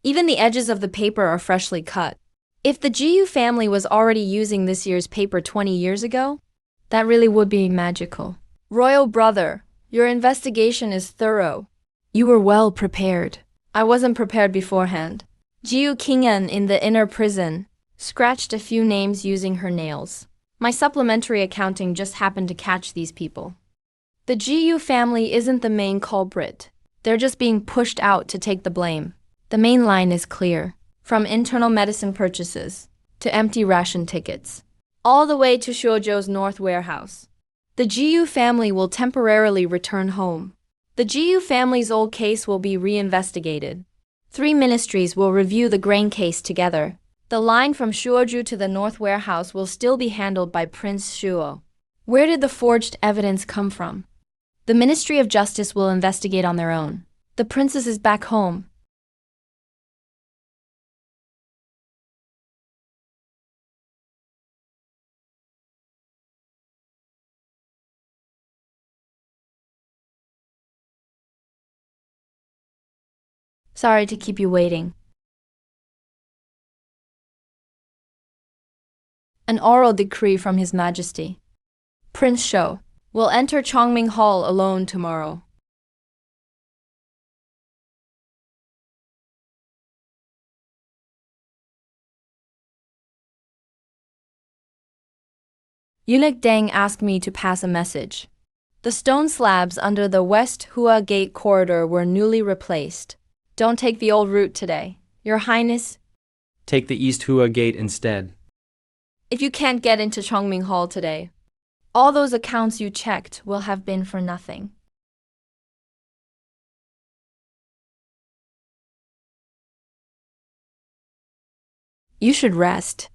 Speaker 1: Even the edges of the paper are freshly cut. If the GU family was already using this year's paper 20 years ago, that really would be magical. Royal brother, your investigation is thorough. You were well prepared. I wasn't prepared beforehand. Jiu Qing'an in the inner prison scratched a few names using her nails. My supplementary accounting just happened to catch these people. The GU family isn't the main culprit. They're just being pushed out to take the blame. The main line is clear. From internal medicine purchases to empty ration tickets, all the way to Shuozhou's North Warehouse. The GU family will temporarily return home. The GU family's old case will be reinvestigated. 3 ministries will review the grain case together. The line from Shuozhou to the North Warehouse will still be handled by Prince Shuo. Where did the forged evidence come from? The Ministry of Justice will investigate on their own. The princess is back home. Sorry to keep you waiting. An oral decree from His Majesty. Prince Shou will enter Chongming Hall alone tomorrow. Eunuch Deng asked me to pass a message. The stone slabs under the West Hua Gate corridor were newly replaced. Don't take the old route today, Your Highness.
Speaker 2: Take the East Hua Gate instead.
Speaker 1: If you can't get into Chongming Hall today, all those accounts you checked will have been for nothing. You should rest.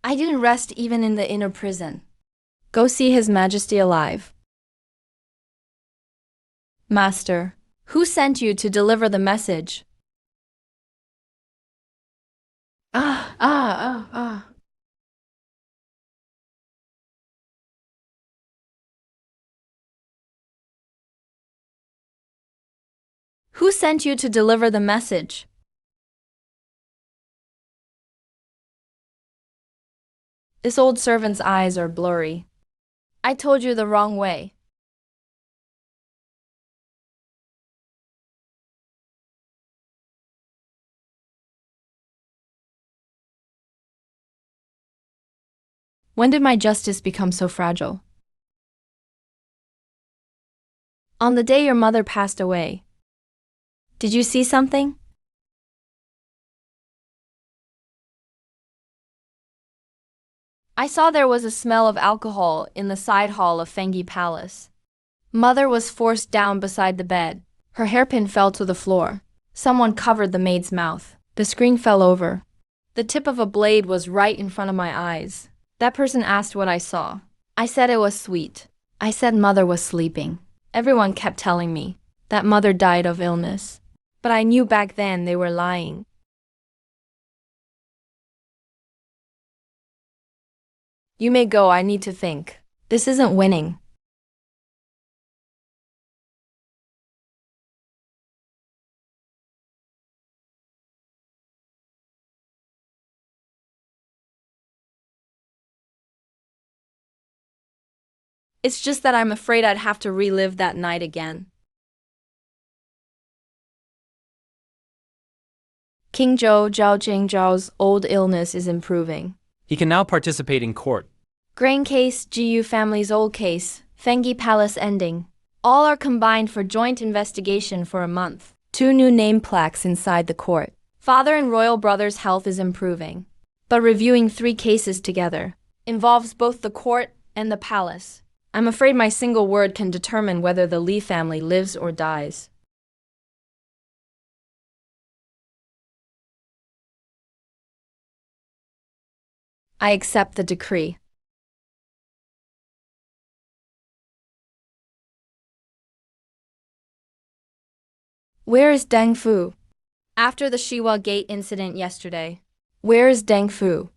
Speaker 1: I didn't rest even in the inner prison. Go see His Majesty alive. Master, who sent you to deliver the message? Ah, ah, ah, ah. Who sent you to deliver the message? This old servant's eyes are blurry. I told you the wrong way. When did my justice become so fragile? On the day your mother passed away. Did you see something? I saw there was a smell of alcohol in the side hall of Fengi Palace. Mother was forced down beside the bed. Her hairpin fell to the floor. Someone covered the maid's mouth. The screen fell over. The tip of a blade was right in front of my eyes. That person asked what I saw. I said it was sweet. I said mother was sleeping. Everyone kept telling me that mother died of illness. But I knew back then they were lying. You may go, I need to think. This isn't winning. It's just that I'm afraid I'd have to relive that night again. King Zhou Zhao's old illness is improving.
Speaker 2: He can now participate in court.
Speaker 1: Grain case, Jiyu family's old case, Fengi Palace ending. All are combined for joint investigation for a month. 2 new name plaques inside the court. Father and royal brother's health is improving. But reviewing 3 cases together involves both the court and the palace. I'm afraid my single word can determine whether the Li family lives or dies. I accept the decree. Where is Deng Fu? After the Shiwa Gate incident yesterday. Where is Deng Fu?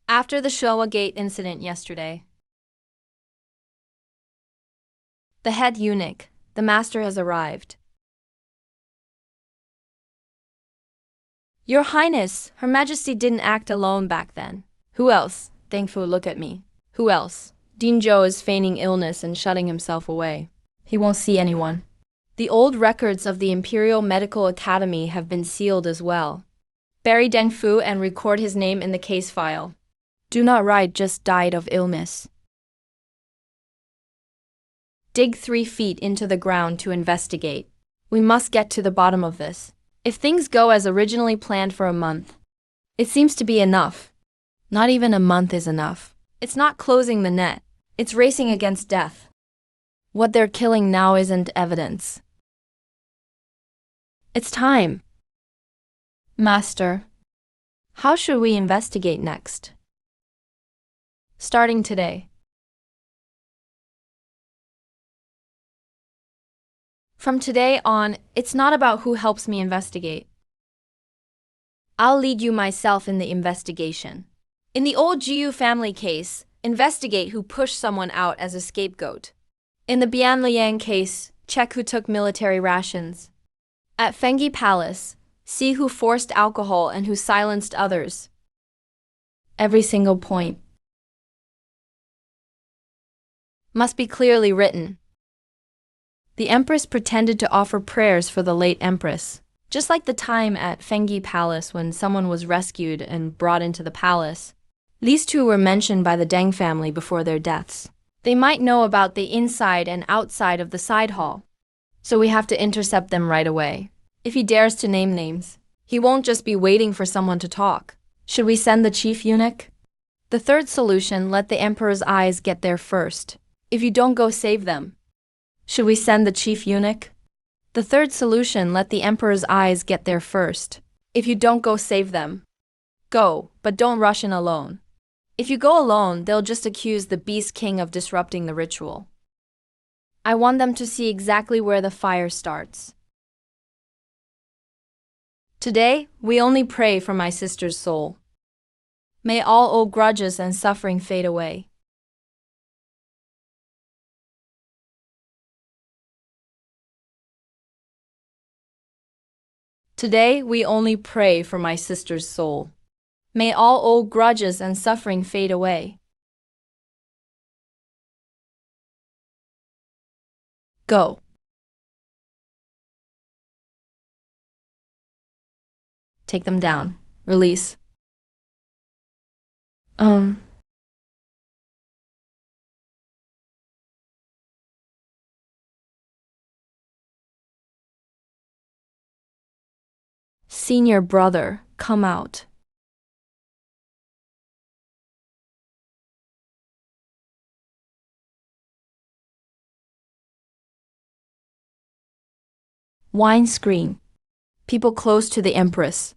Speaker 1: After the Shiwa Gate incident yesterday. The head eunuch, the master has arrived. Your Highness, Her Majesty didn't act alone back then. Who else? Deng Fu, look at me. Who else? Din Zhou is feigning illness and shutting himself away. He won't see anyone. The old records of the Imperial Medical Academy have been sealed as well. Bury Deng Fu and record his name in the case file. Do not write just died of illness. Dig 3 feet into the ground to investigate. We must get to the bottom of this. If things go as originally planned for a month, it seems to be enough. Not even a month is enough. It's not closing the net. It's racing against death. What they're killing now isn't evidence. It's time. Master, how should we investigate next? Starting today. From today on, it's not about who helps me investigate. I'll lead you myself in the investigation. In the old Jiyu family case, investigate who pushed someone out as a scapegoat. In the Bianliang case, check who took military rations. At Fengi Palace, see who forced alcohol and who silenced others. Every single point must be clearly written. The Empress pretended to offer prayers for the late Empress, just like the time at Fengi Palace when someone was rescued and brought into the palace. These 2 were mentioned by the Deng family before their deaths. They might know about the inside and outside of the side hall, so we have to intercept them right away. If he dares to name names, he won't just be waiting for someone to talk. Should we send the chief eunuch? The third solution, let the emperor's eyes get there first. If you don't go save them. Should we send the chief eunuch? The third solution, let the emperor's eyes get there first. If you don't go save them. Go, but don't rush in alone. If you go alone, they'll just accuse the Beast King of disrupting the ritual. I want them to see exactly where the fire starts. Today, we only pray for my sister's soul. May all old grudges and suffering fade away. Today, we only pray for my sister's soul. May all old grudges and suffering fade away. Go. Take them down. Release. Senior brother, come out. Wine screen. People close to the Empress.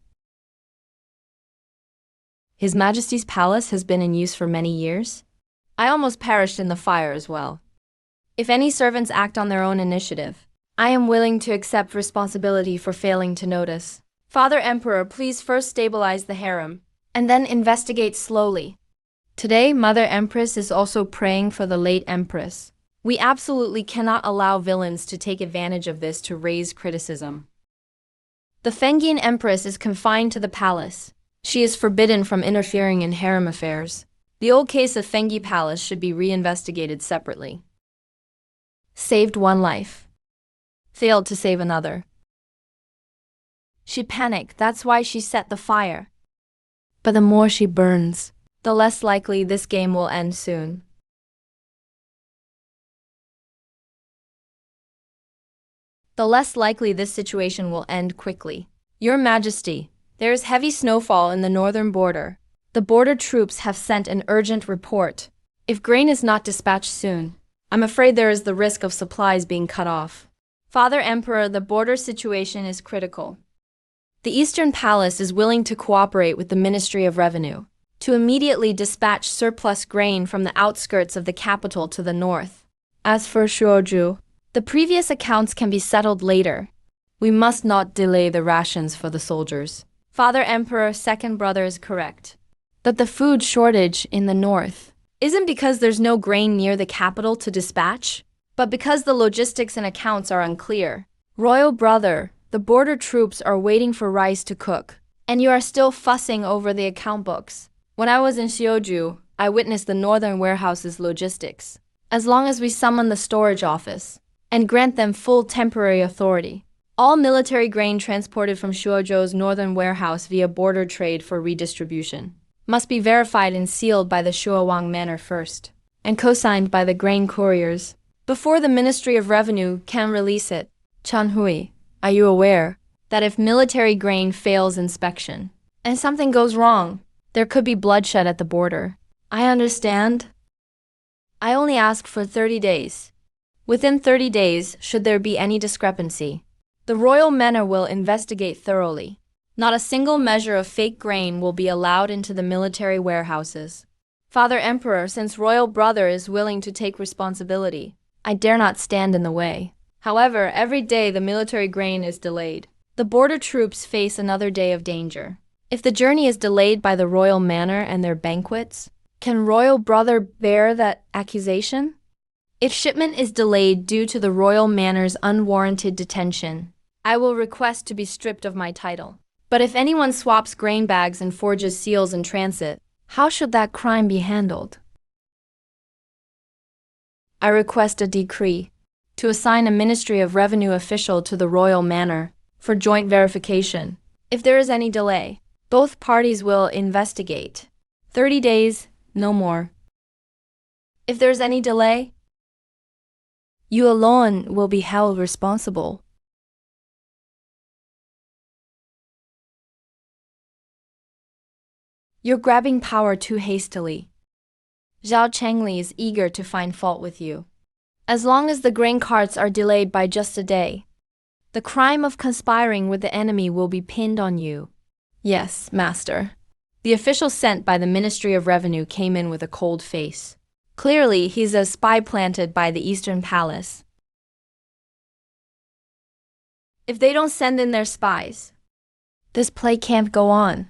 Speaker 1: His Majesty's palace has been in use for many years. I almost perished in the fire as well. If any servants act on their own initiative, I am willing to accept responsibility for failing to notice. Father Emperor, please first stabilize the harem, and then investigate slowly. Today, Mother Empress is also praying for the late Empress. We absolutely cannot allow villains to take advantage of this to raise criticism. The Fengyin Empress is confined to the palace. She is forbidden from interfering in harem affairs. The old case of Fengyi Palace should be reinvestigated separately. Saved one life. Failed to save another. She panicked, that's why she set the fire. But the more she burns, the less likely this game will end soon. The less likely this situation will end quickly. Your Majesty, there is heavy snowfall in the northern border. The border troops have sent an urgent report. If grain is not dispatched soon, I'm afraid there is the risk of supplies being cut off. Father Emperor, the border situation is critical. The Eastern Palace is willing to cooperate with the Ministry of Revenue to immediately dispatch surplus grain from the outskirts of the capital to the north. As for Shuozhu, the previous accounts can be settled later. We must not delay the rations for the soldiers. Father Emperor, second brother is correct. That the food shortage in the north isn't because there's no grain near the capital to dispatch, but because the logistics and accounts are unclear. Royal brother, the border troops are waiting for rice to cook, and you are still fussing over the account books. When I was in Xiuju, I witnessed the northern warehouse's logistics. As long as we summon the storage office and grant them full temporary authority, all military grain transported from Shuozhou's northern warehouse via border trade for redistribution must be verified and sealed by the Shuowang Manor first, and co-signed by the grain couriers, before the Ministry of Revenue can release it. Chen Hui, are you aware that if military grain fails inspection, and something goes wrong, there could be bloodshed at the border? I understand. I only ask for 30 days. Within 30 days, should there be any discrepancy, the Royal Manor will investigate thoroughly. Not a single measure of fake grain will be allowed into the military warehouses. Father Emperor, since Royal Brother is willing to take responsibility, I dare not stand in the way. However, every day the military grain is delayed. The border troops face another day of danger. If the journey is delayed by the Royal Manor and their banquets, can Royal Brother bear that accusation? If shipment is delayed due to the Royal Manor's unwarranted detention, I will request to be stripped of my title. But if anyone swaps grain bags and forges seals in transit, how should that crime be handled? I request a decree to assign a Ministry of Revenue official to the Royal Manor for joint verification. If there is any delay, both parties will investigate. 30 days, no more. If there is any delay, you alone will be held responsible. You're grabbing power too hastily. Zhao Chengli is eager to find fault with you. As long as the grain carts are delayed by just a day, the crime of conspiring with the enemy will be pinned on you. Yes, master. The official sent by the Ministry of Revenue came in with a cold face. Clearly, he's a spy planted by the Eastern Palace. If they don't send in their spies, this play can't go on.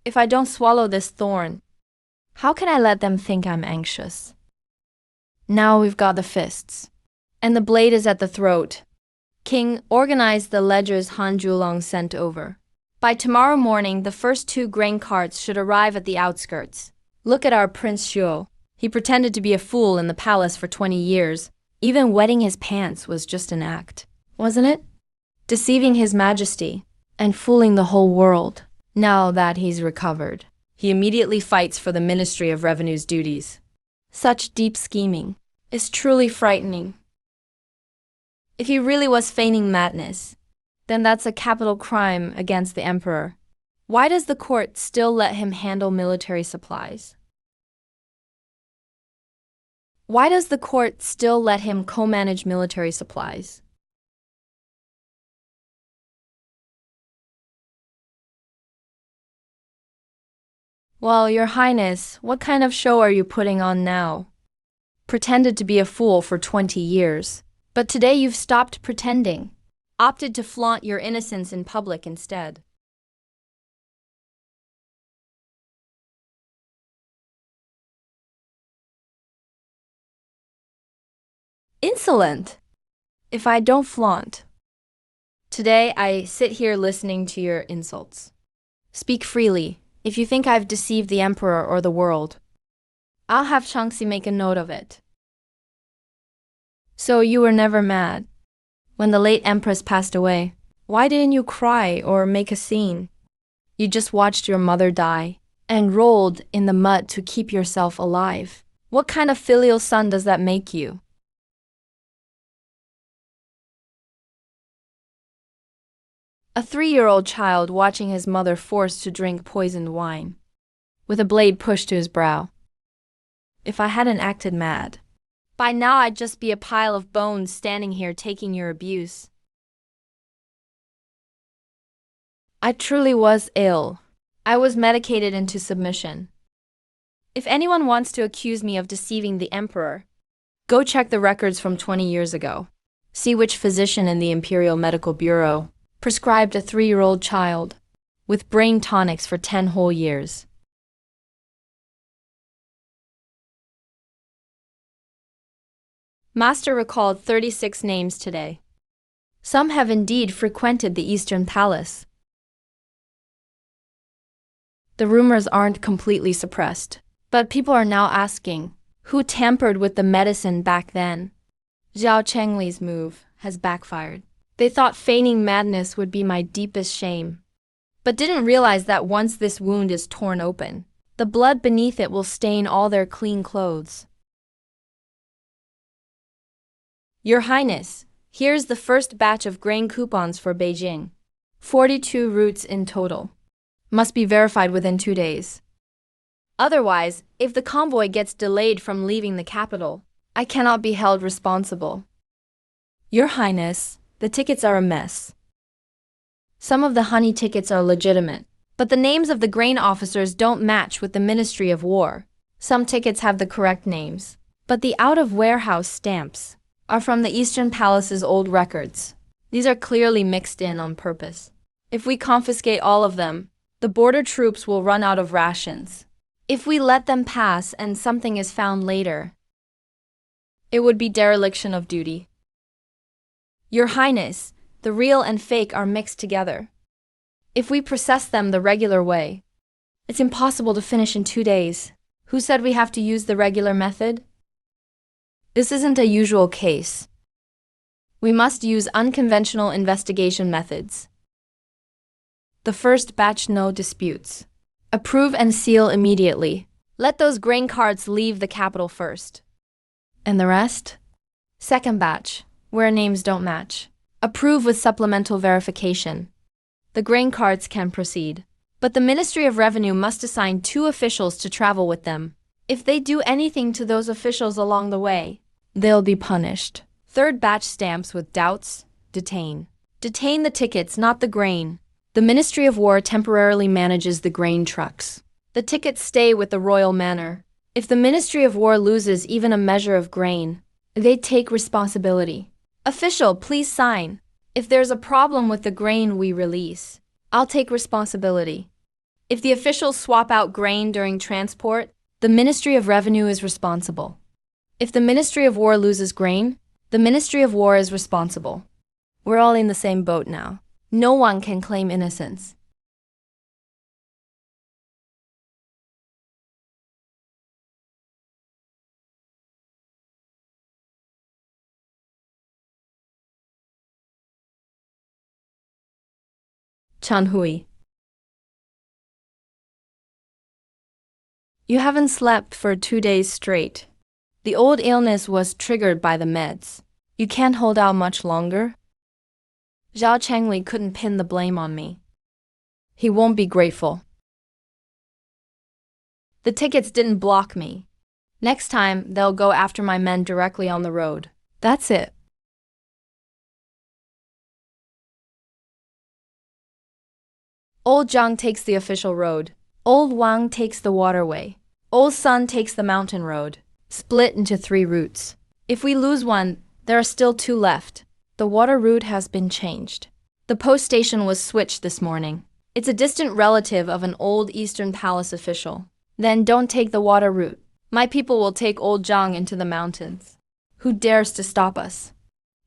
Speaker 1: If I don't swallow this thorn, how can I let them think I'm anxious? Now we've got the fists, and the blade is at the throat. King, organize the ledgers Han Zhulong sent over. By tomorrow morning, the first 2 grain carts should arrive at the outskirts. Look at our Prince Shuo. He pretended to be a fool in the palace for 20 years. Even wetting his pants was just an act, wasn't it? Deceiving His Majesty and fooling the whole world. Now that he's recovered, he immediately fights for the Ministry of Revenue's duties. Such deep scheming is truly frightening. If he really was feigning madness, then that's a capital crime against the emperor. Why does the court still let him handle military supplies? Why does the court still let him co-manage military supplies? Well, Your Highness, what kind of show are you putting on now? Pretended to be a fool for 20 years, but today you've stopped pretending, opted to flaunt your innocence in public instead. Insolent! If I don't flaunt. Today I sit here listening to your insults. Speak freely. If you think I've deceived the emperor or the world, I'll have Changxi make a note of it. So you were never mad. When the late empress passed away, why didn't you cry or make a scene? You just watched your mother die and rolled in the mud to keep yourself alive. What kind of filial son does that make you? A 3-year-old child watching his mother forced to drink poisoned wine, with a blade pushed to his brow. If I hadn't acted mad, by now I'd just be a pile of bones standing here taking your abuse. I truly was ill. I was medicated into submission. If anyone wants to accuse me of deceiving the emperor, go check the records from 20 years ago. See which physician in the Imperial Medical Bureau prescribed a 3-year-old child with brain tonics for 10 whole years. Master recalled 36 names today. Some have indeed frequented the Eastern Palace. The rumors aren't completely suppressed, but people are now asking, who tampered with the medicine back then? Zhao Chengli's move has backfired. They thought feigning madness would be my deepest shame, but didn't realize that once this wound is torn open, the blood beneath it will stain all their clean clothes. Your Highness, here's the first batch of grain coupons for Beijing. 42 routes in total. Must be verified within 2 days. Otherwise, if the convoy gets delayed from leaving the capital, I cannot be held responsible. Your Highness, the tickets are a mess. Some of the honey tickets are legitimate, but the names of the grain officers don't match with the Ministry of War. Some tickets have the correct names, but the out-of-warehouse stamps are from the Eastern Palace's old records. These are clearly mixed in on purpose. If we confiscate all of them, the border troops will run out of rations. If we let them pass and something is found later, it would be dereliction of duty. Your Highness, the real and fake are mixed together. If we process them the regular way, it's impossible to finish in 2 days. Who said we have to use the regular method? This isn't a usual case. We must use unconventional investigation methods. The first batch, no disputes. Approve and seal immediately. Let those grain carts leave the capital first. And the rest? Second batch, where names don't match. Approve with supplemental verification. The grain carts can proceed. But the Ministry of Revenue must assign 2 officials to travel with them. If they do anything to those officials along the way, they'll be punished. Third batch stamps with doubts, detain. Detain the tickets, not the grain. The Ministry of War temporarily manages the grain trucks. The tickets stay with the royal manor. If the Ministry of War loses even a measure of grain, they take responsibility. Official, please sign. If there's a problem with the grain we release, I'll take responsibility. If the officials swap out grain during transport, the Ministry of Revenue is responsible. If the Ministry of War loses grain, the Ministry of War is responsible. We're all in the same boat now. No one can claim innocence. Chan Hui. You haven't slept for 2 days straight. The old illness was triggered by the meds. You can't hold out much longer? Zhao Chengli couldn't pin the blame on me. He won't be grateful. The tickets didn't block me. Next time, they'll go after my men directly on the road. That's it. Old Zhang takes the official road. Old Wang takes the waterway. Old Sun takes the mountain road, split into 3 routes. If we lose one, there are still 2 left. The water route has been changed. The post station was switched this morning. It's a distant relative of an old Eastern Palace official. Then don't take the water route. My people will take Old Zhang into the mountains. Who dares to stop us?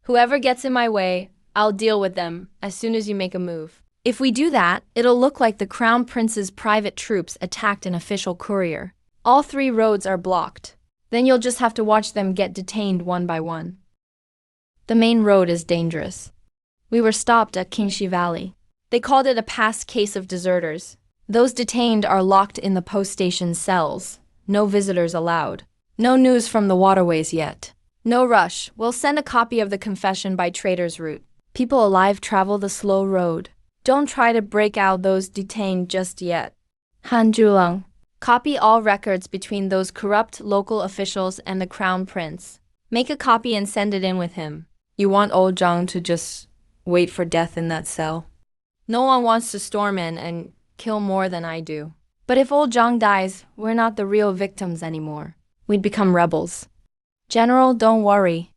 Speaker 1: Whoever gets in my way, I'll deal with them as soon as you make a move. If we do that, it'll look like the Crown Prince's private troops attacked an official courier. All 3 roads are blocked. Then you'll just have to watch them get detained one by one. The main road is dangerous. We were stopped at Qingxi Valley. They called it a past case of deserters. Those detained are locked in the post station cells. No visitors allowed. No news from the waterways yet. No rush. We'll send a copy of the confession by trader's route. People alive travel the slow road. Don't try to break out those detained just yet. Han Zhulang. Copy all records between those corrupt local officials and the Crown Prince. Make a copy and send it in with him. You want Old Zhang to just wait for death in that cell? No one wants to storm in and kill more than I do. But if Old Zhang dies, we're not the real victims anymore. We'd become rebels. General, don't worry.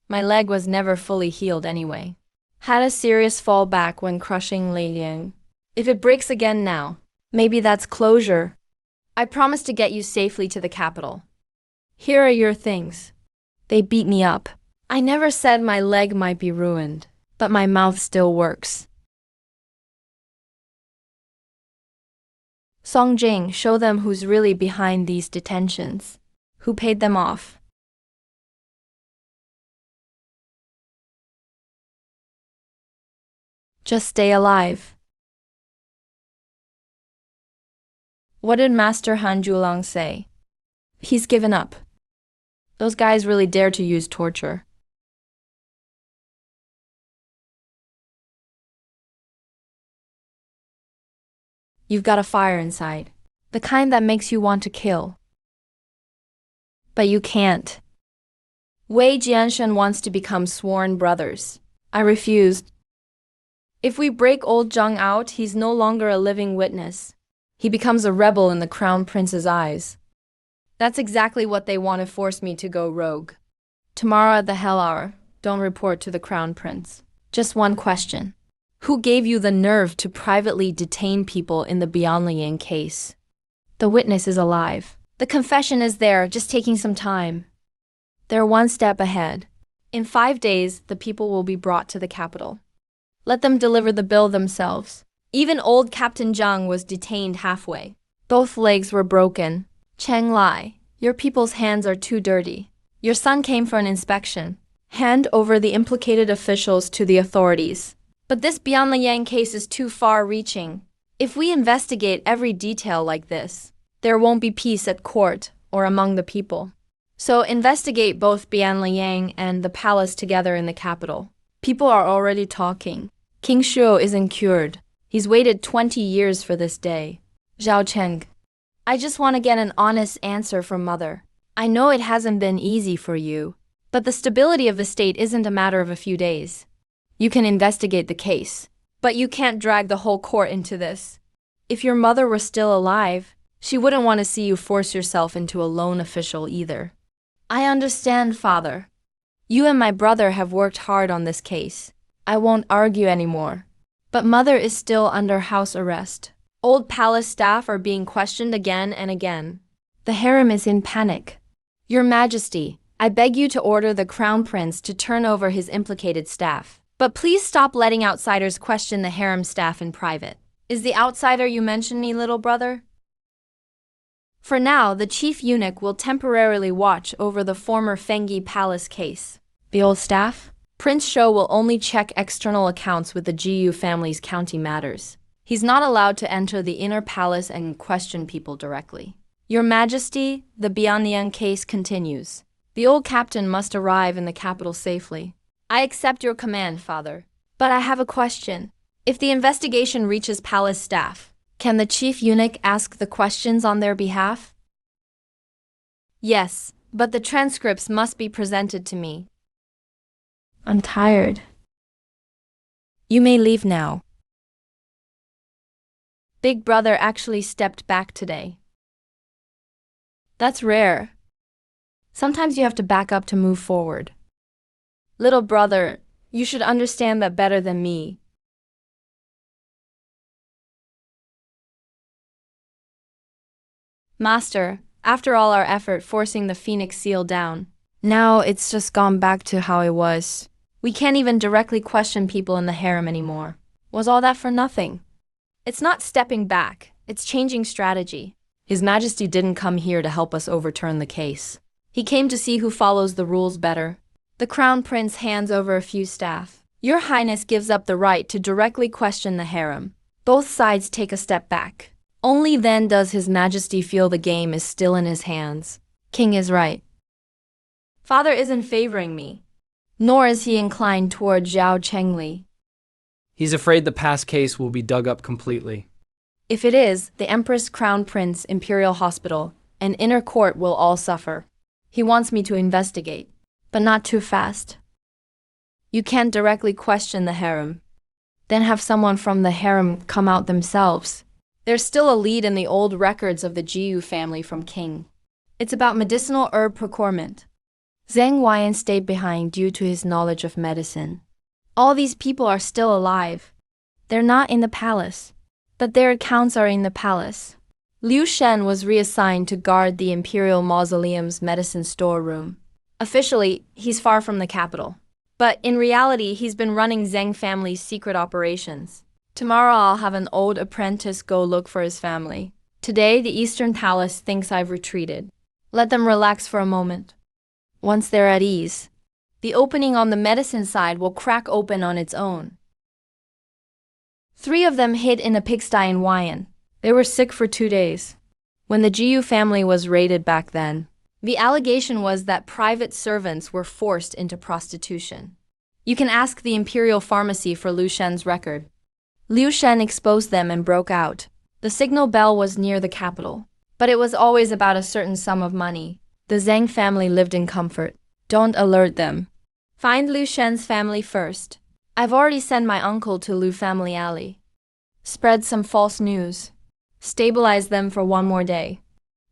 Speaker 1: My leg was never fully healed anyway. Had a serious fallback when crushing Lei Liang. If it breaks again now, maybe that's closure. I promised to get you safely to the capital. Here are your things. They beat me up. I never said my leg might be ruined, but my mouth still works. Song Jing, show them who's really behind these detentions. Who paid them off? Just stay alive. What did Master Han Zhulang say? He's given up. Those guys really dare to use torture. You've got a fire inside, the kind that makes you want to kill. But you can't. Wei Jianshen wants to become sworn brothers. I refused. If we break Old Zhang out, he's no longer a living witness. He becomes a rebel in the Crown Prince's eyes. That's exactly what they want to force me to go rogue. Tomorrow at the Hell Hour, don't report to the Crown Prince. Just one question. Who gave you the nerve to privately detain people in the Bianliang case? The witness is alive. The confession is there, just taking some time. They're one step ahead. In 5 days, the people will be brought to the capital. Let them deliver the bill themselves. Even old Captain Zhang was detained halfway. Both legs were broken. Cheng Lai, your people's hands are too dirty. Your son came for an inspection. Hand over the implicated officials to the authorities. But this Bianliang case is too far-reaching. If we investigate every detail like this, there won't be peace at court or among the people. So investigate both Bianliang and the palace together in the capital. People are already talking. King Shuo isn't cured. He's waited 20 years for this day. Zhao Cheng. I just want to get an honest answer from Mother. I know it hasn't been easy for you, but the stability of the state isn't a matter of a few days. You can investigate the case. But you can't drag the whole court into this. If your mother were still alive, she wouldn't want to see you force yourself into a lone official either. I understand, Father. You and my brother have worked hard on this case. I won't argue anymore. But Mother is still under house arrest. Old palace staff are being questioned again and again. The harem is in panic. Your Majesty, I beg you to order the Crown Prince to turn over his implicated staff. But please stop letting outsiders question the harem staff in private. Is the outsider you mentioned me, little brother? For now, the chief eunuch will temporarily watch over the former Fengi Palace case. The old staff? Prince Shou will only check external accounts with the Jiyu family's county matters. He's not allowed to enter the inner palace and question people directly. Your Majesty, the Bianyang case continues. The old captain must arrive in the capital safely. I accept your command, Father. But I have a question. If the investigation reaches palace staff, can the chief eunuch ask the questions on their behalf? Yes, but the transcripts must be presented to me. I'm tired. You may leave now. Big brother actually stepped back today. That's rare. Sometimes you have to back up to move forward. Little brother, you should understand that better than me. Master, after all our effort forcing the Phoenix seal down, now it's just gone back to how it was. We can't even directly question people in the harem anymore. Was all that for nothing? It's not stepping back, it's changing strategy. His Majesty didn't come here to help us overturn the case. He came to see who follows the rules better. The Crown Prince hands over a few staff. Your Highness gives up the right to directly question the harem. Both sides take a step back. Only then does His Majesty feel the game is still in his hands. King is right. Father isn't favoring me, nor is he inclined toward Zhao Chengli.
Speaker 2: He's afraid the past case will be dug up completely.
Speaker 1: If it is, the Empress, Crown Prince, Imperial Hospital, and Inner Court will all suffer. He wants me to investigate, but not too fast. You can't directly question the harem. Then have someone from the harem come out themselves. There's still a lead in the old records of the Jiyu family from King. It's about medicinal herb procurement. Zhang Huayan stayed behind due to his knowledge of medicine. All these people are still alive. They're not in the palace, but their accounts are in the palace. Liu Shen was reassigned to guard the Imperial Mausoleum's medicine storeroom. Officially, he's far from the capital. But in reality, he's been running Zheng family's secret operations. Tomorrow I'll have an old apprentice go look for his family. Today, the Eastern Palace thinks I've retreated. Let them relax for a moment. Once they're at ease, the opening on the medicine side will crack open on its own. 3 of them hid in a pigsty in Huayan. They were sick for 2 days. When the Jiyu family was raided back then, the allegation was that private servants were forced into prostitution. You can ask the Imperial Pharmacy for Liu Shen's record. Liu Shen exposed them and broke out. The signal bell was near the capital, but it was always about a certain sum of money. The Zheng family lived in comfort. Don't alert them. Find Liu Shen's family first. I've already sent my uncle to Liu Family Alley. Spread some false news. Stabilize them for 1 more day.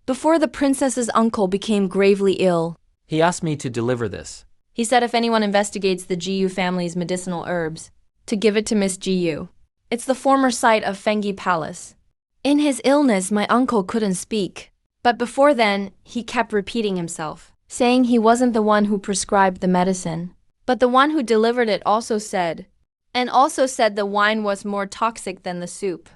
Speaker 1: Before the princess's uncle became gravely ill,
Speaker 2: He asked me to deliver this.
Speaker 1: he said if anyone investigates the Jiyu family's medicinal herbs, to give it to Miss Jiyu. It's the former site of Fengi Palace. In his illness, my uncle couldn't speak. But before then, he kept repeating himself, saying he wasn't the one who prescribed the medicine. But the one who delivered it also said the wine was more toxic than the soup.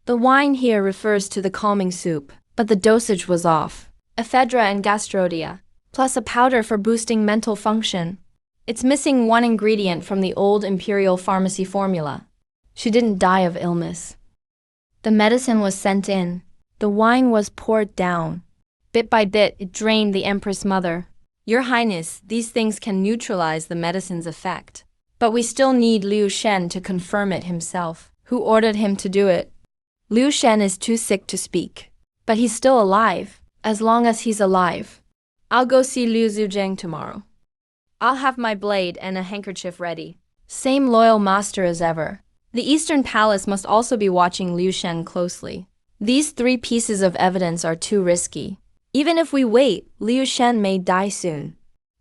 Speaker 1: The wine here refers to the calming soup, but the dosage was off. Ephedra and gastrodia, plus a powder for boosting mental function. It's missing one ingredient from the old Imperial Pharmacy formula. She didn't die of illness. The medicine was sent in. The wine was poured down. Bit by bit, it drained the Empress Mother. Your Highness, these things can neutralize the medicine's effect. But we still need Liu Shen to confirm it himself. Who ordered him to do it? Liu Shen is too sick to speak. But he's still alive, as long as he's alive. I'll go see Liu Zhujiang tomorrow. I'll have my blade and a handkerchief ready. Same loyal master as ever. The Eastern Palace must also be watching Liu Shen closely. These 3 pieces of evidence are too risky. Even if we wait, Liu Shen may die soon.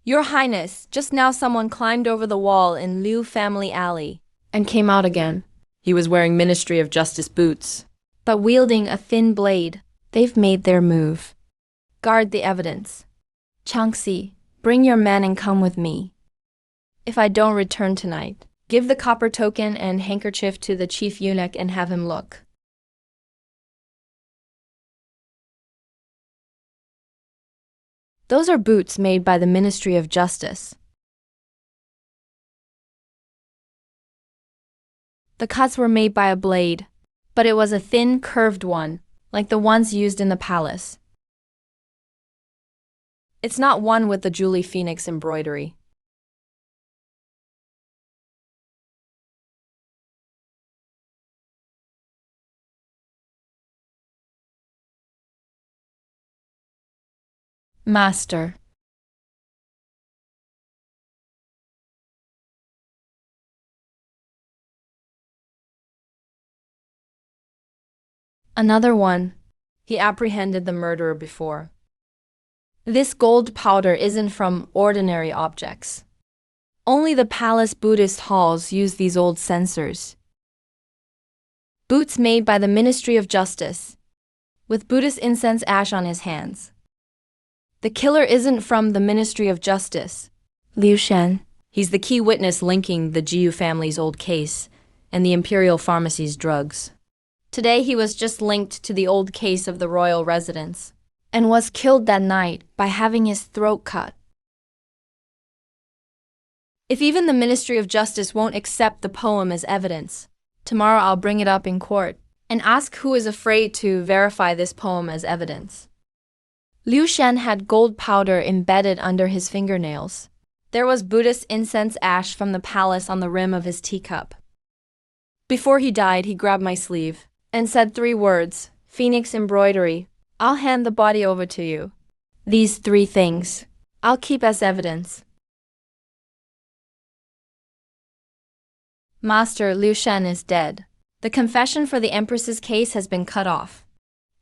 Speaker 1: Your Highness, just now someone climbed over the wall in Liu Family Alley and came out again. He was wearing Ministry of Justice boots, but wielding a thin blade. They've made their move. Guard the evidence. Changxi, bring your men and come with me. If I don't return tonight, give the copper token and handkerchief to the chief eunuch and have him look. Those are boots made by the Ministry of Justice. The cuts were made by a blade, but it was a thin, curved one, like the ones used in the palace. It's not one with the Julie Phoenix embroidery. Master. Another one. He apprehended the murderer before. This gold powder isn't from ordinary objects. Only the palace Buddhist halls use these old censers. Boots made by the Ministry of Justice, with Buddhist incense ash on his hands. The killer isn't from the Ministry of Justice. Liu Shen. He's the key witness linking the Jiyu family's old case and the Imperial Pharmacy's drugs. Today he was just linked to the old case of the royal residence and was killed that night by having his throat cut. If even the Ministry of Justice won't accept the poem as evidence, tomorrow I'll bring it up in court and ask who is afraid to verify this poem as evidence. Liu Shen had gold powder embedded under his fingernails. There was Buddhist incense ash from the palace on the rim of his teacup. Before he died, he grabbed my sleeve and said 3 words, Phoenix embroidery. I'll hand the body over to you. These 3 things I'll keep as evidence. Master, Liu Shen is dead. The confession for the Empress's case has been cut off.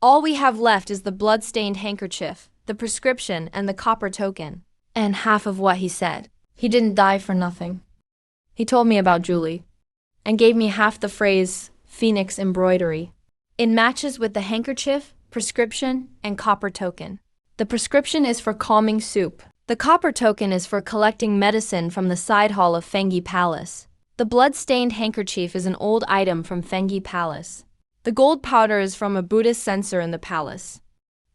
Speaker 1: All we have left is the blood-stained handkerchief, the prescription, and the copper token. And half of what he said. He didn't die for nothing. He told me about Julie and gave me half the phrase, Phoenix embroidery. It matches with the handkerchief, prescription, and copper token. The prescription is for calming soup. The copper token is for collecting medicine from the side hall of Fengyi Palace. The blood-stained handkerchief is an old item from Fengyi Palace. The gold powder is from a Buddhist censer in the palace.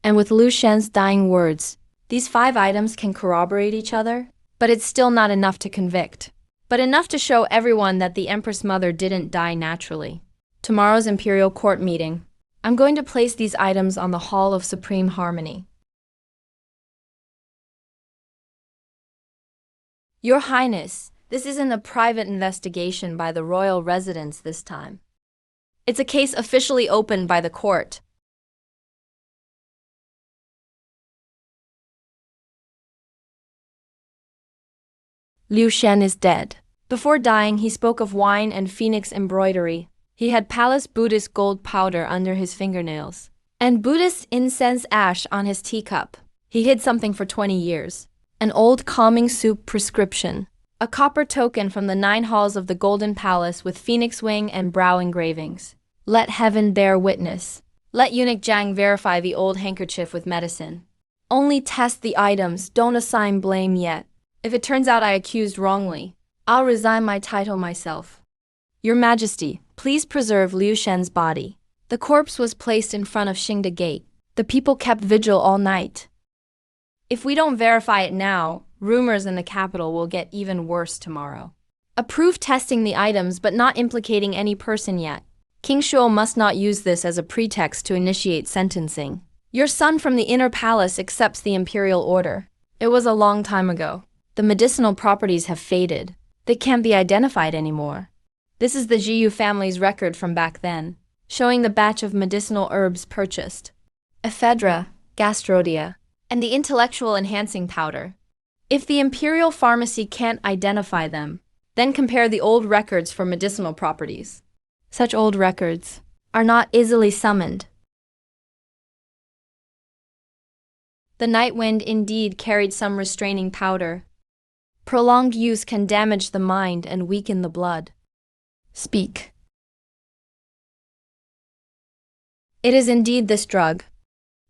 Speaker 1: And with Liu Shen's dying words, these 5 items can corroborate each other, but it's still not enough to convict. But enough to show everyone that the Empress Mother didn't die naturally. Tomorrow's Imperial Court meeting. I'm going to place these items on the Hall of Supreme Harmony. Your Highness, this isn't a private investigation by the royal residence this time. It's a case officially opened by the court. Liu Shen is dead. Before dying, he spoke of wine and Phoenix embroidery. He had palace Buddhist gold powder under his fingernails and Buddhist incense ash on his teacup. He hid something for 20 years. An old calming soup prescription. A copper token from the 9 halls of the Golden Palace with phoenix wing and brow engravings. Let heaven bear witness. Let Eunuch Jiang verify the old handkerchief with medicine. Only test the items, don't assign blame yet. If it turns out I accused wrongly, I'll resign my title myself. Your Majesty, please preserve Liu Shen's body. The corpse was placed in front of Xingda Gate. The people kept vigil all night. If we don't verify it now, rumors in the capital will get even worse tomorrow. Approve testing the items but not implicating any person yet. King Shuo must not use this as a pretext to initiate sentencing. Your son from the inner palace accepts the imperial order. It was a long time ago. The medicinal properties have faded. They can't be identified anymore. This is the Jiyu family's record from back then, showing the batch of medicinal herbs purchased. Ephedra, Gastrodia, and the intellectual enhancing powder. If the Imperial Pharmacy can't identify them, Then compare the old records for medicinal properties. Such old records are not easily summoned. The night wind indeed carried some restraining powder. Prolonged use can damage the mind and weaken the blood. Speak. It is indeed this drug.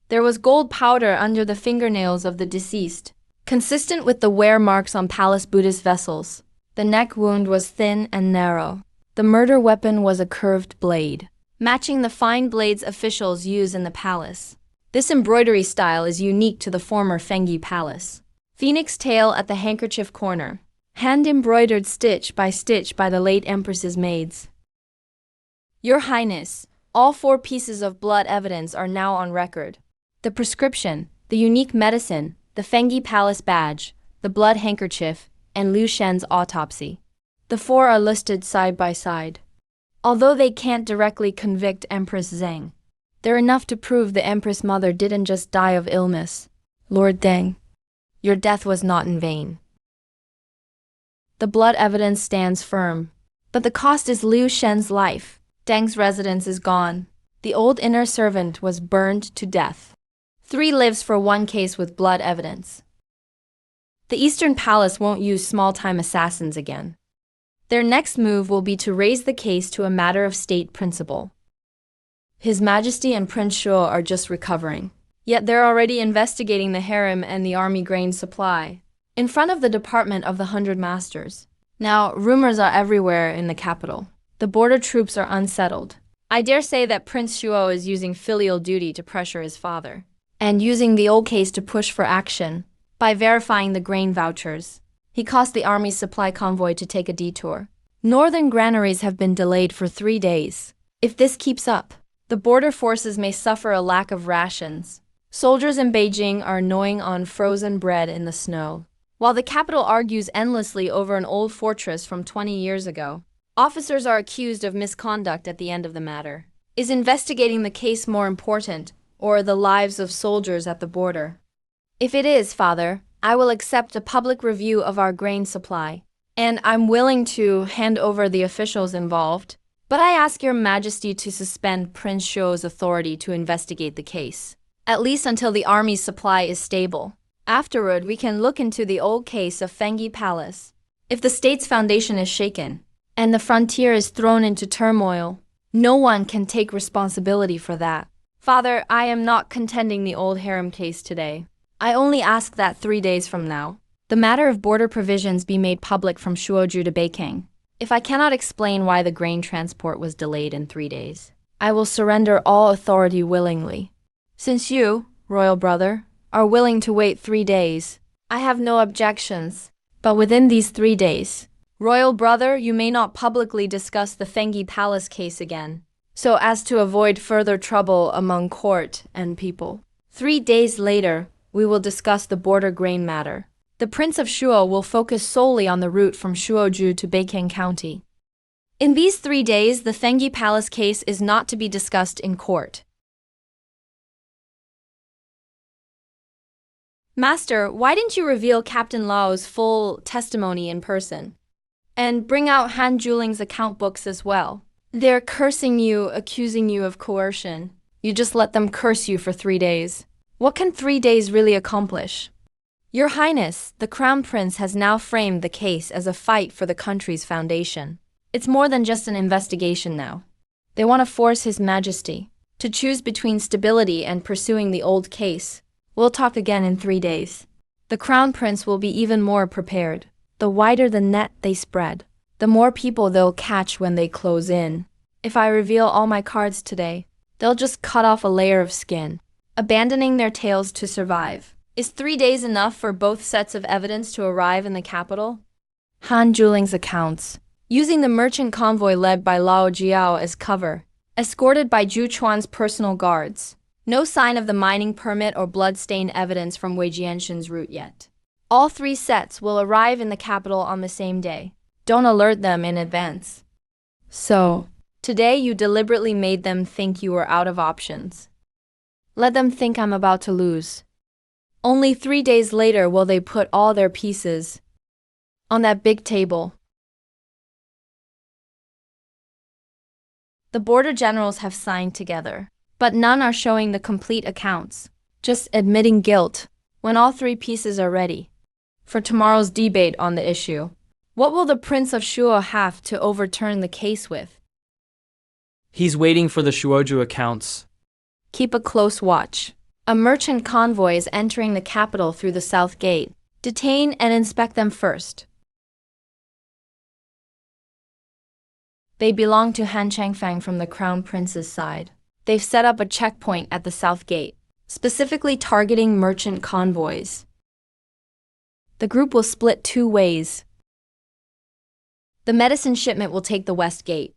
Speaker 1: There was gold powder under the fingernails of the deceased, consistent with the wear marks on Palace Buddhist vessels. The neck wound was thin and narrow. The murder weapon was a curved blade, matching the fine blades officials use in the palace. This embroidery style is unique to the former Fengyi Palace. Phoenix tail at the handkerchief corner, hand embroidered stitch by the late Empress's maids. Your Highness, all 4 pieces of blood evidence are now on record. The prescription, the unique medicine, the Fengyi Palace badge, the blood handkerchief, and Liu Shen's autopsy. The 4 are listed side by side. Although they can't directly convict Empress Zheng, they're enough to prove the Empress Mother didn't just die of illness. Lord Deng, your death was not in vain. The blood evidence stands firm, but the cost is Liu Shen's life. Deng's residence is gone. The old inner servant was burned to death. 3 lives for 1 case with blood evidence. The Eastern Palace won't use small-time assassins again. Their next move will be to raise the case to a matter of state principle. His Majesty and Prince Shuo are just recovering. Yet they're already investigating the harem and the army grain supply, in front of the Department of the 100 Masters. Now, rumors are everywhere in the capital. The border troops are unsettled. I dare say that Prince Shuo is using filial duty to pressure his father, and using the old case to push for action by verifying the grain vouchers. He caused the army's supply convoy to take a detour. Northern granaries have been delayed for 3 days. If this keeps up, the border forces may suffer a lack of rations. Soldiers in Beijing are gnawing on frozen bread in the snow. While the capital argues endlessly over an old fortress from 20 years ago, officers are accused of misconduct at the end of the matter. Is investigating the case more important, or the lives of soldiers at the border? If it is, Father, I will accept a public review of our grain supply, and I'm willing to hand over the officials involved. But I ask your Majesty to suspend Prince Shuo's authority to investigate the case, at least until the army's supply is stable. Afterward, we can look into the old case of Fengyi Palace. If the state's foundation is shaken, and the frontier is thrown into turmoil, no one can take responsibility for that. Father, I am not contending the old harem case today. I only ask that 3 days from now, the matter of border provisions be made public from Shuoju to Beikang. If I cannot explain why the grain transport was delayed in 3 days, I will surrender all authority willingly. Since you, royal brother, are willing to wait 3 days, I have no objections. But within these 3 days, royal brother, you may not publicly discuss the Fengyi Palace case again, so as to avoid further trouble among court and people. 3 days later, we will discuss the border grain matter. The Prince of Shuo will focus solely on the route from Shuoju to Beikang County. In these 3 days, the Fengyi Palace case is not to be discussed in court. Master, why didn't you reveal Captain Lao's full testimony in person? And bring out Han Juling's account books as well. They're cursing you, accusing you of coercion. You just let them curse you for 3 days. What can 3 days really accomplish? Your Highness, the Crown Prince has now framed the case as a fight for the country's foundation. It's more than just an investigation now. They want to force His Majesty to choose between stability and pursuing the old case. We'll talk again in 3 days. The Crown Prince will be even more prepared. The wider the net they spread, the more people they'll catch when they close in. If I reveal all my cards today, they'll just cut off a layer of skin, abandoning their tails to survive. Is 3 days enough for both sets of evidence to arrive in the capital? Han Juling's accounts, using the merchant convoy led by Lao Jiao as cover, escorted by Zhu Chuan's personal guards. No sign of the mining permit or blood-stain evidence from Wei Jianshen's route yet. All 3 sets will arrive in the capital on the same day. Don't alert them in advance. So, today you deliberately made them think you were out of options. Let them think I'm about to lose. Only 3 days later will they put all their pieces on that big table. The border generals have signed together, but none are showing the complete accounts, just admitting guilt when all three pieces are ready for tomorrow's debate on the issue. What will the Prince of Shuo have to overturn the case with?
Speaker 2: He's waiting for the Shuoju accounts.
Speaker 1: Keep a close watch. A merchant convoy is entering the capital through the south gate. Detain and inspect them first. They belong to Han Changfang from the Crown Prince's side. They've set up a checkpoint at the south gate, specifically targeting merchant convoys. The group will split two ways. The medicine shipment will take the west gate.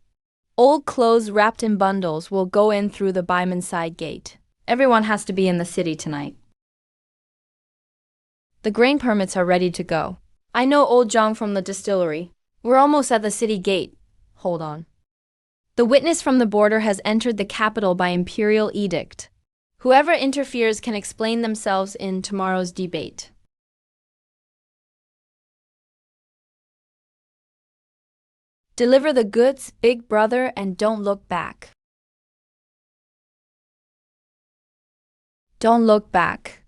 Speaker 1: Old clothes wrapped in bundles will go in through the Baiman side gate. Everyone has to be in the city tonight. The grain permits are ready to go. I know old Zhang from the distillery. We're almost at the city gate. Hold on. The witness from the border has entered the capital by imperial edict. Whoever interferes can explain themselves in tomorrow's debate. Deliver the goods, big brother, and don't look back. Don't look back.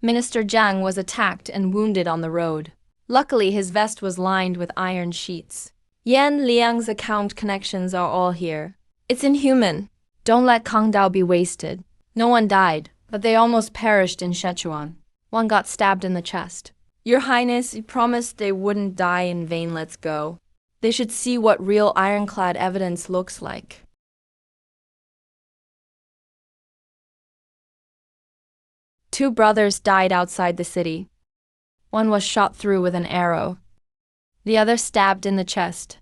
Speaker 1: Minister Jiang was attacked and wounded on the road. Luckily, his vest was lined with iron sheets. Yan Liang's account connections are all here. It's inhuman. Don't let Kang Dao be wasted. No one died, but they almost perished in Sichuan. One got stabbed in the chest. Your Highness, you promised they wouldn't die in vain. Let's go. They should see what real ironclad evidence looks like. Two brothers died outside the city. One was shot through with an arrow. The other stabbed in the chest.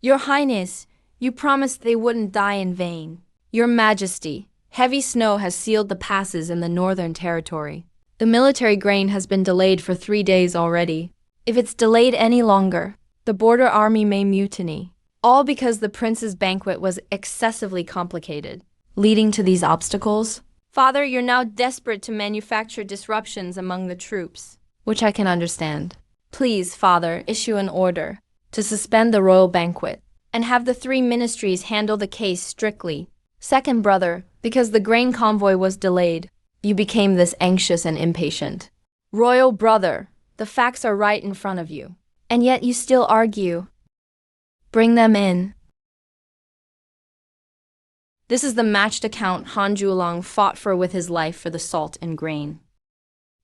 Speaker 1: Your Highness, you promised they wouldn't die in vain. Your Majesty, heavy snow has sealed the passes in the northern territory. The military grain has been delayed for 3 days already. If it's delayed any longer, the border army may mutiny. All because the prince's banquet was excessively complicated, leading to these obstacles. Father, you're now desperate to manufacture disruptions among the troops, which I can understand. Please, Father, issue an order to suspend the royal banquet and have the 3 ministries handle the case strictly. Second brother, because the grain convoy was delayed, you became this anxious and impatient. Royal brother, the facts are right in front of you, and yet you still argue. Bring them in. This is the matched account Han Zhulang fought for with his life for the salt and grain.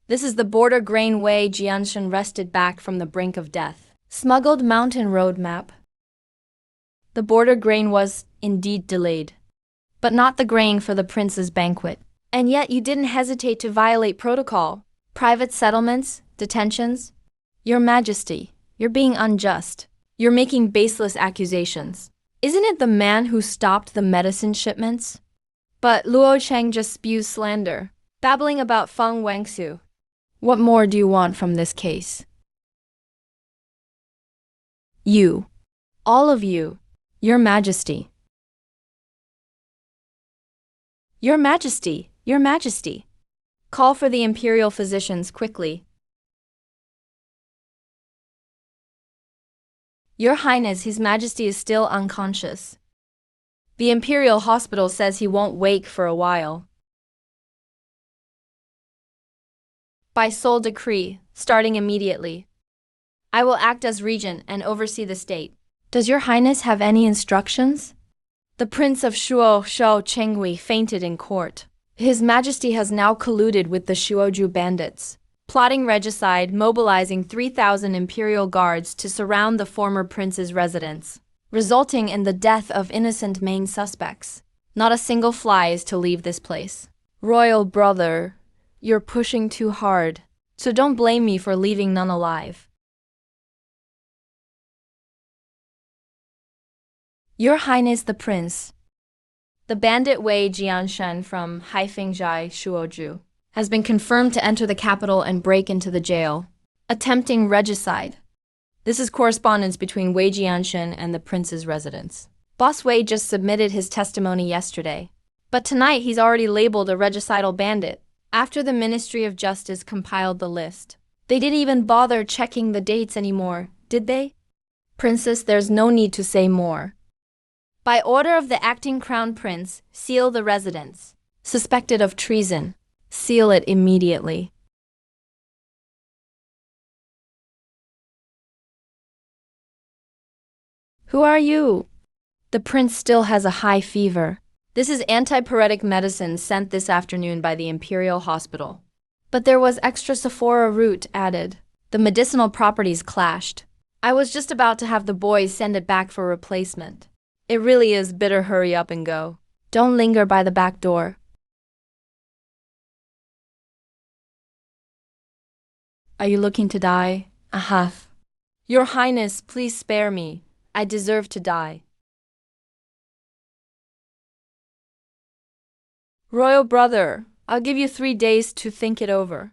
Speaker 1: This is the border grain way Jianshan wrested back from the brink of death. Smuggled mountain road map. The border grain was indeed delayed, but not the grain for the prince's banquet. And yet you didn't hesitate to violate protocol. Private settlements, detentions. Your Majesty, you're being unjust. You're making baseless accusations. Isn't it the man who stopped the medicine shipments? But Luo Cheng just spews slander, babbling about Feng Wangsu. What more do you want from this case? You. All of you. Your Majesty. Your Majesty. Your Majesty. Call for the imperial physicians quickly. Your Highness, His Majesty is still unconscious. The imperial hospital says he won't wake for a while. By sole decree, starting immediately, I will act as regent and oversee the state. Does Your Highness have any instructions? The Prince of Shuo, Shou Chenghui, fainted in court. His Majesty has now colluded with the Shuoju bandits, plotting regicide, mobilizing 3,000 imperial guards to surround the former prince's residence, resulting in the death of innocent main suspects. Not a single fly is to leave this place. Royal brother, you're pushing too hard, so don't blame me for leaving none alive. Your Highness the Prince. The bandit Wei Jianshan from Haifengzhai, Shuoju, has been confirmed to enter the capital and break into the jail, attempting regicide. This is correspondence between Wei Jianshan and the prince's residence. Boss Wei just submitted his testimony yesterday, but tonight he's already labeled a regicidal bandit. After the Ministry of Justice compiled the list, They didn't even bother checking the dates anymore, did they? Princess, there's no need to say more. By order of the acting crown prince, seal the residence. Suspected of treason, seal it immediately. Who are you? The prince still has a high fever. This is antipyretic medicine sent this afternoon by the Imperial Hospital. But there was extra Sephora root added. The medicinal properties clashed. I was just about to have the boys send it back for replacement. It really is better hurry up and go. Don't linger by the back door. Are you looking to die? Ahaf. Your Highness, please spare me. I deserve to die. Royal brother, I'll give you 3 days to think it over.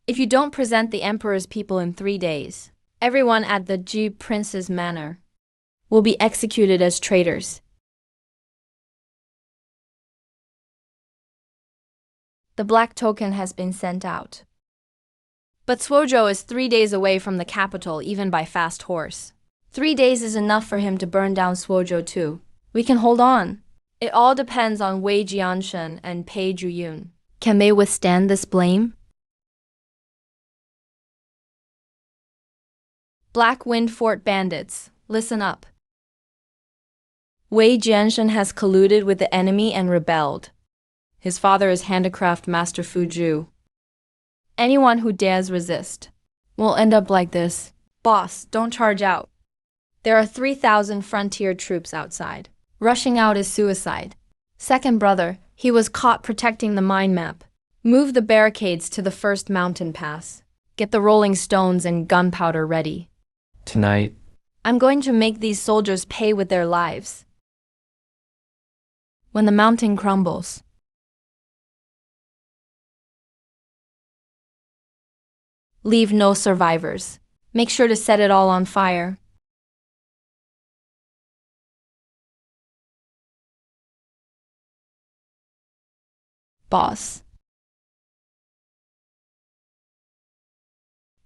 Speaker 1: If you don't present the Emperor's people in 3 days, everyone at the Ji Prince's manor will be executed as traitors. The black token has been sent out. But Suozhou is 3 days away from the capital even by fast horse. 3 days is enough for him to burn down Suozhou too. We can hold on. It all depends on Wei Jianshen and Pei Zhuyun. Can they withstand this blame? Black Wind Fort bandits, listen up. Wei Jianshen has colluded with the enemy and rebelled. His father is handicraft master Fu Zhu. Anyone who dares resist will end up like this. Boss, don't charge out. There are 3,000 frontier troops outside. Rushing out is suicide. Second brother, he was caught protecting the mine map. Move the barricades to the first mountain pass. Get the rolling stones and gunpowder ready.
Speaker 2: Tonight,
Speaker 1: I'm going to make these soldiers pay with their lives. When the mountain crumbles, leave no survivors. Make sure to set it all on fire. Boss.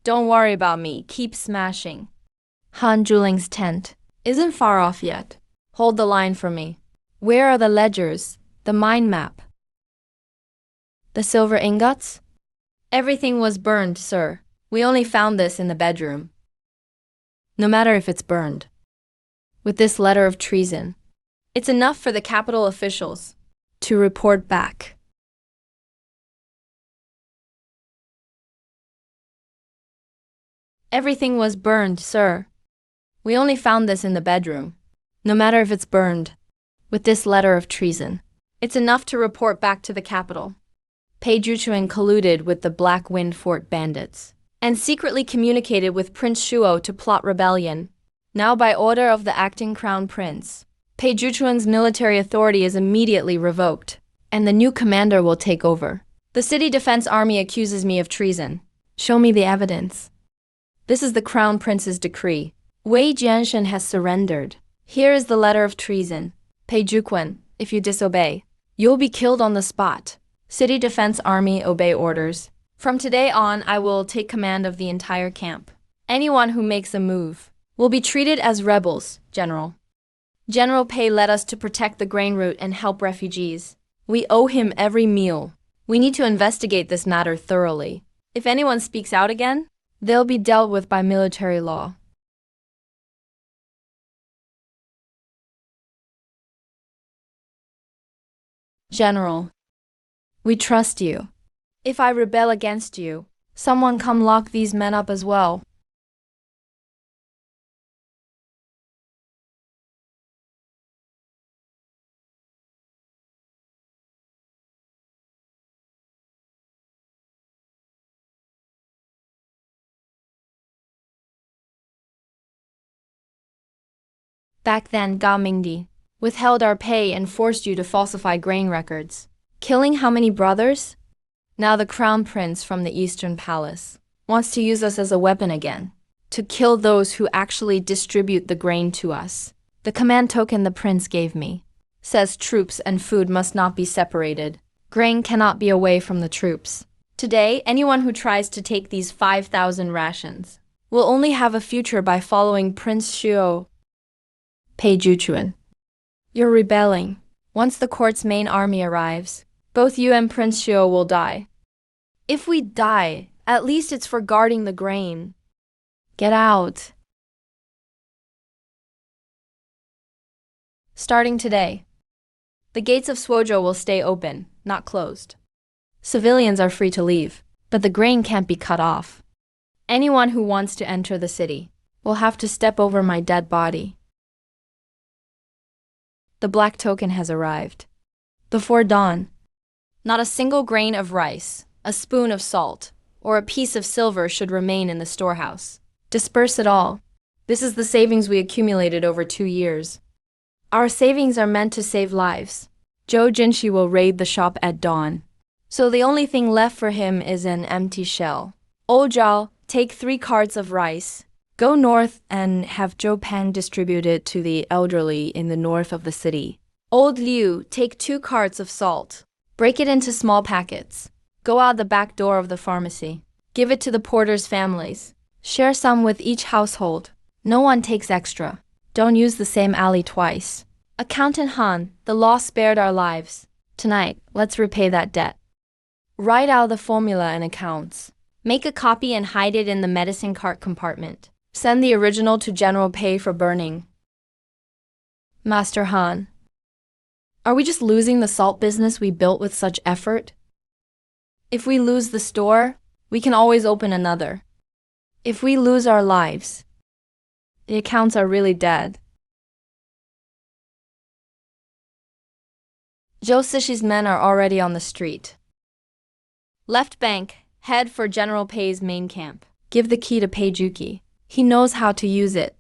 Speaker 1: Don't worry about me, keep smashing. Han Zhuling's tent isn't far off yet. Hold the line for me. Where are the ledgers, the mine map? The silver ingots? Everything was burned, sir. We only found this in the bedroom. No matter if it's burned. With this letter of treason, it's enough for the capital officials to report back. Everything was burned, sir. We only found this in the bedroom. No matter if it's burned. With this letter of treason, it's enough to report back to the capital. Pei Zhuchuan colluded with the Black Wind Fort bandits and secretly communicated with Prince Shuo to plot rebellion. Now by order of the acting crown prince, Pei Zhuchuan's military authority is immediately revoked, and the new commander will take over. The city defense army accuses me of treason. Show me the evidence. This is the crown prince's decree. Wei Jianshen has surrendered. Here is the letter of treason. Pei Zhuquan, if you disobey, you'll be killed on the spot. City defense army, obey orders. From today on, I will take command of the entire camp. Anyone who makes a move will be treated as rebels, General. General Pei led us to protect the grain route and help refugees. We owe him every meal. We need to investigate this matter thoroughly. If anyone speaks out again, they'll be dealt with by military law. General, we trust you. If I rebel against you, someone come lock these men up as well. Back then, Gao Mingdi withheld our pay and forced you to falsify grain records. Killing how many brothers? Now the crown prince from the Eastern Palace wants to use us as a weapon again, to kill those who actually distribute the grain to us. The command token the prince gave me says troops and food must not be separated. Grain cannot be away from the troops. Today, anyone who tries to take these 5,000 rations will only have a future by following Prince Shuo. Pei Juchuan. You're rebelling. Once the court's main army arrives, both you and Prince Shuo will die. If we die, at least it's for guarding the grain. Get out. Starting today, the gates of Suozhou will stay open, not closed. Civilians are free to leave, but the grain can't be cut off. Anyone who wants to enter the city will have to step over my dead body. The black token has arrived. Before dawn, not a single grain of rice, a spoon of salt, or a piece of silver should remain in the storehouse. Disperse it all. This is the savings we accumulated over 2 years. Our savings are meant to save lives. Zhou Jinshi will raid the shop at dawn, so the only thing left for him is an empty shell. Old Zhao, take 3 carts of rice. Go north and have Zhou Pan distributed to the elderly in the north of the city. Old Liu, take 2 carts of salt. Break it into small packets. Go out the back door of the pharmacy. Give it to the porters' families. Share some with each household. No one takes extra. Don't use the same alley twice. Accountant Han, the law spared our lives. Tonight, let's repay that debt. Write out the formula and accounts. Make a copy and hide it in the medicine cart compartment. Send the original to General Pei for burning. Master Han, are we just losing the salt business we built with such effort? If we lose the store, we can always open another. If we lose our lives, the accounts are really dead. Zhou Sishi's men are already on the street. Left bank, head for General Pei's main camp. Give the key to Pei Juki. He knows how to use it.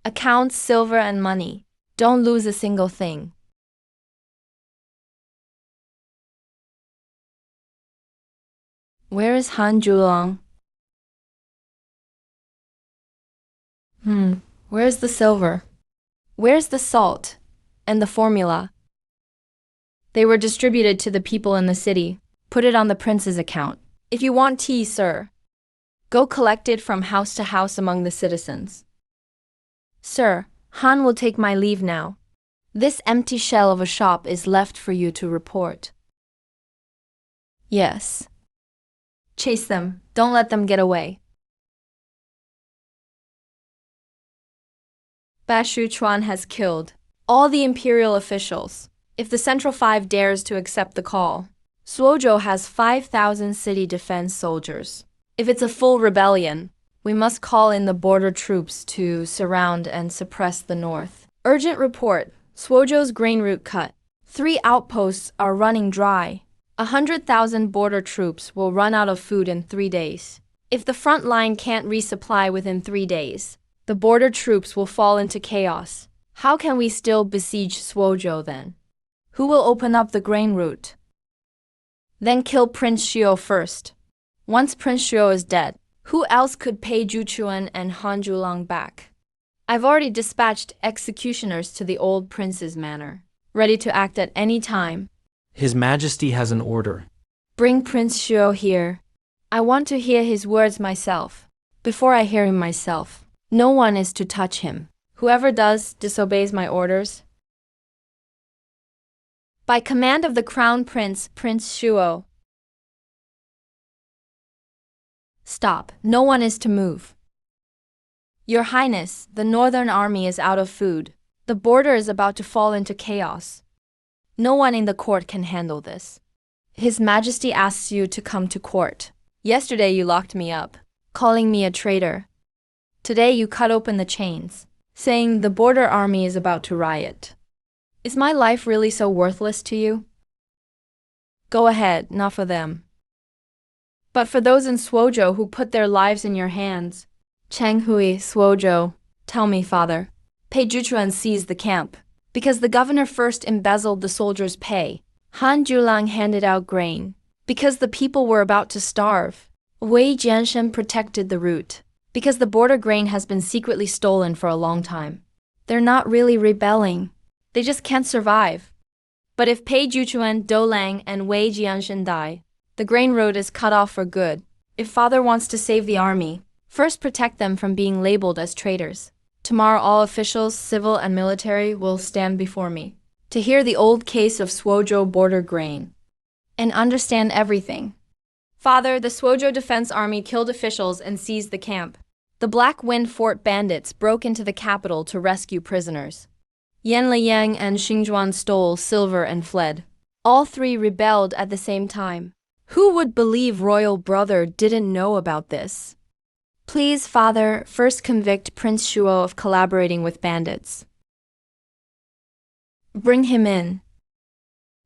Speaker 1: Accounts, silver and money. Don't lose a single thing. Where is Han Zhulang? Where's the silver? Where's the salt? And the formula? They were distributed to the people in the city. Put it on the prince's account. If you want tea, sir, go collect it from house to house among the citizens. Sir, Han will take my leave now. This empty shell of a shop is left for you to report. Yes. Chase them. Don't let them get away. Bashu Chuan has killed all the imperial officials. If the Central 5 dares to accept the call, Suozhou has 5,000 city defense soldiers. If it's a full rebellion, we must call in the border troops to surround and suppress the north. Urgent report. Suozhou's grain route cut. 3 outposts are running dry. 100,000 border troops will run out of food in 3 days. If the front line can't resupply within 3 days, the border troops will fall into chaos. How can we still besiege Suozhou then? Who will open up the grain route? Then kill Prince Shuo first. Once Prince Shuo is dead, who else could pay Zhu Chuan and Han Zhulang back? I've already dispatched executioners to the old prince's manor, ready to act at any time.
Speaker 2: His Majesty has an order.
Speaker 1: Bring Prince Shuo here. I want to hear his words myself. Before I hear him myself, no one is to touch him. Whoever does disobeys my orders. By command of the Crown Prince, Prince Shuo. Stop. No one is to move. Your Highness, the Northern Army is out of food. The border is about to fall into chaos. No one in the court can handle this. His Majesty asks you to come to court. Yesterday you locked me up, calling me a traitor. Today you cut open the chains, saying the border army is about to riot. Is my life really so worthless to you? Go ahead, not for them. But for those in Suozhou who put their lives in your hands. Chenghui, Suozhou, tell me, father. Pei Juchuan seized the camp, because the governor first embezzled the soldiers' pay. Han Zhulang handed out grain, because the people were about to starve. Wei Jianshen protected the route. Because the border grain has been secretly stolen for a long time. They're not really rebelling. They just can't survive. But if Pei Juchuan, Dou Lang, and Wei Jianshan die, the grain road is cut off for good. If father wants to save the army, first protect them from being labeled as traitors. Tomorrow all officials, civil and military, will stand before me to hear the old case of Suozhou border grain and understand everything. Father, the Suozhou Defense Army killed officials and seized the camp. The Black Wind Fort bandits broke into the capital to rescue prisoners. Yan Liyang and Xingjuan stole silver and fled. All three rebelled at the same time. Who would believe royal brother didn't know about this? Please, father, first convict Prince Shuo of collaborating with bandits. Bring him in.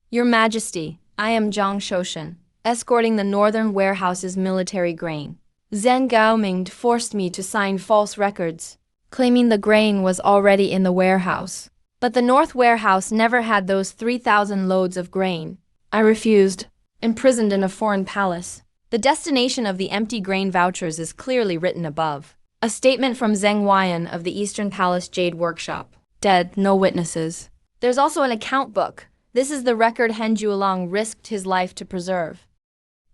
Speaker 1: Your Majesty, I am Zhang Shoshan, escorting the Northern Warehouse's military grain. Zhen Gaoming forced me to sign false records, claiming the grain was already in the warehouse. But the North Warehouse never had those 3,000 loads of grain. I refused, imprisoned in a foreign palace. The destination of the empty grain vouchers is clearly written above. A statement from Zheng Huayan of the Eastern Palace Jade Workshop. Dead, no witnesses. There's also an account book. This is the record Hen Juelong risked his life to preserve.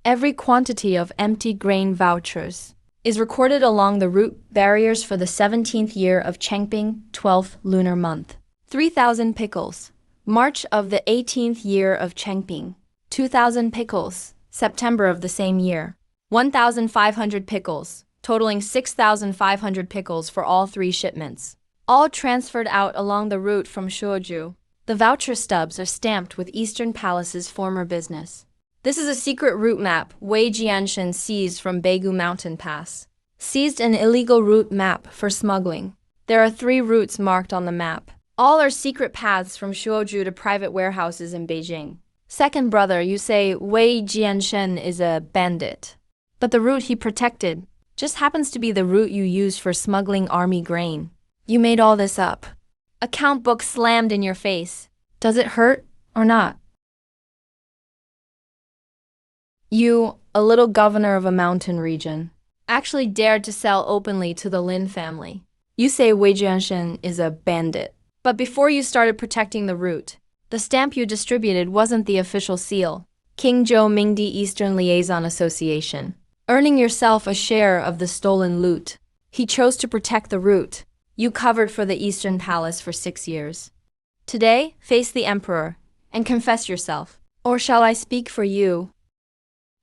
Speaker 1: Every quantity of empty grain vouchers is recorded along the route barriers for the 17th year of Chengping, 12th lunar month. 3,000 pickles. March of the 18th year of Chengping. 2,000 pickles. September of the same year. 1,500 pickles, totaling 6,500 pickles for all three shipments. All transferred out along the route from Shuozhou. The voucher stubs are stamped with Eastern Palace's former business. This is a secret route map Wei Jianshan seized from Beigu Mountain Pass. Seized an illegal route map for smuggling. There are 3 routes marked on the map. All are secret paths from Shuozhou to private warehouses in Beijing. Second brother, you say Wei Jianshan is a bandit. But the route he protected just happens to be the route you used for smuggling army grain. You made all this up. Account book slammed in your face. Does it hurt or not? You, a little governor of a mountain region, actually dared to sell openly to the Lin family. You say Wei Jianshan is a bandit. But before you started protecting the route, the stamp you distributed wasn't the official seal. Qingzhou Mingdi Eastern Liaison Association. Earning yourself a share of the stolen loot. He chose to protect the route. You covered for the Eastern Palace for 6 years. Today, face the emperor and confess yourself. Or shall I speak for you?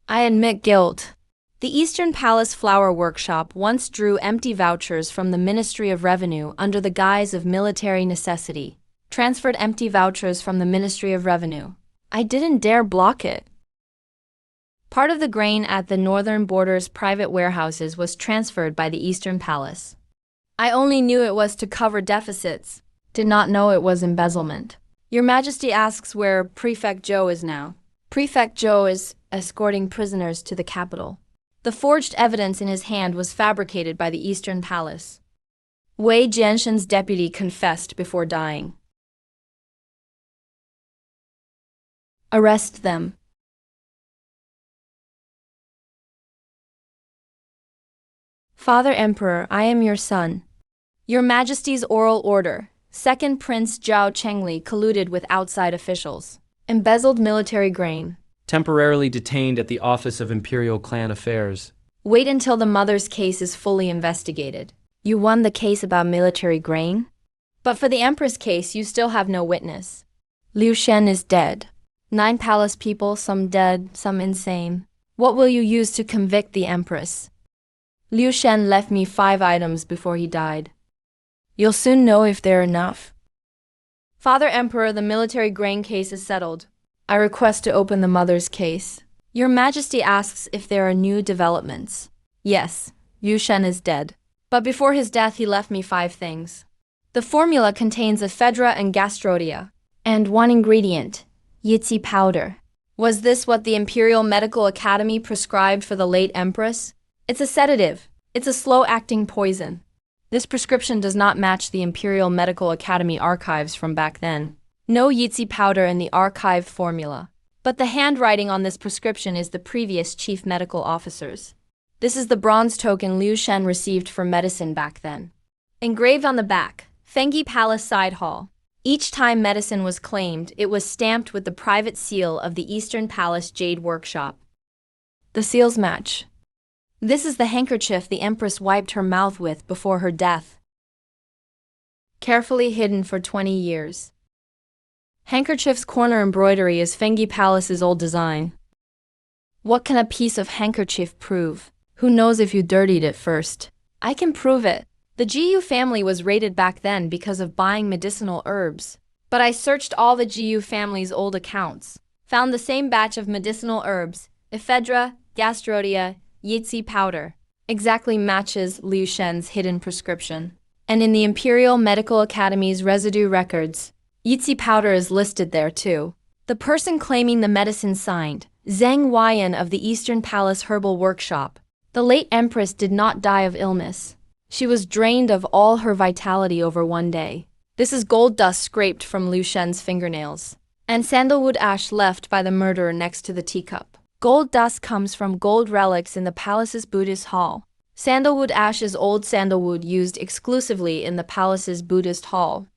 Speaker 1: I admit guilt. The Eastern Palace Flower Workshop once drew empty vouchers from the Ministry of Revenue under the guise of military necessity. Transferred empty vouchers from the Ministry of Revenue. I didn't dare block it. Part of the grain at the northern border's private warehouses was transferred by the Eastern Palace. I only knew it was to cover deficits, did not know it was embezzlement. Your Majesty asks where Prefect Zhou is now. Prefect Zhou is escorting prisoners to the capital. The forged evidence in his hand was fabricated by the Eastern Palace. Wei Jianshan's deputy confessed before dying. Arrest them. Father Emperor, I am your son. Your Majesty's oral order. Second Prince Zhao Chengli colluded with outside officials. Embezzled military grain.
Speaker 2: Temporarily detained at the Office of Imperial Clan Affairs.
Speaker 1: Wait until the mother's case is fully investigated. You won the case about military grain? But for the Empress case, you still have no witness. Liu Shen is dead. 9 palace people, some dead, some insane. What will you use to convict the Empress? Liu Shen left me 5 items before he died. You'll soon know if they're enough. Father Emperor, the military grain case is settled. I request to open the mother's case. Your Majesty asks if there are new developments. Yes, Liu Shen is dead. But before his death, he left me 5 things. The formula contains ephedra and gastrodia. And 1 ingredient, yitzi powder. Was this what the Imperial Medical Academy prescribed for the late Empress? It's a sedative. It's a slow-acting poison. This prescription does not match the Imperial Medical Academy archives from back then. No yitzi powder in the archived formula. But the handwriting on this prescription is the previous chief medical officer's. This is the bronze token Liu Shen received for medicine back then. Engraved on the back, Fengyi Palace Side Hall. Each time medicine was claimed, it was stamped with the private seal of the Eastern Palace Jade Workshop. The seals match. This is the handkerchief the Empress wiped her mouth with before her death. Carefully hidden for 20 years. Handkerchief's corner embroidery is Fengyi Palace's old design. What can a piece of handkerchief prove? Who knows if you dirtied it first? I can prove it. The Jiyu family was raided back then because of buying medicinal herbs. But I searched all the Jiyu family's old accounts. Found the same batch of medicinal herbs, ephedra, gastrodia, yitzi powder. Exactly matches Liu Shen's hidden prescription. And in the Imperial Medical Academy's residue records, yitzi powder is listed there too. The person claiming the medicine signed, Zhang Huayan of the Eastern Palace Herbal Workshop. The late Empress did not die of illness. She was drained of all her vitality over one day. This is gold dust scraped from Liu Shen's fingernails, and sandalwood ash left by the murderer next to the teacup. Gold dust comes from gold relics in the palace's Buddhist hall. Sandalwood ash is old sandalwood used exclusively in the palace's Buddhist hall.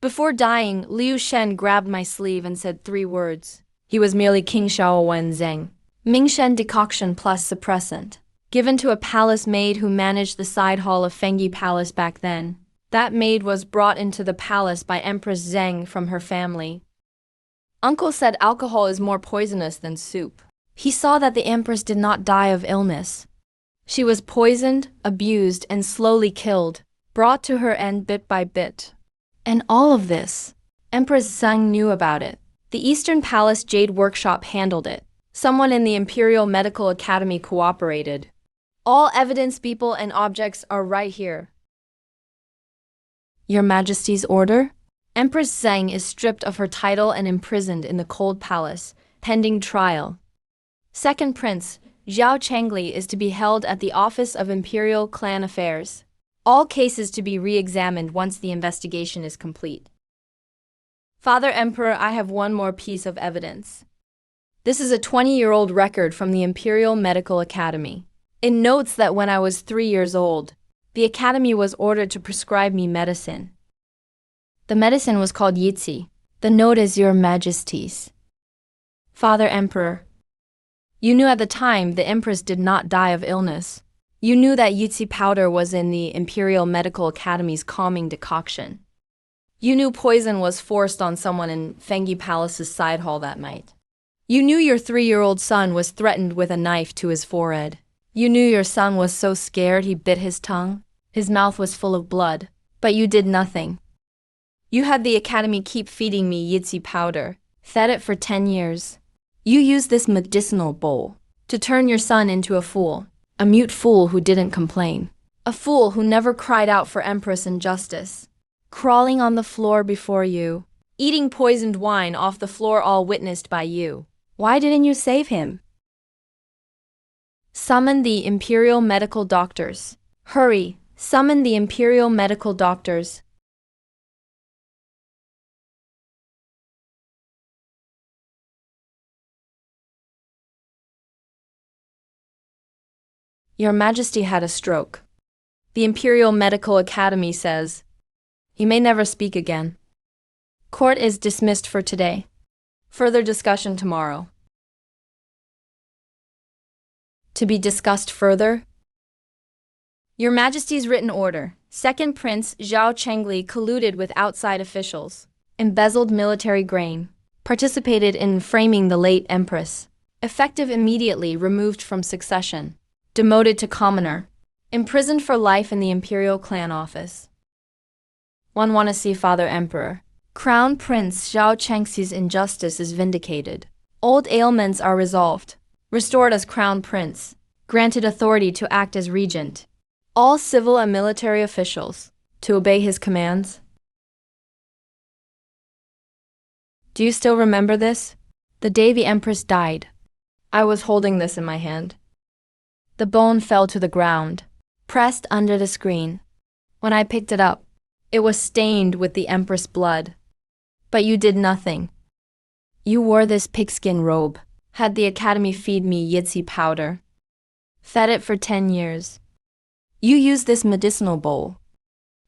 Speaker 1: Before dying, Liu Shen grabbed my sleeve and said 3 words. He was merely King Shaowen Zheng. Mingshen decoction plus suppressant. Given to a palace maid who managed the side hall of Fengyi Palace back then. That maid was brought into the palace by Empress Zheng from her family. Uncle said alcohol is more poisonous than soup. He saw that the Empress did not die of illness. She was poisoned, abused, and slowly killed, brought to her end bit by bit. And all of this, Empress Zheng knew about it. The Eastern Palace Jade Workshop handled it. Someone in the Imperial Medical Academy cooperated. All evidence, people, and objects are right here. Your Majesty's order? Empress Zheng is stripped of her title and imprisoned in the cold palace, pending trial. Second Prince, Zhao Chengli, is to be held at the Office of Imperial Clan Affairs. All cases to be re-examined once the investigation is complete. Father Emperor, I have one more piece of evidence. This is a 20-year-old record from the Imperial Medical Academy. It notes that when I was 3 years old, the academy was ordered to prescribe me medicine. The medicine was called Yitzi. The note is Your Majesty's. Father Emperor, you knew at the time the Empress did not die of illness. You knew that Yitzi powder was in the Imperial Medical Academy's calming decoction. You knew poison was forced on someone in Fengyi Palace's side hall that night. You knew your 3-year-old son was threatened with a knife to his forehead. You knew your son was so scared he bit his tongue. His mouth was full of blood. But you did nothing. You had the academy keep feeding me Yitzi powder, fed it for 10 years. You used this medicinal bowl to turn your son into a fool, a mute fool who didn't complain, a fool who never cried out for Empress and justice, crawling on the floor before you, eating poisoned wine off the floor, all witnessed by you. Why didn't you save him? Summon the Imperial Medical Doctors. Hurry, summon the Imperial Medical Doctors. Your Majesty had a stroke. The Imperial Medical Academy says he may never speak again. Court is dismissed for today. Further discussion tomorrow. To be discussed further? Your Majesty's written order. Second Prince Zhao Chengli colluded with outside officials, embezzled military grain, participated in framing the late Empress. Effective immediately, removed from succession, demoted to commoner, imprisoned for life in the Imperial Clan Office. One want to see Father Emperor. Crown Prince Zhao Chengxi's injustice is vindicated. Old ailments are resolved. Restored as Crown Prince. Granted authority to act as regent. All civil and military officials to obey his commands. Do you still remember this? The day the Empress died. I was holding this in my hand. The bone fell to the ground, pressed under the screen. When I picked it up, it was stained with the Empress blood. But you did nothing. You wore this pigskin robe, had the academy feed me Yitzi powder. Fed it for 10 years. You used this medicinal bowl.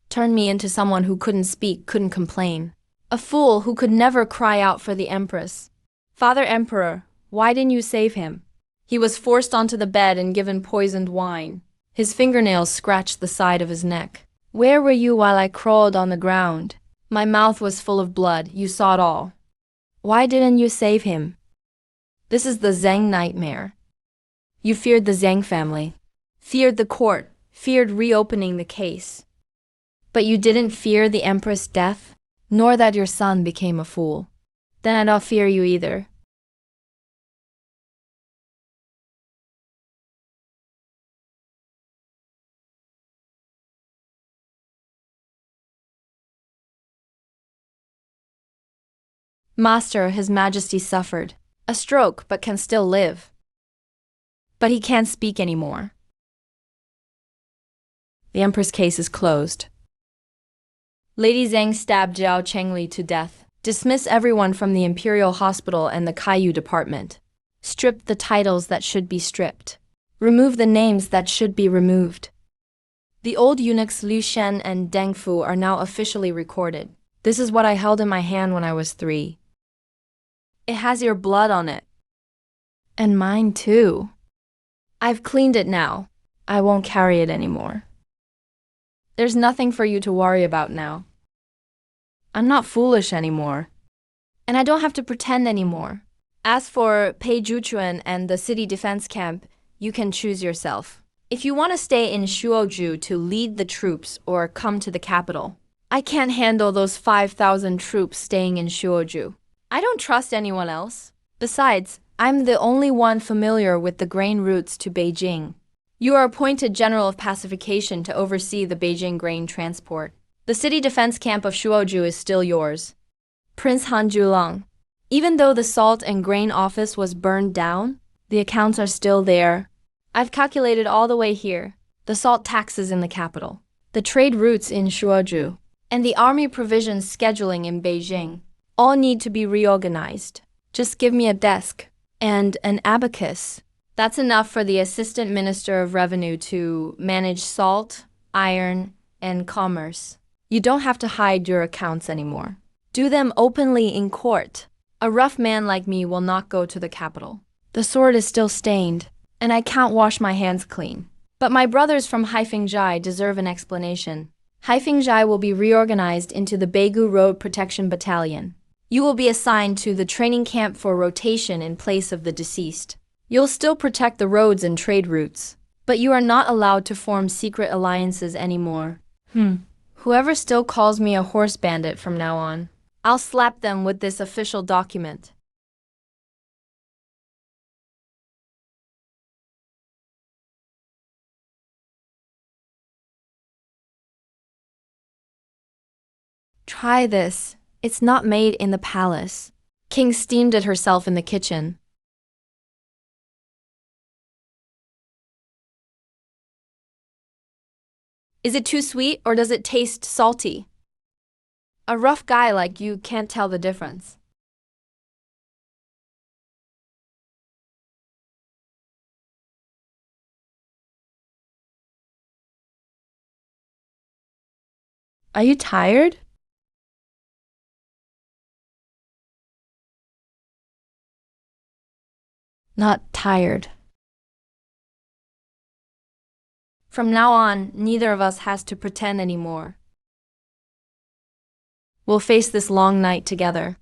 Speaker 1: Turned me into someone who couldn't speak, couldn't complain. A fool who could never cry out for the Empress. Father Emperor, why didn't you save him? He was forced onto the bed and given poisoned wine. His fingernails scratched the side of his neck. Where were you while I crawled on the ground? My mouth was full of blood, you saw it all. Why didn't you save him? This is the Zheng nightmare. You feared the Zheng family, feared the court, feared reopening the case. But you didn't fear the Empress' death, nor that your son became a fool. Then I don't fear you either. Master, His Majesty suffered a stroke but can still live. But he can't speak anymore. The Emperor's case is closed. Lady Zheng stabbed Zhao Chengli to death. Dismiss everyone from the Imperial Hospital and the Kaiyu Department. Strip the titles that should be stripped. Remove the names that should be removed. The old eunuchs Liu Shen and Deng Fu are now officially recorded. This is what I held in my hand when I was 3. It has your blood on it. And mine too. I've cleaned it now. I won't carry it anymore. There's nothing for you to worry about now. I'm not foolish anymore. And I don't have to pretend anymore. As for Pei Zhuchuan and the city defense camp, you can choose yourself. If you want to stay in Shuoju to lead the troops or come to the capital, I can't handle those 5,000 troops staying in Shuoju. I don't trust anyone else. Besides, I'm the only one familiar with the grain routes to Beijing. You are appointed General of Pacification to oversee the Beijing grain transport. The city defense camp of Shuoju is still yours. Prince Han Zhulang. Even though the salt and grain office was burned down, the accounts are still there. I've calculated all the way here. The salt taxes in the capital, the trade routes in Shuoju, and the army provisions scheduling in Beijing all need to be reorganized. Just give me a desk and an abacus. That's enough for the Assistant Minister of Revenue to manage salt, iron, and commerce. You don't have to hide your accounts anymore. Do them openly in court. A rough man like me will not go to the capital. The sword is still stained, and I can't wash my hands clean. But my brothers from Haifengjai deserve an explanation. Haifengjai will be reorganized into the Beigu Road Protection Battalion. You will be assigned to the training camp for rotation in place of the deceased. You'll still protect the roads and trade routes, but you are not allowed to form secret alliances anymore. Whoever still calls me a horse bandit from now on, I'll slap them with this official document. Try this. It's not made in the palace. King steamed it herself in the kitchen. Is it too sweet or does it taste salty? A rough guy like you can't tell the difference. Are you tired? Not tired. From now on, neither of us has to pretend anymore. We'll face this long night together.